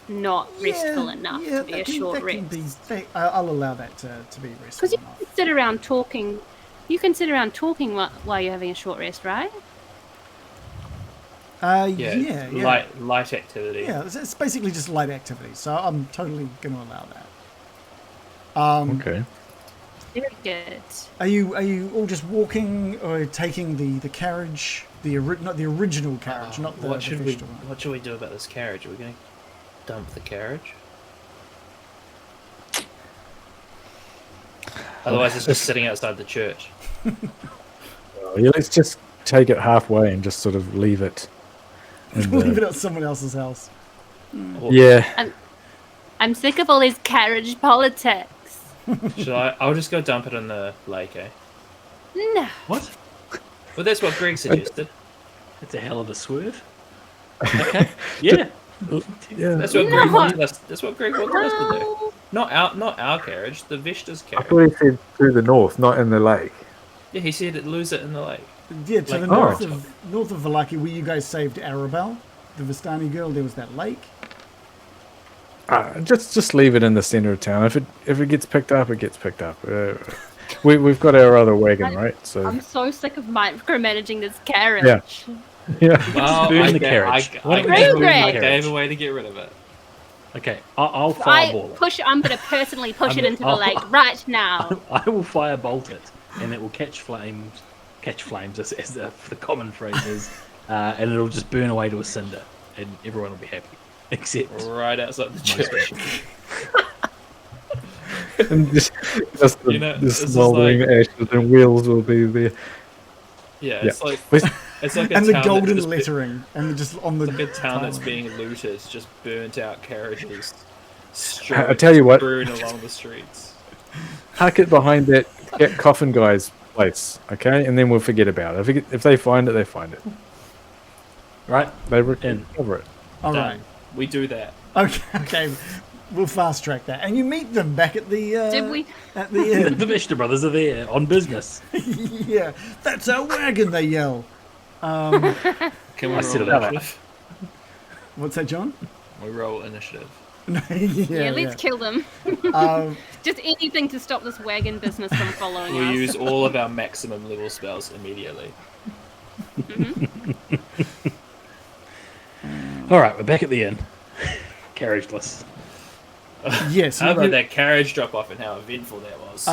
[SPEAKER 2] not restful enough to be a short rest?
[SPEAKER 3] I'll allow that to be restful
[SPEAKER 2] Because you
[SPEAKER 3] enough.
[SPEAKER 2] can sit around talking. You can sit around talking while you're having a short rest, right?
[SPEAKER 3] Yeah.
[SPEAKER 6] Light activity.
[SPEAKER 3] Yeah, it's basically just light activity, so I'm totally going to allow that.
[SPEAKER 4] Okay.
[SPEAKER 2] Very good.
[SPEAKER 3] Are you all just walking or taking the carriage, not the original carriage, not the
[SPEAKER 6] What should we
[SPEAKER 3] Vishta one?
[SPEAKER 6] What should we do about this carriage? Are we going to dump the carriage? Otherwise, it's just sitting outside the church.
[SPEAKER 4] Well, yeah, let's just take it halfway and just sort of leave it. in
[SPEAKER 3] Leave it
[SPEAKER 4] the-
[SPEAKER 3] at someone else's house.
[SPEAKER 4] Yeah.
[SPEAKER 2] I'm sick of all these carriage politics.
[SPEAKER 6] Should I? I'll just go dump it in the lake, eh?
[SPEAKER 2] No.
[SPEAKER 5] What?
[SPEAKER 6] Well, that's what Greg suggested.
[SPEAKER 5] That's a hell of a swerve. Okay. Yeah.
[SPEAKER 4] Yeah.
[SPEAKER 6] That's what
[SPEAKER 2] No.
[SPEAKER 6] Greg wanted us. That's what Greg wanted us to do. Not our carriage, the Vishta's
[SPEAKER 4] I
[SPEAKER 6] carriage.
[SPEAKER 4] thought he said to the north, not in the lake.
[SPEAKER 6] Yeah, he said lose it in the lake.
[SPEAKER 3] Yeah, to
[SPEAKER 6] Like-
[SPEAKER 3] the north of Vallaki, where you guys saved Arabelle, the Vistani girl. There was that lake.
[SPEAKER 4] Just leave it in the center of town. If it gets picked up, it gets picked up. We've got our other wagon, right? So
[SPEAKER 2] I'm so sick of micromanaging this carriage.
[SPEAKER 4] Yeah. yeah.
[SPEAKER 6] Well,
[SPEAKER 5] burn the carriage. Why don't we
[SPEAKER 2] just burn the
[SPEAKER 6] I
[SPEAKER 2] carriage?
[SPEAKER 6] gave a way to get rid of it.
[SPEAKER 5] Okay. I'll fireball it.
[SPEAKER 2] I'm going to personally push it into the
[SPEAKER 5] I'll-
[SPEAKER 2] lake right now.
[SPEAKER 5] I will firebolt it, and it will catch flames, as the common phrase is, and it'll just burn away to a cinder, and everyone will be happy, except
[SPEAKER 6] Right outside the
[SPEAKER 5] most
[SPEAKER 6] church.
[SPEAKER 5] people.
[SPEAKER 4] And just the,
[SPEAKER 6] You know,
[SPEAKER 4] the
[SPEAKER 6] this is
[SPEAKER 4] smoldering
[SPEAKER 6] like-
[SPEAKER 4] ashes and wheels will be there.
[SPEAKER 6] Yeah, it's like
[SPEAKER 4] Let's-
[SPEAKER 6] it's like a
[SPEAKER 3] And the
[SPEAKER 6] town
[SPEAKER 3] golden
[SPEAKER 6] that's just
[SPEAKER 3] lettering, and just on the
[SPEAKER 6] It's like a town that's
[SPEAKER 3] timeline.
[SPEAKER 6] being looted, just burnt out carriages.
[SPEAKER 4] I tell you what.
[SPEAKER 6] burn along the streets.
[SPEAKER 4] Huck it behind that coffin guy's place, okay? And then we'll forget about it. If they find it, they find it.
[SPEAKER 5] Right?
[SPEAKER 4] They
[SPEAKER 5] In.
[SPEAKER 4] recover it.
[SPEAKER 3] All
[SPEAKER 6] Done.
[SPEAKER 3] right.
[SPEAKER 6] We do that.
[SPEAKER 3] Okay. We'll fast track that, and you meet them back at the.
[SPEAKER 2] Did we?
[SPEAKER 3] At the inn?
[SPEAKER 5] The Vishta brothers are there on business.
[SPEAKER 3] Yeah, that's our wagon. They yell.
[SPEAKER 6] Can we
[SPEAKER 5] I said
[SPEAKER 6] roll
[SPEAKER 5] it out.
[SPEAKER 6] initiative?
[SPEAKER 3] What's that, John?
[SPEAKER 6] We roll initiative.
[SPEAKER 2] Yeah, let's kill them.
[SPEAKER 3] Um,
[SPEAKER 2] Just anything to stop this wagon business from following
[SPEAKER 6] We
[SPEAKER 2] us.
[SPEAKER 6] use all of our maximum level spells immediately.
[SPEAKER 5] All right, we're back at the inn. Carriageless.
[SPEAKER 3] yes.
[SPEAKER 6] How
[SPEAKER 3] you-
[SPEAKER 6] about that carriage drop off and how eventful that was?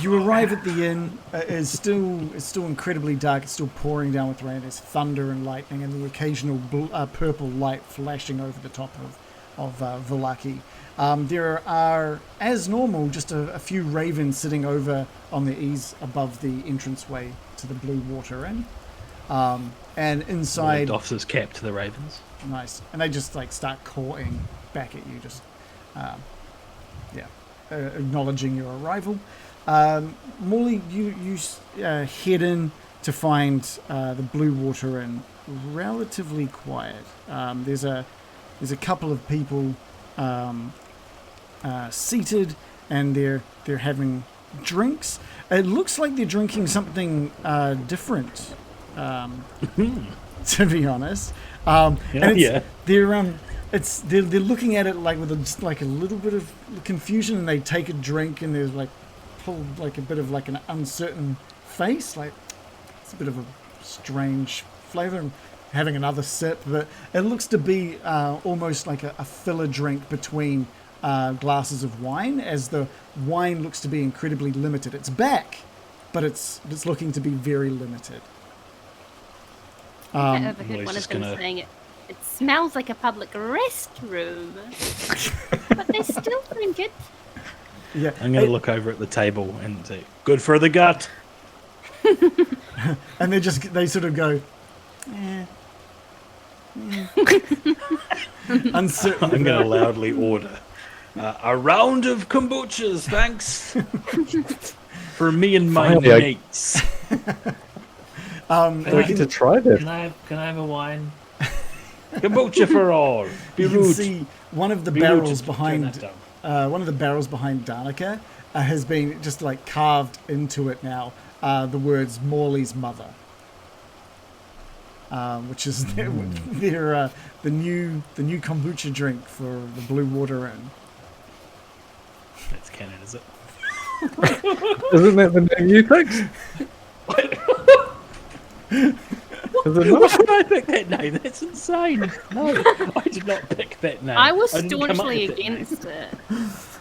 [SPEAKER 3] You arrive at the inn. It's still incredibly dark. It's still pouring down with rain. There's thunder and lightning, and the occasional purple light flashing over the top of Vallaki. There are, as normal, just a few ravens sitting over on the eaves above the entranceway to the Blue Water Inn. And inside,
[SPEAKER 5] Doffs his cap to the ravens.
[SPEAKER 3] nice, and they just like start cawing back at you, just acknowledging your arrival. Morley, you head in to find the Blue Water Inn relatively quiet. There's a couple of people seated, and they're having drinks. It looks like they're drinking something different, to be honest. And they're looking at it like with just like a little bit of confusion, and they take a drink, and there's like pull like a bit of like an uncertain face, like It's a bit of a strange flavour. I'm having another sip, but it looks to be almost like a filler drink between glasses of wine, as the wine looks to be incredibly limited. It's back, but it's looking to be very limited.
[SPEAKER 2] I overheard
[SPEAKER 5] Emily's
[SPEAKER 2] one of
[SPEAKER 5] just
[SPEAKER 2] them
[SPEAKER 5] gonna-
[SPEAKER 2] saying it smells like a public restroom, but they still drink it.
[SPEAKER 3] Yeah,
[SPEAKER 5] I'm going to look over at the table and say, "Good for the gut."
[SPEAKER 3] and they sort of go, uncertain.
[SPEAKER 5] I'm going to loudly order a round of kombuchas, thanks, for me and my
[SPEAKER 4] Finally,
[SPEAKER 5] mates.
[SPEAKER 4] Do I get to try this?
[SPEAKER 6] Can I have a wine?
[SPEAKER 5] Kombucha for all. Be
[SPEAKER 3] You can
[SPEAKER 5] rude.
[SPEAKER 3] see one of the
[SPEAKER 5] Be rude
[SPEAKER 3] barrels
[SPEAKER 5] to turn
[SPEAKER 3] behind
[SPEAKER 5] that down.
[SPEAKER 3] one of the barrels behind Danica has been just like carved into it now. The words Morley's mother, which is the new kombucha drink for the Blue Water Inn.
[SPEAKER 5] That's canon, is it?
[SPEAKER 4] Isn't that the name you picked? Is it
[SPEAKER 5] Why
[SPEAKER 4] not?
[SPEAKER 5] did I pick that name? That's insane. No, I did not pick that name.
[SPEAKER 2] I was
[SPEAKER 5] didn't come up
[SPEAKER 2] staunchly
[SPEAKER 5] with that name.
[SPEAKER 2] against it.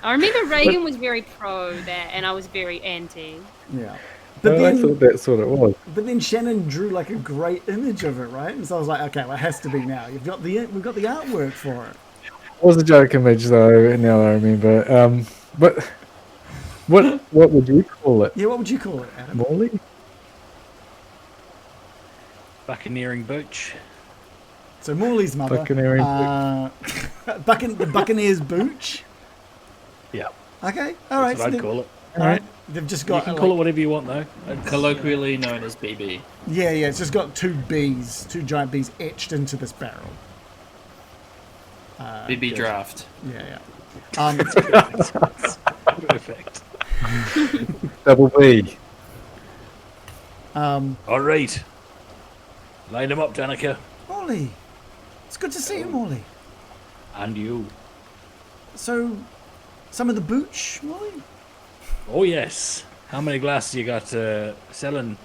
[SPEAKER 2] I remember Reagan was very pro that, and I was very anti.
[SPEAKER 3] Yeah, but
[SPEAKER 4] Well, I
[SPEAKER 3] then
[SPEAKER 4] thought that's what it was.
[SPEAKER 3] but then Shannon drew like a great image of it, right? And so I was like, okay, well, it has to be now. We've got the artwork for it.
[SPEAKER 4] It was a joke image though, now I remember. But what would you call it?
[SPEAKER 3] Yeah, what would you call it, Adam?
[SPEAKER 4] Morley?
[SPEAKER 5] Buccaneering booch.
[SPEAKER 3] So Morley's mother,
[SPEAKER 4] Buccaneering
[SPEAKER 3] the Buccaneers Booch.
[SPEAKER 5] Yeah,
[SPEAKER 3] Okay, all right.
[SPEAKER 5] that's what I'd
[SPEAKER 3] then-
[SPEAKER 5] call it.
[SPEAKER 3] all right, they've just
[SPEAKER 5] You
[SPEAKER 3] got
[SPEAKER 5] can
[SPEAKER 3] like,
[SPEAKER 5] call it whatever you want, though.
[SPEAKER 6] Colloquially known as BB.
[SPEAKER 3] yeah, it's just got two giant bees etched into this barrel.
[SPEAKER 6] BB draft.
[SPEAKER 3] Yeah.
[SPEAKER 5] Perfect.
[SPEAKER 4] Double B.
[SPEAKER 5] All right. Line them up, Danica.
[SPEAKER 3] Morley, it's good to see you, Morley.
[SPEAKER 5] And you.
[SPEAKER 3] So, some of the booch, Morley?
[SPEAKER 5] Oh, yes. How many glasses you got selling?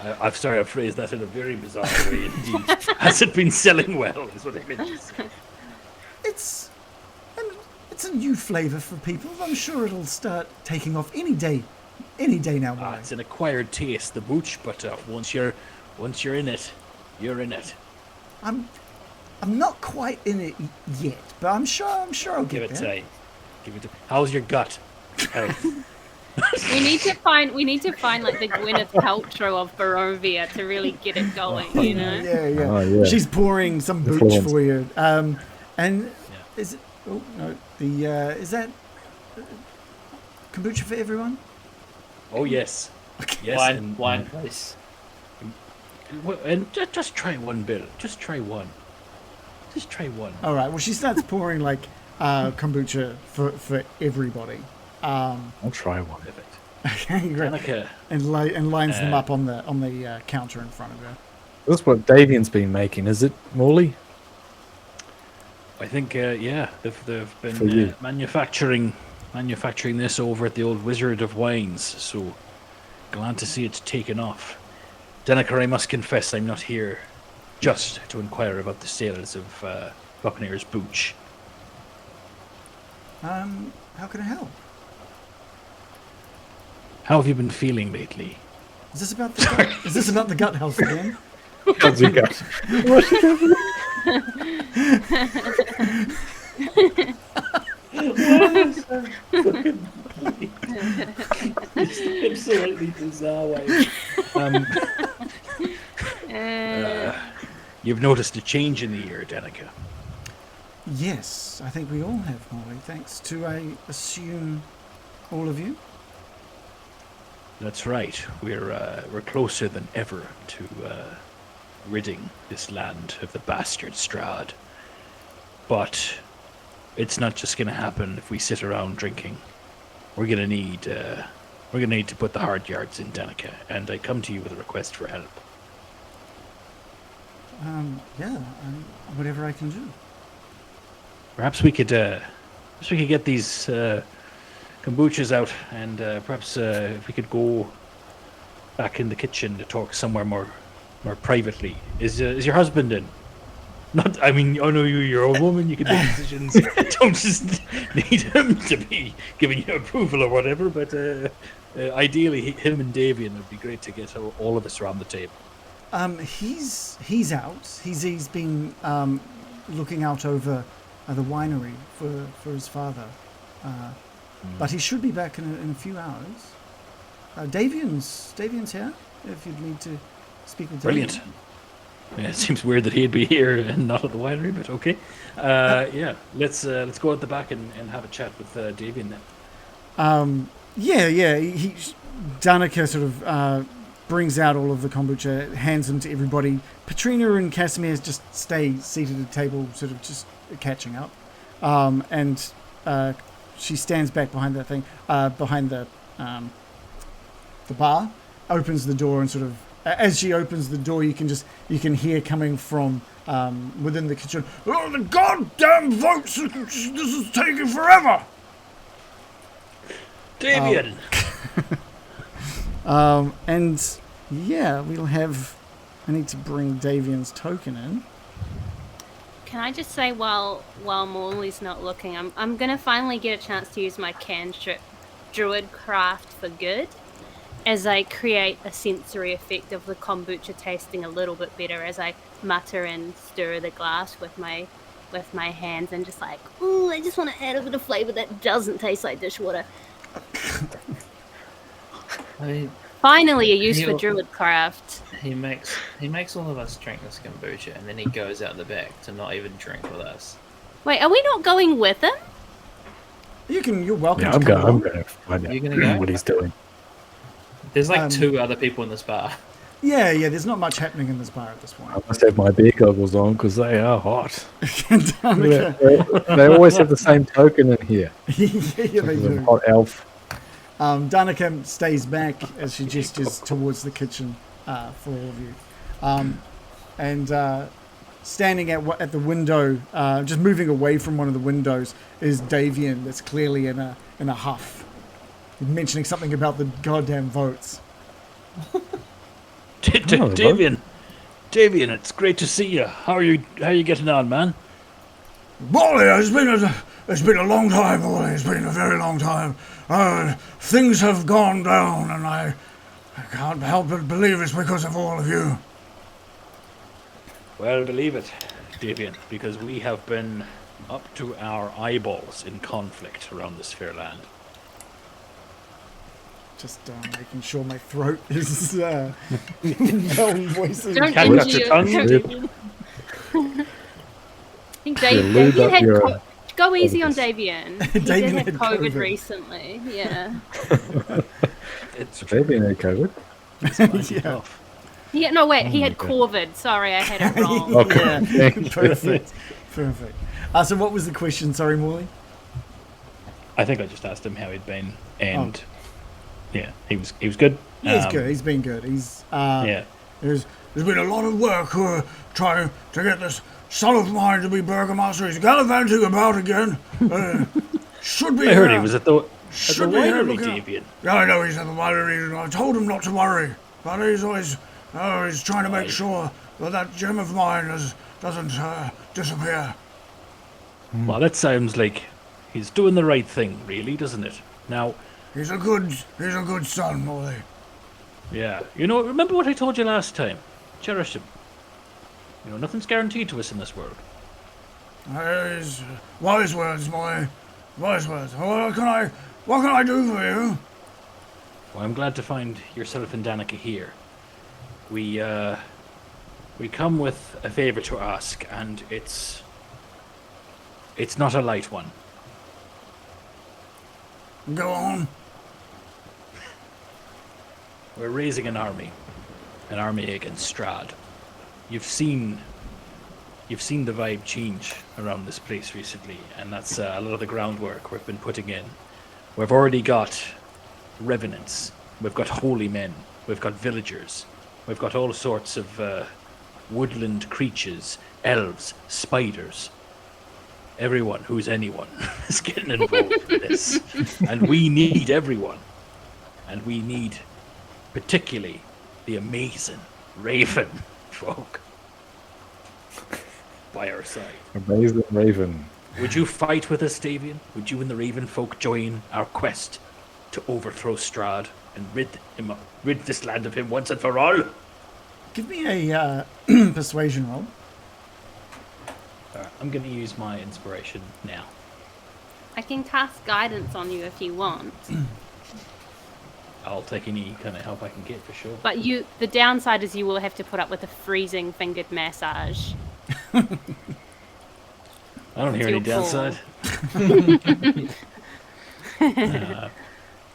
[SPEAKER 5] I'm sorry, I phrased that in a very bizarre way indeed. Has it been selling well, is what I meant to say.
[SPEAKER 3] It's a new flavour for people. I'm sure it'll start taking off any day now, Morley.
[SPEAKER 5] It's an acquired taste, the booch, but once you're in it, you're in it.
[SPEAKER 3] I'm not quite in it yet, but I'm sure I'll
[SPEAKER 5] Give
[SPEAKER 3] get
[SPEAKER 5] it
[SPEAKER 3] there.
[SPEAKER 5] time. How's your gut?
[SPEAKER 2] We need to find like the Gwyneth Paltrow of Barovia to really get it going. You know.
[SPEAKER 3] Yeah.
[SPEAKER 4] Oh, yeah.
[SPEAKER 3] She's pouring some booch
[SPEAKER 4] Influence.
[SPEAKER 3] for you. And is it? Oh no, is that kombucha for everyone?
[SPEAKER 5] Oh yes, yes.
[SPEAKER 6] Wine, please.
[SPEAKER 5] And just try one bit. Just try one. Just try one.
[SPEAKER 3] All right. Well, she starts pouring like kombucha for everybody.
[SPEAKER 4] I'll try one.
[SPEAKER 5] Perfect.
[SPEAKER 3] Okay, great.
[SPEAKER 5] Danica,
[SPEAKER 3] And lines them up on the counter in front of her.
[SPEAKER 4] This is what Davian's been making, is it, Morley?
[SPEAKER 5] I think yeah, they've
[SPEAKER 4] For
[SPEAKER 5] been
[SPEAKER 4] you.
[SPEAKER 5] manufacturing this over at the old Wizard of Wines. So glad to see it's taken off. Danica, I must confess, I'm not here just to inquire about the sales of Buccaneers Booch.
[SPEAKER 3] How can I help?
[SPEAKER 5] How have you been feeling lately?
[SPEAKER 3] Is this about the gut? Is this about the gut health again?
[SPEAKER 4] How's your gut?
[SPEAKER 5] Absolutely bizarre way. You've noticed a change in the air, Danica.
[SPEAKER 3] Yes, I think we all have, Molly. Thanks to, I assume, all of you.
[SPEAKER 5] That's right. We're closer than ever to ridding this land of the bastard Strahd. But it's not just going to happen if we sit around drinking. We're going to need to put the hard yards in, Danica. And I come to you with a request for help.
[SPEAKER 3] Yeah, whatever I can do.
[SPEAKER 5] Perhaps we could get these kombuchas out, and perhaps if we could go back in the kitchen to talk somewhere more privately. Is your husband in? Not, I mean, I know you're a woman. You can make decisions. Don't just need him to be giving you approval or whatever. But ideally, him and Davian would be great to get all of us around the table.
[SPEAKER 3] He's out. He's been looking out over the winery for his father, but he should be back in a few hours. Davian's here. If you'd need to speak with Davian.
[SPEAKER 5] Brilliant. Yeah, it seems weird that he'd be here and not at the winery, but okay. Yeah, let's go at the back and have a chat with Davian then.
[SPEAKER 3] Yeah. Danica sort of brings out all of the kombucha, hands them to everybody. Patrina and Kasimir just stay seated at the table, sort of just catching up. And she stands back behind that thing, behind the bar, opens the door, and sort of as she opens the door, you can hear coming from within the kitchen. Oh, the goddamn votes! This is taking forever.
[SPEAKER 5] Davian.
[SPEAKER 3] And yeah, we'll have. I need to bring Davian's token in.
[SPEAKER 2] Can I just say, while Morley's not looking, I'm gonna finally get a chance to use my cantrip druid craft for good, as I create a sensory effect of the kombucha tasting a little bit better as I mutter and stir the glass with my hands and just like, ooh, I just want to add a bit of flavour that doesn't taste like dishwater.
[SPEAKER 6] I mean,
[SPEAKER 2] Finally, a use for druid craft.
[SPEAKER 6] he makes all of us drink this kombucha, and then he goes out the back to not even drink with us.
[SPEAKER 2] Wait, are we not going with him?
[SPEAKER 3] You're welcome.
[SPEAKER 4] Yeah,
[SPEAKER 3] to
[SPEAKER 4] I'm
[SPEAKER 3] come
[SPEAKER 4] going to find out
[SPEAKER 6] You're gonna go?
[SPEAKER 4] what he's doing.
[SPEAKER 6] There's like two other people in this bar.
[SPEAKER 3] Yeah. There's not much happening in this bar at this point.
[SPEAKER 4] I must have my beer goggles on because they are hot.
[SPEAKER 3] Danica,
[SPEAKER 4] They always have the same token in here.
[SPEAKER 3] yeah, they do.
[SPEAKER 4] Hot elf.
[SPEAKER 3] Danica stays back as she gestures towards the kitchen for all of you. And standing at the window, just moving away from one of the windows, is Davian. That's clearly in a huff, mentioning something about the goddamn votes.
[SPEAKER 5] Davian, it's great to see you. How are you getting on, man?
[SPEAKER 3] Molly, it's been a long time, Molly. It's been a very long time. Things have gone down, and I can't help but believe it's because of all of you.
[SPEAKER 5] Well, believe it, Davian, because we have been up to our eyeballs in conflict around this fair land.
[SPEAKER 3] Just making sure my throat is well voices.
[SPEAKER 2] Don't
[SPEAKER 5] Can't
[SPEAKER 2] injure
[SPEAKER 5] cut your
[SPEAKER 2] your
[SPEAKER 5] tongue,
[SPEAKER 2] Davian. I think
[SPEAKER 4] lube
[SPEAKER 2] Davian
[SPEAKER 4] up
[SPEAKER 2] had
[SPEAKER 4] your
[SPEAKER 2] go easy on
[SPEAKER 4] focus.
[SPEAKER 2] Davian. He
[SPEAKER 3] Davian
[SPEAKER 2] did have
[SPEAKER 3] had
[SPEAKER 2] COVID
[SPEAKER 3] COVID.
[SPEAKER 2] recently. Yeah.
[SPEAKER 5] It's
[SPEAKER 4] Maybe no COVID.
[SPEAKER 3] Yeah.
[SPEAKER 2] Yeah. No, wait. He
[SPEAKER 4] my
[SPEAKER 2] had
[SPEAKER 4] God.
[SPEAKER 2] COVID. Sorry, I had it wrong.
[SPEAKER 4] Okay.
[SPEAKER 3] Yeah, perfect. So what was the question? Sorry, Morley.
[SPEAKER 5] I think I just asked him how he'd been, and yeah, he was good.
[SPEAKER 3] Yeah, he's good. He's been good. He's
[SPEAKER 5] Yeah.
[SPEAKER 3] There's been a lot of work trying to get this son of mine to be burgomaster. He's gallivanting about again. Should be.
[SPEAKER 5] I heard he was at the
[SPEAKER 3] should be here
[SPEAKER 5] winery,
[SPEAKER 3] looking out.
[SPEAKER 5] Davian.
[SPEAKER 3] Yeah, I know he's at the winery. I told him not to worry, but he's always he's trying to make sure that gem of mine doesn't disappear.
[SPEAKER 5] Well, that sounds like he's doing the right thing, really, doesn't it? Now,
[SPEAKER 3] He's a good son, Molly.
[SPEAKER 5] yeah, remember what I told you last time? Cherish him. Nothing's guaranteed to us in this world.
[SPEAKER 3] Wise words, Molly. Wise words. What can I do for you?
[SPEAKER 5] Well, I'm glad to find yourself and Danica here. We come with a favor to ask, and it's not a light one.
[SPEAKER 3] Go on.
[SPEAKER 5] We're raising an army against Strahd. You've seen the vibe change around this place recently, and that's a lot of the groundwork we've been putting in. We've already got revenants, we've got holy men, we've got villagers, we've got all sorts of woodland creatures, elves, spiders. Everyone who's anyone is getting involved in this, and we need everyone, and we need particularly the amazing Raven folk by our side.
[SPEAKER 4] Amazing Raven.
[SPEAKER 5] Would you fight with us, Davian? Would you and the Raven folk join our quest to overthrow Strahd and rid this land of him once and for all?
[SPEAKER 3] Give me a persuasion roll.
[SPEAKER 5] I'm going to use my inspiration now.
[SPEAKER 2] I can cast guidance on you if you want.
[SPEAKER 5] I'll take any kind of help I can get for sure.
[SPEAKER 2] But the downside is you will have to put up with a freezing fingered massage.
[SPEAKER 5] I don't hear any downside.
[SPEAKER 2] Alright,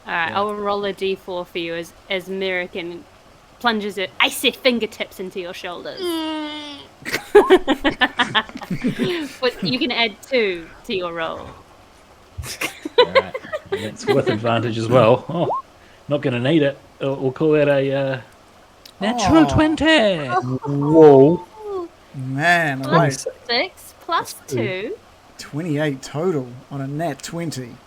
[SPEAKER 2] I'll roll a d4 for you as American plunges her icy fingertips into your shoulders. But you can add 2 to your roll.
[SPEAKER 5] Alright, it's with advantage as well. Oh, not going to need it. We'll call it a natural 20.
[SPEAKER 4] Whoa.
[SPEAKER 3] Man, all
[SPEAKER 2] Plus
[SPEAKER 3] right.
[SPEAKER 2] 6 plus 2.
[SPEAKER 3] 28 total on a nat 20.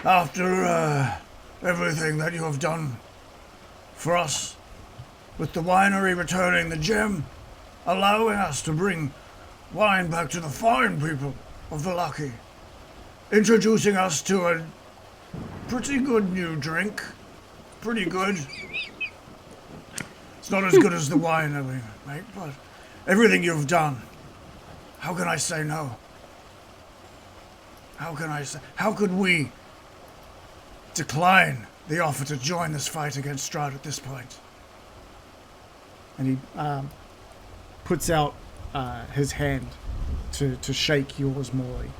[SPEAKER 1] After everything that you have done for us, with the winery returning the gem, allowing us to bring wine back to the fine people of Vallaki, introducing us to a pretty good new drink. Pretty good. It's not as good as the wine that we make, but everything you've done, how can I say no? How could we decline the offer to join this fight against Strahd at this point?
[SPEAKER 3] And he puts out his hand to shake yours, Morley.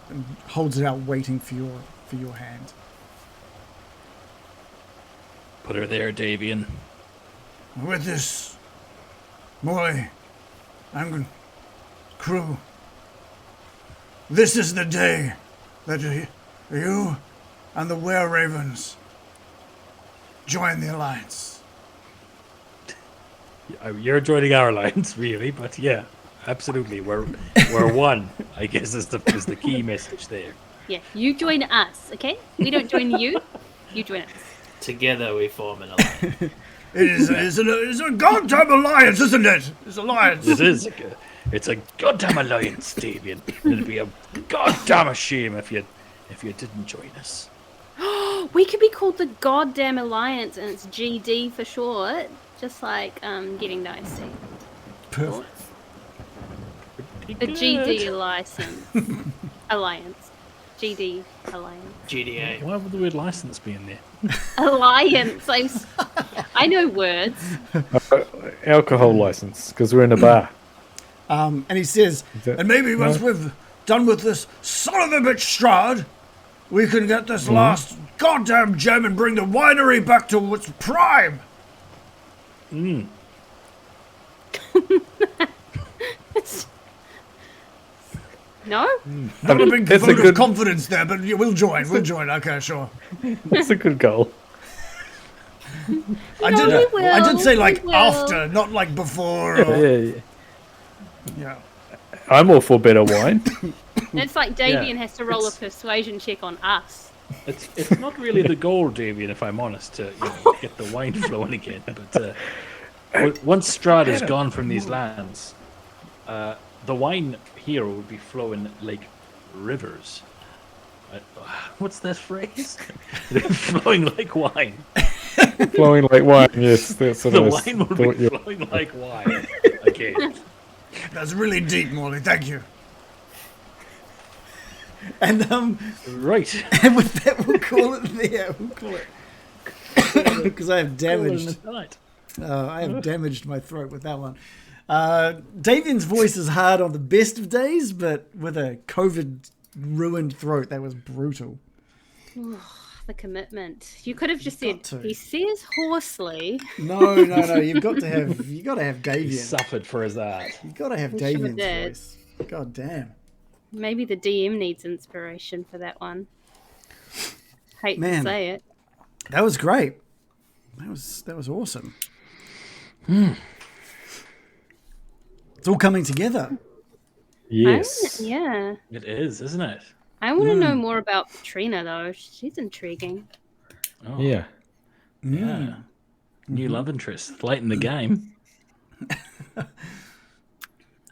[SPEAKER 3] And holds it out, waiting for your hand.
[SPEAKER 5] Put her there, Davian.
[SPEAKER 1] With this, Morley, and crew, this is the day that you and the Were-Ravens join the Alliance.
[SPEAKER 5] You're joining our alliance, really, but yeah, absolutely. We're one, I guess, is the key message there.
[SPEAKER 2] Yeah, you join us, okay? We don't join you. You join us.
[SPEAKER 6] Together we form an alliance.
[SPEAKER 1] It's a goddamn alliance, isn't it? It's alliance.
[SPEAKER 5] It is. It's a goddamn alliance, Davian. It'd be a goddamn shame if you didn't join us.
[SPEAKER 2] We could be called the Goddamn Alliance, and it's GD for short, just like getting Dicey.
[SPEAKER 3] Perfect.
[SPEAKER 2] The GD Alliance. GD Alliance.
[SPEAKER 6] GDA.
[SPEAKER 5] Why would the word license be in there?
[SPEAKER 2] Alliance. I know words.
[SPEAKER 4] Alcohol license, because we're in a bar.
[SPEAKER 3] And he says,
[SPEAKER 1] And maybe once we've done with this son of a bitch Strahd, we can get this last goddamn gem and bring the winery back to its prime.
[SPEAKER 2] No?
[SPEAKER 1] Not a big
[SPEAKER 4] That's a
[SPEAKER 1] vote
[SPEAKER 4] good-
[SPEAKER 1] of confidence there, but we'll join. We'll join. Okay, sure.
[SPEAKER 4] That's a good goal.
[SPEAKER 1] I did say like
[SPEAKER 2] we will.
[SPEAKER 1] after, not like before. Or,
[SPEAKER 4] Yeah.
[SPEAKER 1] yeah.
[SPEAKER 4] I'm all for better wine.
[SPEAKER 2] It's like Davian
[SPEAKER 5] Yeah,
[SPEAKER 2] has to roll a
[SPEAKER 5] it's-
[SPEAKER 2] persuasion check on us.
[SPEAKER 5] It's not really the goal, Davian, if I'm honest, to get the wine flowing again. But once Strahd is gone from these lands, the wine here will be flowing like rivers. What's that phrase? Flowing like wine.
[SPEAKER 4] Flowing like wine, yes. That's what
[SPEAKER 5] The
[SPEAKER 4] I was
[SPEAKER 5] wine will
[SPEAKER 4] thought
[SPEAKER 5] be
[SPEAKER 4] you-
[SPEAKER 5] flowing like wine again.
[SPEAKER 1] That's really deep, Morley. Thank you.
[SPEAKER 3] and
[SPEAKER 5] Right.
[SPEAKER 3] and with that we'll call it there. We'll call it because I have damaged. I have damaged my throat with that one. Davian's voice is hard on the best of days, but with a COVID ruined throat, that was brutal.
[SPEAKER 2] The commitment. You could have just
[SPEAKER 3] You've
[SPEAKER 2] said,
[SPEAKER 3] got to.
[SPEAKER 2] he says hoarsely.
[SPEAKER 3] No. You've got to have
[SPEAKER 5] He
[SPEAKER 3] Davian.
[SPEAKER 5] suffered for his art.
[SPEAKER 3] You've got to have
[SPEAKER 2] He sure
[SPEAKER 3] Davian's
[SPEAKER 2] did.
[SPEAKER 3] voice. God damn.
[SPEAKER 2] Maybe the DM needs inspiration for that one. Hate
[SPEAKER 3] Man.
[SPEAKER 2] to say it.
[SPEAKER 3] That was great. That was awesome. It's all coming together.
[SPEAKER 4] Yes.
[SPEAKER 2] Yeah.
[SPEAKER 5] It is, isn't it?
[SPEAKER 2] I want to know more about Patrina, though. She's intriguing.
[SPEAKER 5] Oh.
[SPEAKER 4] Yeah.
[SPEAKER 5] Yeah. New love interest late in the game.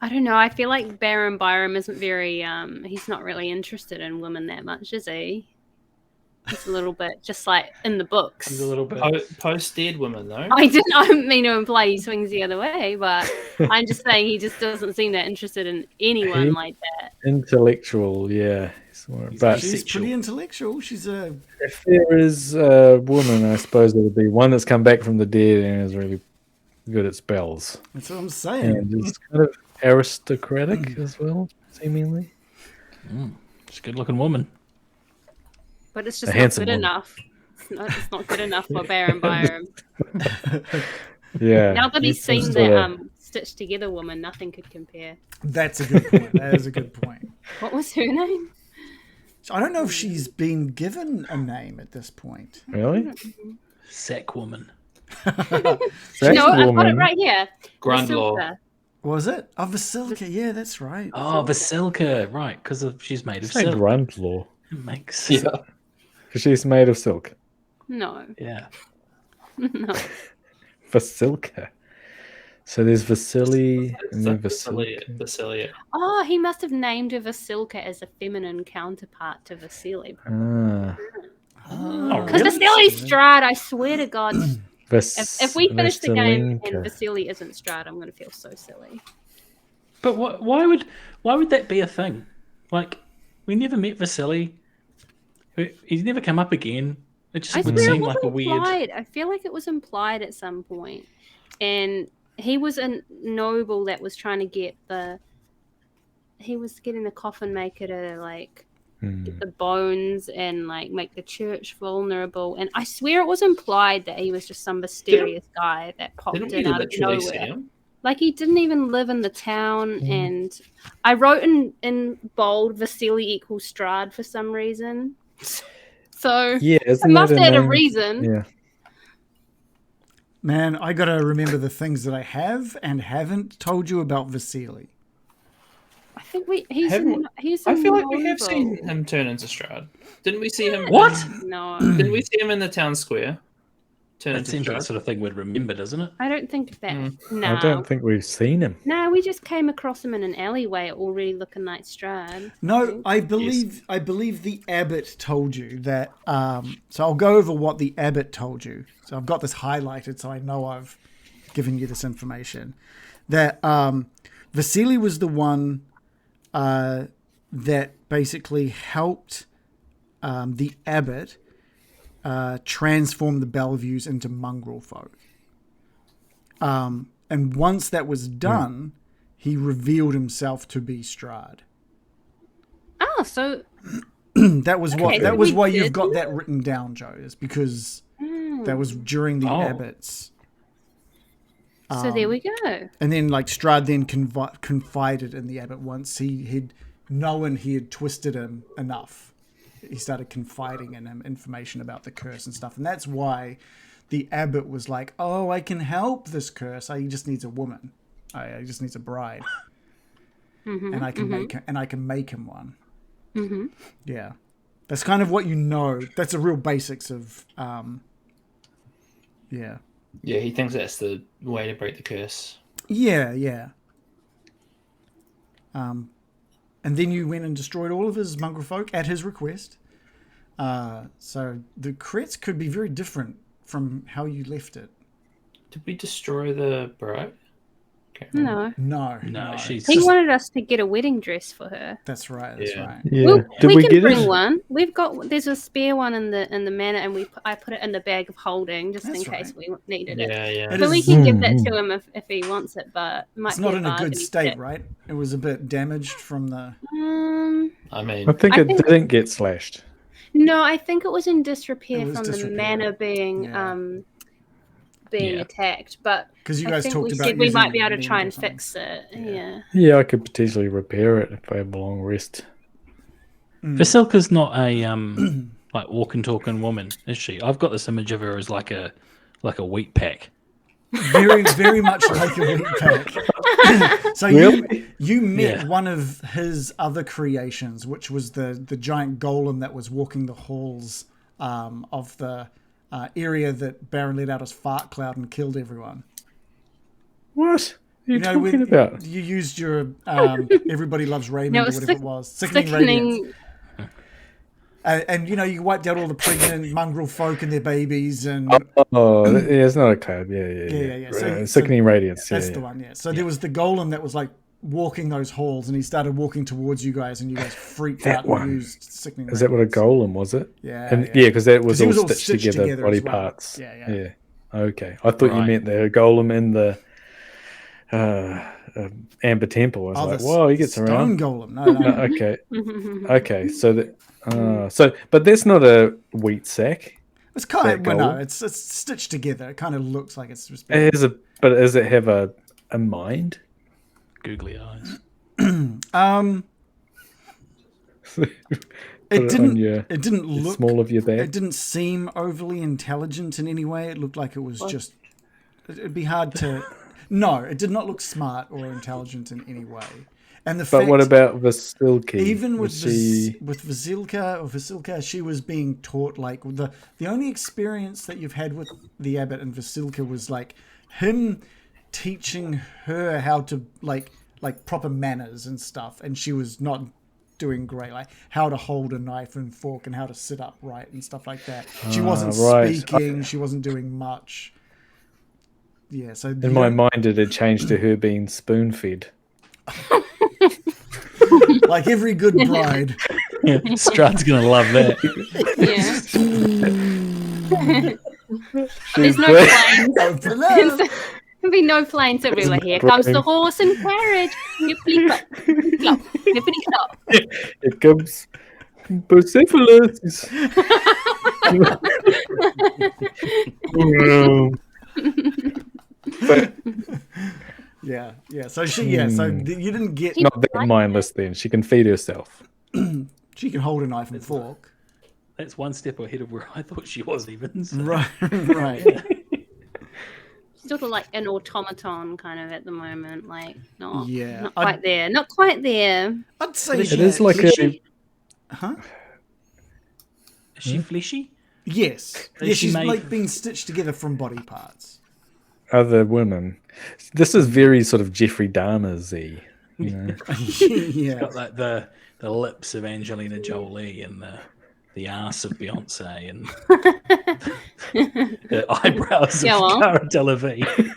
[SPEAKER 2] I don't know. I feel like Baron Byram isn't very. He's not really interested in women that much, is he? He's a little bit just like in the books.
[SPEAKER 5] He's a little bit.
[SPEAKER 6] Post-dead women, though.
[SPEAKER 2] I didn't mean to imply he swings the other way, but I'm just saying he just doesn't seem that interested in anyone like that.
[SPEAKER 4] Intellectual, yeah. But
[SPEAKER 3] She's pretty intellectual. She's a.
[SPEAKER 4] if there is a woman, I suppose it would be one that's come back from the dead and is really good at spells.
[SPEAKER 3] That's what I'm saying.
[SPEAKER 4] And is kind of aristocratic as well, seemingly.
[SPEAKER 5] She's a good-looking woman.
[SPEAKER 2] But it's just
[SPEAKER 4] A
[SPEAKER 2] not
[SPEAKER 4] handsome
[SPEAKER 2] good
[SPEAKER 4] woman.
[SPEAKER 2] enough. It's not good enough for Baron Byram.
[SPEAKER 4] Yeah.
[SPEAKER 2] Now that he's seen
[SPEAKER 4] just
[SPEAKER 2] the
[SPEAKER 4] gotta-
[SPEAKER 2] stitched together woman, nothing could compare.
[SPEAKER 3] That's a good point. That is a good point.
[SPEAKER 2] What was her name?
[SPEAKER 3] I don't know if she's been given a name at this point.
[SPEAKER 4] Really?
[SPEAKER 5] Sack woman.
[SPEAKER 4] Sack
[SPEAKER 2] No, I've got it
[SPEAKER 4] woman.
[SPEAKER 2] right here.
[SPEAKER 6] Grundlaw.
[SPEAKER 2] Vasilka.
[SPEAKER 3] Was it? Oh, Vasilka. Yeah, that's right.
[SPEAKER 5] Oh, Vasilka, right? Because she's made of
[SPEAKER 4] Say
[SPEAKER 5] silk.
[SPEAKER 4] Grundlaw.
[SPEAKER 5] It makes sense.
[SPEAKER 6] Yeah.
[SPEAKER 4] Because she's made of silk.
[SPEAKER 2] No,
[SPEAKER 5] Yeah.
[SPEAKER 2] no.
[SPEAKER 4] Vasilka. So there's Vasily and then Vasilka.
[SPEAKER 6] Basilia.
[SPEAKER 2] Oh, he must have named her Vasilka as a feminine counterpart to Vasily.
[SPEAKER 4] Ah.
[SPEAKER 2] Because Vasily's Strahd, I swear to God. If we finish the game and
[SPEAKER 4] Vaselinka.
[SPEAKER 2] Vasily isn't Strahd, I'm going to feel so silly.
[SPEAKER 5] But why would that be a thing? Like, we never met Vasily. He's never come up again. It just
[SPEAKER 2] I
[SPEAKER 5] would
[SPEAKER 2] swear it
[SPEAKER 5] seem like
[SPEAKER 2] was
[SPEAKER 5] a weird.
[SPEAKER 2] implied. I feel like it was implied at some point. And he was a noble that was trying to get he was getting the coffin maker to like get the bones and like make the church vulnerable. And I swear it was implied that he was just some mysterious guy that popped
[SPEAKER 6] Didn't
[SPEAKER 2] in
[SPEAKER 6] we
[SPEAKER 2] out of
[SPEAKER 6] literally see
[SPEAKER 2] nowhere.
[SPEAKER 6] him?
[SPEAKER 2] Like he didn't even live in the town. And I wrote in bold Vasily equals Strahd for some reason. So
[SPEAKER 4] Yeah,
[SPEAKER 2] it
[SPEAKER 4] isn't
[SPEAKER 2] must
[SPEAKER 4] that
[SPEAKER 2] have had a
[SPEAKER 4] name?
[SPEAKER 2] reason.
[SPEAKER 4] Yeah.
[SPEAKER 3] Man, I got to remember the things that I have and haven't told you about Vasily.
[SPEAKER 2] I think he's
[SPEAKER 6] I feel like we have
[SPEAKER 2] noble.
[SPEAKER 6] seen him turn into Strahd. Didn't we see him?
[SPEAKER 5] What?
[SPEAKER 2] No,
[SPEAKER 6] Didn't we see him in the town square? Turn
[SPEAKER 5] That
[SPEAKER 6] into
[SPEAKER 5] seems like the
[SPEAKER 6] Strahd.
[SPEAKER 5] sort of thing we'd remember, doesn't it?
[SPEAKER 2] I don't think that.
[SPEAKER 4] I don't think we've seen him.
[SPEAKER 2] No, we just came across him in an alleyway, already looking like Strahd.
[SPEAKER 3] No, I believe the abbot told you that. So I'll go over what the abbot told you. So I've got this highlighted, so I know I've given you this information. That Vasily was the one that basically helped the abbot transform the Bellevues into mongrel folk. And once that was done, he revealed himself to be Strahd.
[SPEAKER 2] Oh, so
[SPEAKER 3] That was what.
[SPEAKER 2] Okay,
[SPEAKER 3] That
[SPEAKER 2] so
[SPEAKER 3] was
[SPEAKER 2] we
[SPEAKER 3] why you've
[SPEAKER 2] did
[SPEAKER 3] got
[SPEAKER 2] know?
[SPEAKER 3] that written down, Joe. Is because that was during the
[SPEAKER 5] Oh.
[SPEAKER 3] abbots,
[SPEAKER 2] so there we go.
[SPEAKER 3] and then like Strahd then confided in the abbot once he'd known he had twisted him enough. He started confiding in him information about the curse and stuff, and that's why the abbot was like, "Oh, I can help this curse. He just needs a woman. I just needs a bride, and I can make him one."
[SPEAKER 2] Mm-hmm.
[SPEAKER 3] Yeah, that's kind of what you know. That's the real basics of, yeah,
[SPEAKER 6] Yeah, he thinks that's the way to break the curse.
[SPEAKER 3] yeah. And then you went and destroyed all of his mongrel folk at his request. So the crits could be very different from how you left it.
[SPEAKER 6] Did we destroy the bride? Can't remember.
[SPEAKER 2] No,
[SPEAKER 5] No, she's
[SPEAKER 2] he
[SPEAKER 5] just,
[SPEAKER 2] wanted us to get a wedding dress for her.
[SPEAKER 3] That's right. That's
[SPEAKER 6] Yeah.
[SPEAKER 3] right.
[SPEAKER 4] Yeah. Did
[SPEAKER 2] we
[SPEAKER 4] we
[SPEAKER 2] can
[SPEAKER 4] get
[SPEAKER 2] bring
[SPEAKER 4] it?
[SPEAKER 2] one. There's a spare one in the manor, and I put it in the bag of holding just
[SPEAKER 3] That's
[SPEAKER 2] in case
[SPEAKER 3] right.
[SPEAKER 2] we needed it.
[SPEAKER 6] Yeah, yeah.
[SPEAKER 3] It
[SPEAKER 2] So we
[SPEAKER 3] is-
[SPEAKER 2] can give that to him if he wants it, but it might
[SPEAKER 3] It's
[SPEAKER 2] be
[SPEAKER 3] not in a good
[SPEAKER 2] bargain
[SPEAKER 3] state,
[SPEAKER 2] kit.
[SPEAKER 3] right? It was a bit damaged from the.
[SPEAKER 6] I mean,
[SPEAKER 4] I think
[SPEAKER 2] I
[SPEAKER 4] it
[SPEAKER 2] think-
[SPEAKER 4] didn't get slashed.
[SPEAKER 2] No, I think it was in disrepair
[SPEAKER 3] It was
[SPEAKER 2] from
[SPEAKER 3] disrepair.
[SPEAKER 2] the manor being
[SPEAKER 3] Yeah.
[SPEAKER 2] being
[SPEAKER 5] Yeah.
[SPEAKER 2] attacked. But
[SPEAKER 3] Because you
[SPEAKER 2] I
[SPEAKER 3] guys
[SPEAKER 2] think
[SPEAKER 3] talked
[SPEAKER 2] we
[SPEAKER 3] about
[SPEAKER 2] said we
[SPEAKER 3] using
[SPEAKER 2] might be able to
[SPEAKER 3] lint
[SPEAKER 2] try
[SPEAKER 3] or
[SPEAKER 2] and
[SPEAKER 3] something.
[SPEAKER 2] fix it.
[SPEAKER 3] Yeah.
[SPEAKER 2] Yeah.
[SPEAKER 4] Yeah, I could potentially repair it if I have a long rest.
[SPEAKER 5] Vasilka's not a like walk and talking woman, is she? I've got this image of her as like a wheat pack.
[SPEAKER 3] Very much like a wheat pack. So
[SPEAKER 4] Really?
[SPEAKER 3] you met
[SPEAKER 5] Yeah.
[SPEAKER 3] one of his other creations, which was the giant golem that was walking the halls of the area that Baron let out his fart cloud and killed everyone.
[SPEAKER 4] What are you talking
[SPEAKER 3] when
[SPEAKER 4] about?
[SPEAKER 3] you used your Everybody Loves Raymond
[SPEAKER 2] No,
[SPEAKER 3] or
[SPEAKER 2] it was
[SPEAKER 3] whatever it was. Sickening Radiance.
[SPEAKER 2] sickening.
[SPEAKER 3] And you wiped out all the pregnant mongrel folk and their babies and...
[SPEAKER 4] Oh, yeah, it's not a cloud. Yeah. Sickening Radiance.
[SPEAKER 3] That's the one, yeah. So there was the golem that was like walking those halls and he started walking towards you guys and you guys freaked out
[SPEAKER 4] one.
[SPEAKER 3] and used Sickening
[SPEAKER 4] Is that what a
[SPEAKER 3] Radiance.
[SPEAKER 4] golem was it?
[SPEAKER 3] Yeah.
[SPEAKER 4] And because that was
[SPEAKER 3] he
[SPEAKER 4] all
[SPEAKER 3] was all
[SPEAKER 4] stitched
[SPEAKER 3] stitched
[SPEAKER 4] together
[SPEAKER 3] together
[SPEAKER 4] body
[SPEAKER 3] as well.
[SPEAKER 4] parts.
[SPEAKER 3] Yeah.
[SPEAKER 4] Okay. I thought you meant the golem in the Amber Temple. I was like,
[SPEAKER 3] the
[SPEAKER 4] whoa, he gets
[SPEAKER 3] stone
[SPEAKER 4] around.
[SPEAKER 3] golem. No.
[SPEAKER 4] Okay. So but that's not a wheat sack.
[SPEAKER 3] It's kind of,
[SPEAKER 4] That
[SPEAKER 3] well, no,
[SPEAKER 4] golem?
[SPEAKER 3] it's stitched together. It kind of looks like it's just...
[SPEAKER 4] But does it have a mind?
[SPEAKER 5] Googly eyes.
[SPEAKER 3] It didn't
[SPEAKER 4] the
[SPEAKER 3] look...
[SPEAKER 4] small of your bag.
[SPEAKER 3] It didn't seem overly intelligent in any way. It looked like it was just... It'd be hard to... No, it did not look smart or intelligent in any way. And the fact,
[SPEAKER 4] But what about Vasilki?
[SPEAKER 3] even with
[SPEAKER 4] she...
[SPEAKER 3] Vasilka, she was being taught like the only experience that you've had with the abbot and Vasilka was like him teaching her how to like proper manners and stuff, and she was not doing great, like how to hold a knife and fork and how to sit upright and stuff like that. She wasn't speaking, she wasn't doing much. Yeah, so
[SPEAKER 4] In my mind, it had changed to her being spoon-fed.
[SPEAKER 3] like every good bride.
[SPEAKER 5] Strahd's gonna love that.
[SPEAKER 2] Yeah.
[SPEAKER 4] She's
[SPEAKER 2] There's no
[SPEAKER 4] great.
[SPEAKER 2] planes. There'll be no planes everywhere. Here comes the horse and carriage. Hippity clop, clop, hippity clop.
[SPEAKER 4] It comes Persepolis. But
[SPEAKER 3] Yeah. So so you didn't get.
[SPEAKER 4] not that mindless then. She can feed herself.
[SPEAKER 3] She can hold a knife and fork.
[SPEAKER 5] That's one step ahead of where I thought she was even. So.
[SPEAKER 3] Right.
[SPEAKER 2] Sort of like an automaton kind of at the moment, like not
[SPEAKER 3] Yeah,
[SPEAKER 2] quite there. Not quite there.
[SPEAKER 3] I'd say
[SPEAKER 4] It is like
[SPEAKER 5] Fleshy?
[SPEAKER 3] Huh?
[SPEAKER 5] Is she fleshy?
[SPEAKER 3] Yes.
[SPEAKER 5] Is
[SPEAKER 3] Yeah,
[SPEAKER 5] she
[SPEAKER 3] she's
[SPEAKER 5] made-
[SPEAKER 3] like being stitched together from body parts.
[SPEAKER 4] Other women. This is very sort of Jeffrey Dahmer-y. You know?
[SPEAKER 3] Yeah.
[SPEAKER 5] Got like the lips of Angelina Jolie and the arse of Beyonce and the eyebrows of
[SPEAKER 2] Go on.
[SPEAKER 5] Cara Delevingne.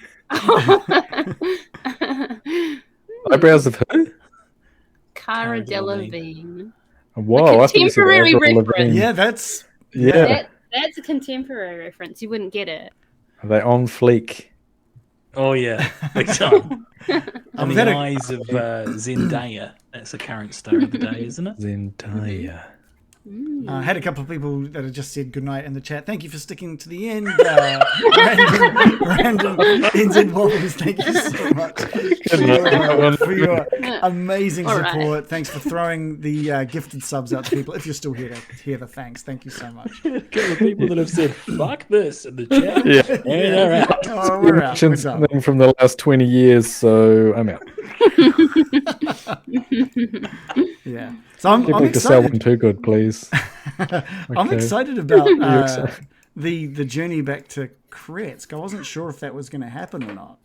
[SPEAKER 4] Eyebrows of who?
[SPEAKER 2] Cara
[SPEAKER 5] Cara Delevingne.
[SPEAKER 2] Delevingne.
[SPEAKER 4] Whoa,
[SPEAKER 2] A
[SPEAKER 4] I thought you said
[SPEAKER 2] contemporary
[SPEAKER 4] Avril
[SPEAKER 2] reference.
[SPEAKER 4] Lavigne.
[SPEAKER 3] Yeah, that's
[SPEAKER 4] Yeah.
[SPEAKER 2] That's a contemporary reference. You wouldn't get it.
[SPEAKER 4] Are they on fleek?
[SPEAKER 5] Oh yeah, big time. And the
[SPEAKER 3] that a-
[SPEAKER 5] eyes of Zendaya. That's the current star of the day, isn't it?
[SPEAKER 4] Zendaya.
[SPEAKER 3] I had a couple of people that had just said goodnight in the chat. Thank you for sticking to the end. Random ends and wobbles. Thank you so much for your amazing
[SPEAKER 2] All right.
[SPEAKER 3] support. Thanks for throwing the gifted subs out to people. If you're still here to hear the thanks, thank you so much.
[SPEAKER 5] A couple of people that have said "fuck this" in the chat.
[SPEAKER 4] Yeah.
[SPEAKER 5] And they're out.
[SPEAKER 3] Oh, we're out. We're
[SPEAKER 4] Mentioned
[SPEAKER 3] done.
[SPEAKER 4] something from the last 20 years, so I'm out.
[SPEAKER 3] Yeah. So I'm
[SPEAKER 4] People to sell one
[SPEAKER 3] excited.
[SPEAKER 4] too good, please.
[SPEAKER 3] I'm
[SPEAKER 4] Okay.
[SPEAKER 3] excited about
[SPEAKER 4] You're excited.
[SPEAKER 3] the journey back to Kretsk. I wasn't sure if that was going to happen or not.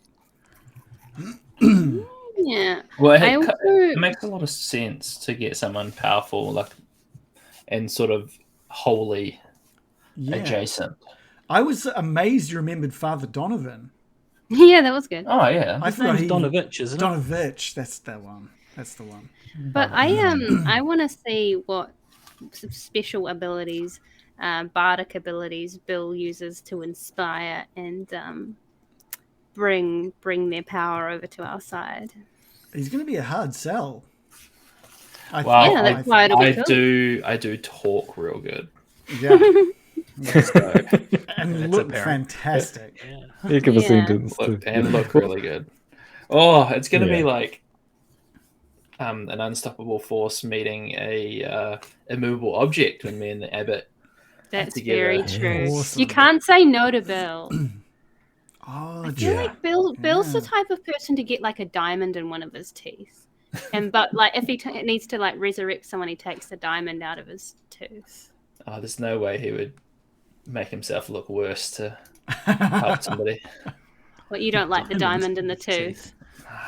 [SPEAKER 2] Yeah.
[SPEAKER 6] Well,
[SPEAKER 2] I also-
[SPEAKER 6] it makes a lot of sense to get someone powerful, like, and sort of wholly
[SPEAKER 3] Yeah.
[SPEAKER 6] adjacent.
[SPEAKER 3] I was amazed you remembered Father Donovan.
[SPEAKER 2] Yeah, that was good.
[SPEAKER 6] Oh yeah,
[SPEAKER 3] I
[SPEAKER 5] His name's
[SPEAKER 3] he
[SPEAKER 5] Donovich, isn't it?
[SPEAKER 3] Donovich. That's the one. That's the one.
[SPEAKER 2] But I want to see what special abilities, bardic abilities, Bill uses to inspire and bring their power over to our side.
[SPEAKER 3] He's going to be a hard sell.
[SPEAKER 6] Well,
[SPEAKER 2] Yeah, that's why it'll be cool.
[SPEAKER 6] I do talk real good.
[SPEAKER 3] Yeah.
[SPEAKER 6] So,
[SPEAKER 3] And look fantastic.
[SPEAKER 5] Yeah.
[SPEAKER 4] Heck of a
[SPEAKER 2] Yeah.
[SPEAKER 4] sentence.
[SPEAKER 6] look really good. Oh, it's going to be
[SPEAKER 4] Yeah.
[SPEAKER 6] like an unstoppable force meeting a immovable object when me and the abbot.
[SPEAKER 2] That's
[SPEAKER 6] together.
[SPEAKER 2] very true.
[SPEAKER 3] Awesome.
[SPEAKER 2] You can't say no to Bill.
[SPEAKER 3] Oh,
[SPEAKER 2] I feel like Bill's the type of person to get like a diamond in one of his teeth, but like if he needs to like resurrect someone, he takes the diamond out of his tooth.
[SPEAKER 6] Oh, there's no way he would make himself look worse to help somebody.
[SPEAKER 2] Well, you don't like the diamond in the tooth.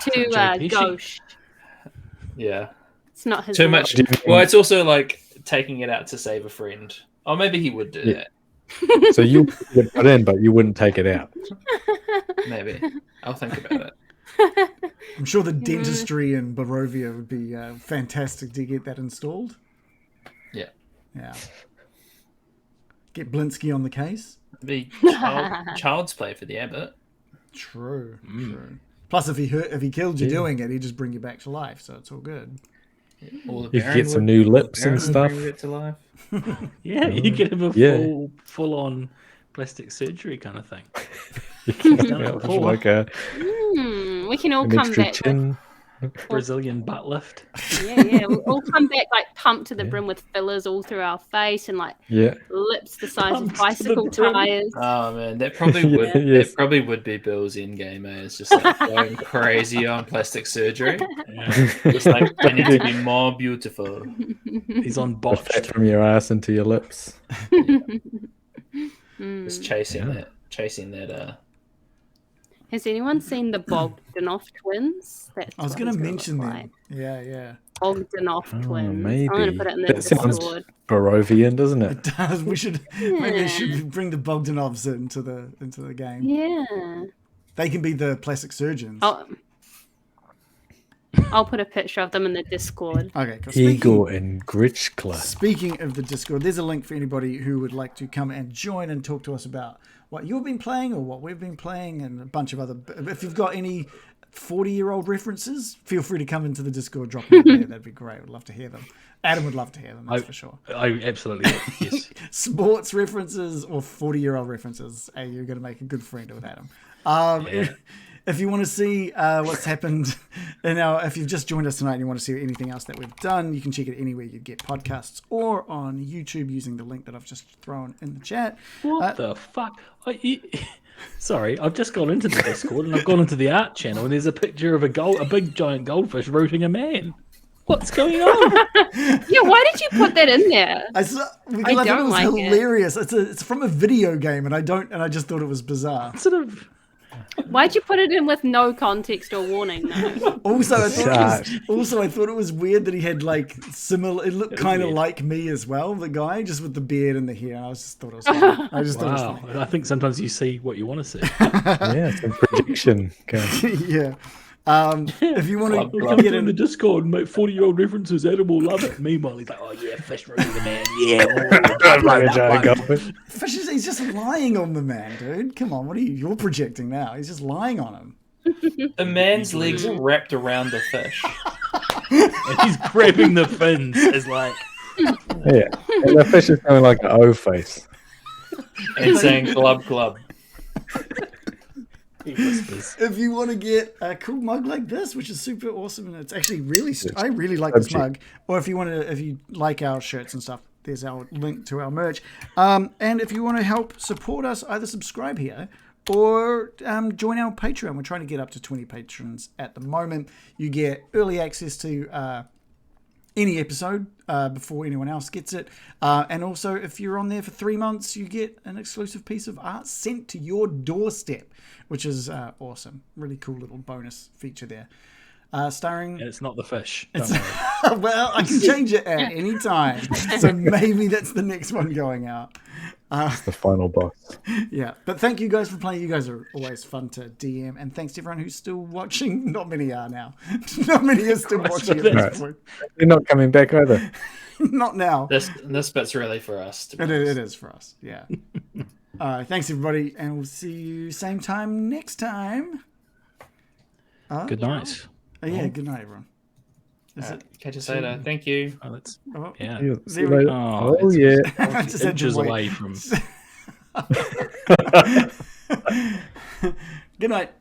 [SPEAKER 2] Too
[SPEAKER 5] Joe Pesci.
[SPEAKER 2] gauche.
[SPEAKER 6] Yeah.
[SPEAKER 2] It's not his
[SPEAKER 6] Too
[SPEAKER 2] look.
[SPEAKER 6] much. Well, it's also like taking it out to save a friend. Or maybe he would do that.
[SPEAKER 4] So you would put in, but you wouldn't take it out.
[SPEAKER 6] Maybe. I'll think about it.
[SPEAKER 3] I'm sure the dentistry in Barovia would be fantastic to get that installed.
[SPEAKER 6] Yeah.
[SPEAKER 3] Yeah. Get Blinsky on the case.
[SPEAKER 6] Be child's play for the abbot.
[SPEAKER 3] True. True. Plus, if he killed you doing it, he'd just bring you back to life. So it's all good.
[SPEAKER 6] Or the
[SPEAKER 4] You could
[SPEAKER 6] Baron
[SPEAKER 4] get some
[SPEAKER 6] would-
[SPEAKER 4] new
[SPEAKER 6] the
[SPEAKER 4] lips
[SPEAKER 6] Baron
[SPEAKER 4] and
[SPEAKER 6] would
[SPEAKER 4] stuff.
[SPEAKER 6] bring it to life.
[SPEAKER 5] Yeah, you get him a full on plastic surgery kind of thing. done it before.
[SPEAKER 4] Like a
[SPEAKER 2] We can all
[SPEAKER 4] an
[SPEAKER 2] come
[SPEAKER 4] extra
[SPEAKER 2] back.
[SPEAKER 4] chin.
[SPEAKER 5] Brazilian butt lift.
[SPEAKER 2] Yeah. We'll all come back like pumped to the brim with fillers all through our face and like
[SPEAKER 4] Yeah.
[SPEAKER 2] lips the size
[SPEAKER 5] Pumped
[SPEAKER 2] of
[SPEAKER 5] to the
[SPEAKER 2] bicycle
[SPEAKER 5] brim.
[SPEAKER 2] tires.
[SPEAKER 6] Oh man, that probably would.
[SPEAKER 4] Yes.
[SPEAKER 6] That probably would be Bill's end game. It's just like going crazy on plastic surgery.
[SPEAKER 5] Yeah.
[SPEAKER 6] It's like I need to be more beautiful.
[SPEAKER 5] He's on
[SPEAKER 4] The fat
[SPEAKER 5] botched.
[SPEAKER 4] from your ass into your lips.
[SPEAKER 6] Just chasing that.
[SPEAKER 2] Has anyone seen the Bogdanov twins? That's
[SPEAKER 3] I was
[SPEAKER 2] what
[SPEAKER 3] going
[SPEAKER 2] he's
[SPEAKER 3] to
[SPEAKER 2] gonna
[SPEAKER 3] mention
[SPEAKER 2] look
[SPEAKER 3] them.
[SPEAKER 2] like.
[SPEAKER 3] Yeah.
[SPEAKER 2] Bogdanov twins.
[SPEAKER 4] maybe.
[SPEAKER 2] I'm going to put it in the
[SPEAKER 4] That sounds-
[SPEAKER 2] Discord.
[SPEAKER 4] Barovian, doesn't it?
[SPEAKER 3] It does. We should maybe I should bring the Bogdanovs into the game.
[SPEAKER 2] Yeah.
[SPEAKER 3] They can be the plastic surgeons.
[SPEAKER 2] I'll put a picture of them in the Discord.
[SPEAKER 3] Okay, cool.
[SPEAKER 4] Igor and Gritchkla.
[SPEAKER 3] Speaking of the Discord, there's a link for anybody who would like to come and join and talk to us about what you've been playing or what we've been playing and a bunch of other... If you've got any 40-year-old references, feel free to come into the Discord, drop them in there. That'd be great. We'd love to hear them. Adam would love to hear them, that's for sure.
[SPEAKER 5] I absolutely would, yes.
[SPEAKER 3] Sports references or 40-year-old references. Hey, you're going to make a good friend with Adam.
[SPEAKER 5] Yeah.
[SPEAKER 3] If you want to see what's happened, if you've just joined us tonight and you want to see anything else that we've done, you can check it anywhere you get podcasts or on YouTube using the link that I've just thrown in the chat.
[SPEAKER 5] What the fuck? Sorry, I've just gone into the Discord and I've gone into the art channel and there's a picture of a big giant goldfish rooting a man. What's going on?
[SPEAKER 2] Yeah, why did you put that in there?
[SPEAKER 3] I thought it
[SPEAKER 2] don't
[SPEAKER 3] was
[SPEAKER 2] like it.
[SPEAKER 3] hilarious. It's from a video game, and I just thought it was bizarre.
[SPEAKER 5] Sort of.
[SPEAKER 2] Why'd you put it in with no context or warning, though?
[SPEAKER 3] Also, I thought it was weird that he had like similar. It looked kind of
[SPEAKER 5] weird.
[SPEAKER 3] like me as well, the guy, just with the beard and the hair. I just thought it was funny. I just thought it was
[SPEAKER 5] Wow.
[SPEAKER 3] funny.
[SPEAKER 5] I think sometimes you see what you want to see.
[SPEAKER 4] Yeah, some projection.
[SPEAKER 3] Yeah. If you want to
[SPEAKER 5] Come
[SPEAKER 3] get
[SPEAKER 5] in the
[SPEAKER 3] in,
[SPEAKER 5] Discord and make 40-year-old references. Adam will love it. Meanwhile, he's like, oh yeah, fish rooting the man. Yeah.
[SPEAKER 3] Fish he's just lying on the man, dude. Come on, what are you? You're projecting now. He's just lying on him.
[SPEAKER 6] The man's legs are wrapped around the fish.
[SPEAKER 5] And he's grabbing the fins as like,
[SPEAKER 4] Yeah. And the fish is going like an O face.
[SPEAKER 6] And saying glub glub.
[SPEAKER 5] he whispers.
[SPEAKER 3] If you want to get a cool mug like this, which is super awesome, and it's actually really, I really like this mug. Or if you like our shirts and stuff, there's our link to our merch. And if you want to help support us, either subscribe here or join our Patreon. We're trying to get up to 20 patrons at the moment. You get early access to any episode before anyone else gets it. And also, if you're on there for 3 months, you get an exclusive piece of art sent to your doorstep, which is awesome. Really cool little bonus feature there. Starring...
[SPEAKER 5] And it's not the fish. Don't worry.
[SPEAKER 3] Well, I can change it at any time. So maybe that's the next one going out.
[SPEAKER 4] It's the final boss.
[SPEAKER 3] Yeah, but thank you guys for playing. You guys are always fun to DM, and thanks to everyone who's still watching. Not many are now. Not many are still watching at this point.
[SPEAKER 4] They're not coming back either.
[SPEAKER 3] Not now.
[SPEAKER 6] This bit's really for us. To be honest.
[SPEAKER 3] It is for us. Yeah. All right. Thanks everybody, and we'll see you same time next time.
[SPEAKER 5] Good night.
[SPEAKER 3] Oh yeah. Good night, everyone.
[SPEAKER 6] Catch us later. Thank you.
[SPEAKER 5] Oh, that's,
[SPEAKER 3] Oh,
[SPEAKER 5] yeah.
[SPEAKER 4] See you later.
[SPEAKER 5] Oh,
[SPEAKER 4] Oh,
[SPEAKER 5] it's-
[SPEAKER 4] yeah.
[SPEAKER 3] Just had to
[SPEAKER 5] inches
[SPEAKER 3] wait.
[SPEAKER 5] away from.
[SPEAKER 3] Good night.